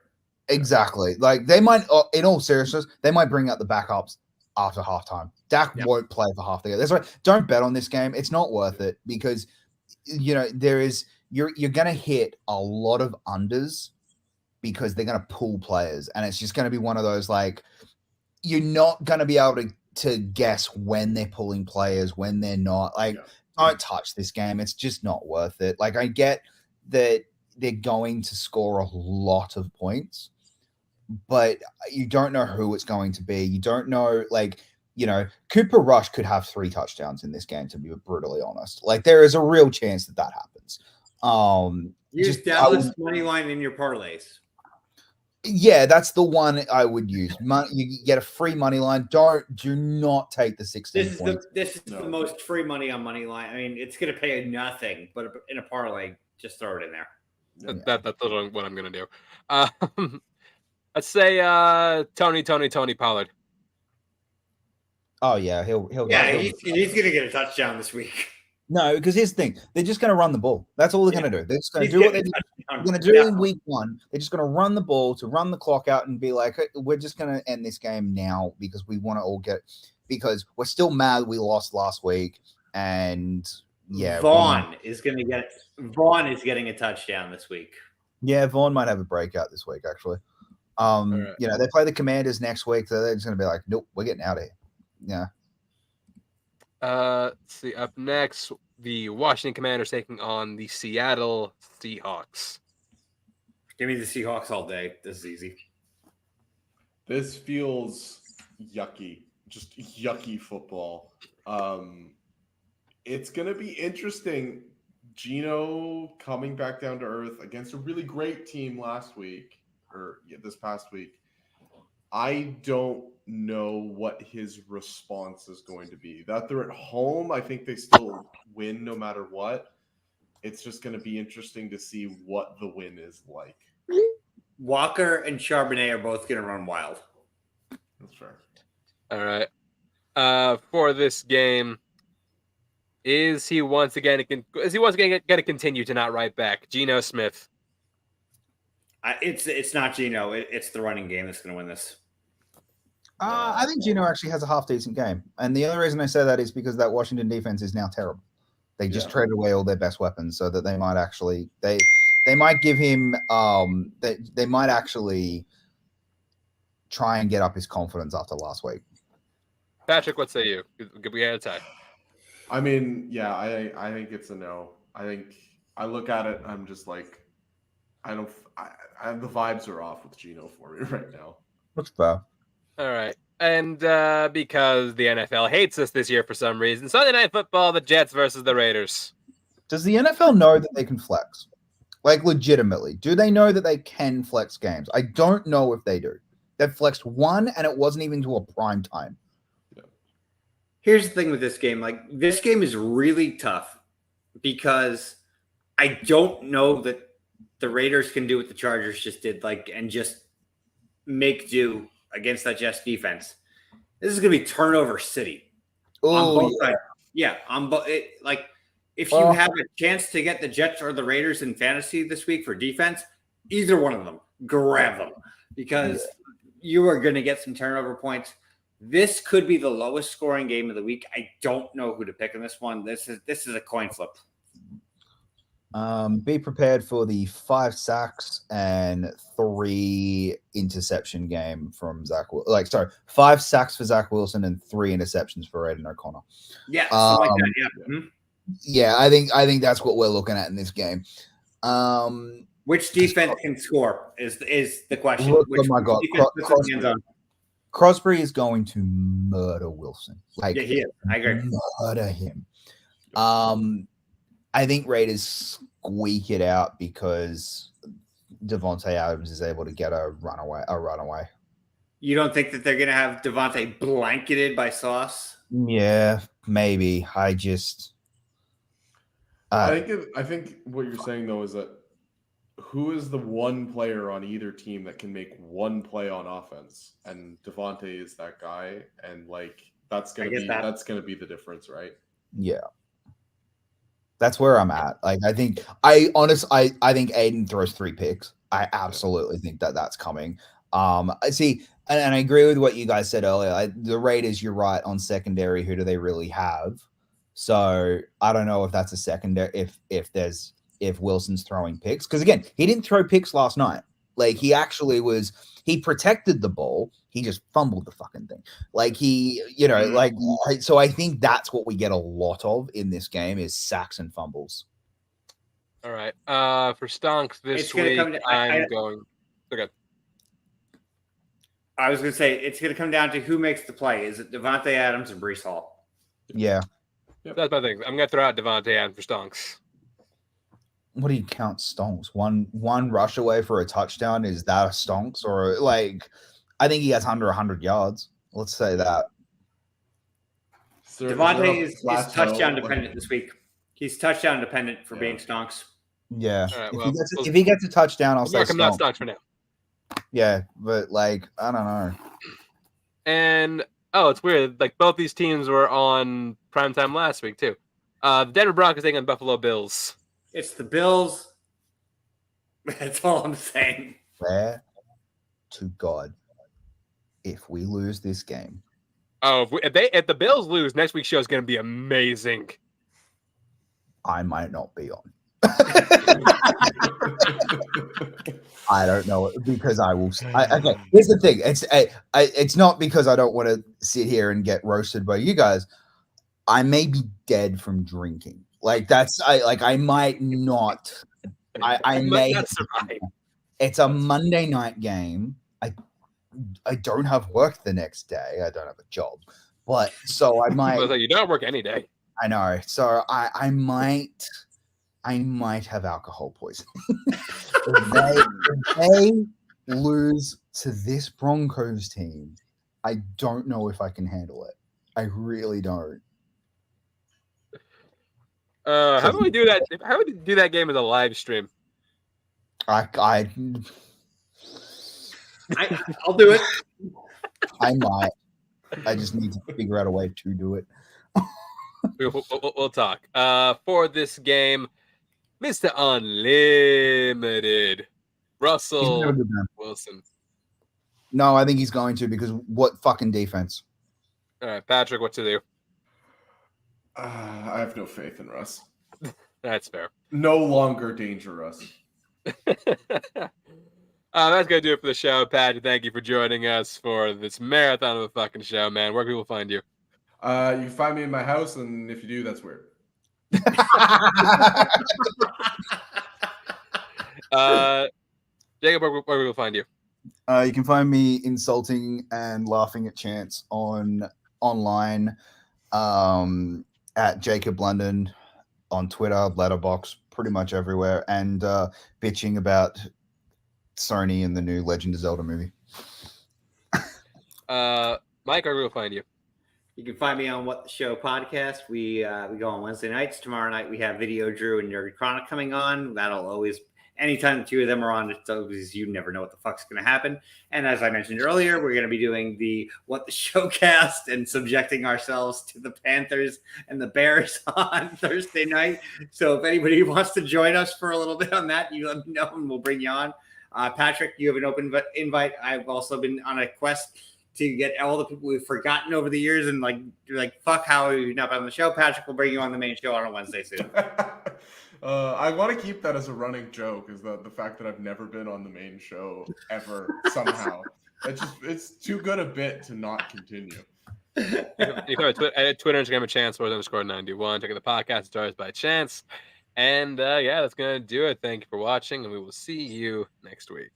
Exactly. Like they might, in all seriousness, they might bring out the backups after halftime. Dak won't play for half the game. That's right. Don't bet on this game. It's not worth it because you're going to hit a lot of unders because they're going to pull players, and it's just going to be one of those you're not going to be able to guess when they're pulling players, when they're not. Don't touch this game. It's just not worth it. I get that they're going to score a lot of points, but you don't know who it's going to be. You don't know, Cooper Rush could have 3 touchdowns in this game, to be brutally honest. There is a real chance that happens. Use Dallas money line in your parlays. Yeah, that's the one I would use. You get a free money line. Do not take the 16 points. This is the most free money on money line. I mean, it's going to pay nothing, but in a parlay, just throw it in there. That's what I'm going to do. Let's say Tony Pollard. Oh yeah, he'll he's going to get a touchdown this week. No, because here's the thing. They're just going to run the ball. That's all they're going to do. They're just going to do what they're going to do in week 1. They're just going to run the ball to run the clock out and be like, we're just going to end this game now because we want to all because we're still mad we lost last week. And Vaughn is getting a touchdown this week. Yeah, Vaughn might have a breakout this week, actually. Right. They play the Commanders next week, so they're just going to be like, nope, we're getting out of here. Yeah. Let's see. Up next, the Washington Commanders taking on the Seattle Seahawks. Give me the Seahawks all day. This is easy. This feels yucky. Just yucky football. It's going to be interesting Gino coming back down to earth against a really great team this past week. I don't know what his response is going to be. That they're at home, I think they still win no matter what. It's just going to be interesting to see what the win is like. Walker and Charbonnet are both going to run wild. That's fair. All right. For this game, is he once again going to continue to not write back? Geno Smith. It's not Geno. It's the running game that's going to win this. I think Geno actually has a half decent game, and the other reason I say that is because that Washington defense is now terrible. They just traded away all their best weapons so that they might actually they might give him they might actually try and get up his confidence after last week. Patrick, what say you? We had a tie. I mean, yeah, I think it's a no. I think I look at it, I'm just like, the vibes are off with Geno for me right now. That's fair. All right. And because the NFL hates us this year for some reason, Sunday Night Football, the Jets versus the Raiders. Does the NFL know that they can flex? Like, legitimately, do they know that they can flex games? I don't know if they do. They've flexed one, and it wasn't even to a prime time. Here's the thing with this game. Like, this game is really tough because I don't know that the Raiders can do what the Chargers just did, and just make do against that Jets defense. This is going to be turnover city. Oh, yeah. If you have a chance to get the Jets or the Raiders in fantasy this week for defense, either one of them, grab them because you are going to get some turnover points. This could be the lowest scoring game of the week. I don't know who to pick in this one. This is a coin flip. Be prepared for the 5 sacks and 3 interception game from Zach. 5 sacks for Zach Wilson and 3 interceptions for Aiden O'Connor. Yeah, something like that. Yeah. Yeah, I think that's what we're looking at in this game. Which defense can score is the question. Oh my God, Crosby is going to murder Wilson. He is. I agree. Murder him. I think Raiders squeak it out because Devontae Adams is able to get a runaway. You don't think that they're going to have Devontae blanketed by Sauce? Yeah, maybe. I think what you're saying though is that who is the one player on either team that can make one play on offense, and Devontae is that guy, and that's gonna be the difference, right? Yeah. That's where I'm at. I think Aiden throws 3 picks. I absolutely think that's coming. I see, and I agree with what you guys said earlier. The Raiders, you're right on secondary. Who do they really have? So I don't know if that's a secondary. If Wilson's throwing picks, because again, he didn't throw picks last night. He actually he protected the ball. He just fumbled the fucking thing. So I think that's what we get a lot of in this game is sacks and fumbles. All right. For Stonks this week, I'm going. Okay. I was going to say, it's going to come down to who makes the play. Is it Devontae Adams or Breece Hall? Yeah. Yep. That's my thing. I'm going to throw out Devontae Adams for Stonks. What do you count stonks? One rush away for a touchdown, is that a stonks? Or I think he has under 100 yards. Let's say that. Devontae is touchdown dependent this week. He's touchdown dependent for being stonks. Yeah. Right, if he gets a touchdown, I'll say I'm not stonks for now. Yeah, but I don't know. And it's weird. Both these teams were on primetime last week too. The Denver Broncos taking on Buffalo Bills. It's the Bills. That's all I'm saying. Swear to God, if we lose this game. If the Bills lose, next week's show is going to be amazing. I might not be on. I don't know because I will. Okay, here's the thing. It's not because I don't want to sit here and get roasted by you guys. I may be dead from drinking. I might not. I may not survive. It's a Monday night game. I don't have work the next day. I don't have a job, but so I might. You don't work any day. I know. So I might I might have alcohol poisoning. if they lose to this Broncos team, I don't know if I can handle it. I really don't. How about we do that? How would we do that game as a live stream? I'll do it. I might. I just need to figure out a way to do it. We'll talk. For this game, Mr. Unlimited, Russell Wilson. No, I think he's going to, because what fucking defense? All right, Patrick, what to do? I have no faith in Russ. That's fair. No longer dangerous. That's gonna do it for the show, Patrick. Thank you for joining us for this marathon of a fucking show, man. Where can people find you? You can find me in my house, and if you do, that's weird. Jacob, where can we find you? You can find me insulting and laughing at chance online at Jacob London on Twitter, Letterboxd, pretty much everywhere, and bitching about Sony and the new Legend of Zelda movie. Mike, where can we find you? You can find me on What the Show podcast. We go on Wednesday nights. Tomorrow night we have Video Drew and Nerdy Chronic coming on. That'll always, anytime the two of them are on, it's always, you never know what the fuck's going to happen. And as I mentioned earlier, we're going to be doing the What the Show cast and subjecting ourselves to the Panthers and the Bears on Thursday night. So if anybody wants to join us for a little bit on that, you let me know and we'll bring you on. Patrick, you have an open invite. I've also been on a quest to get all the people we've forgotten over the years and like fuck, how are you not on the show? Patrick will bring you on the main show on a Wednesday soon. I want to keep that as a running joke, is the fact that I've never been on the main show ever somehow. It's too good a bit to not continue. You can Twitter, Instagram, @chance_91. Check out the podcast, Stars by Chance. And that's gonna do it. Thank you for watching, and we will see you next week.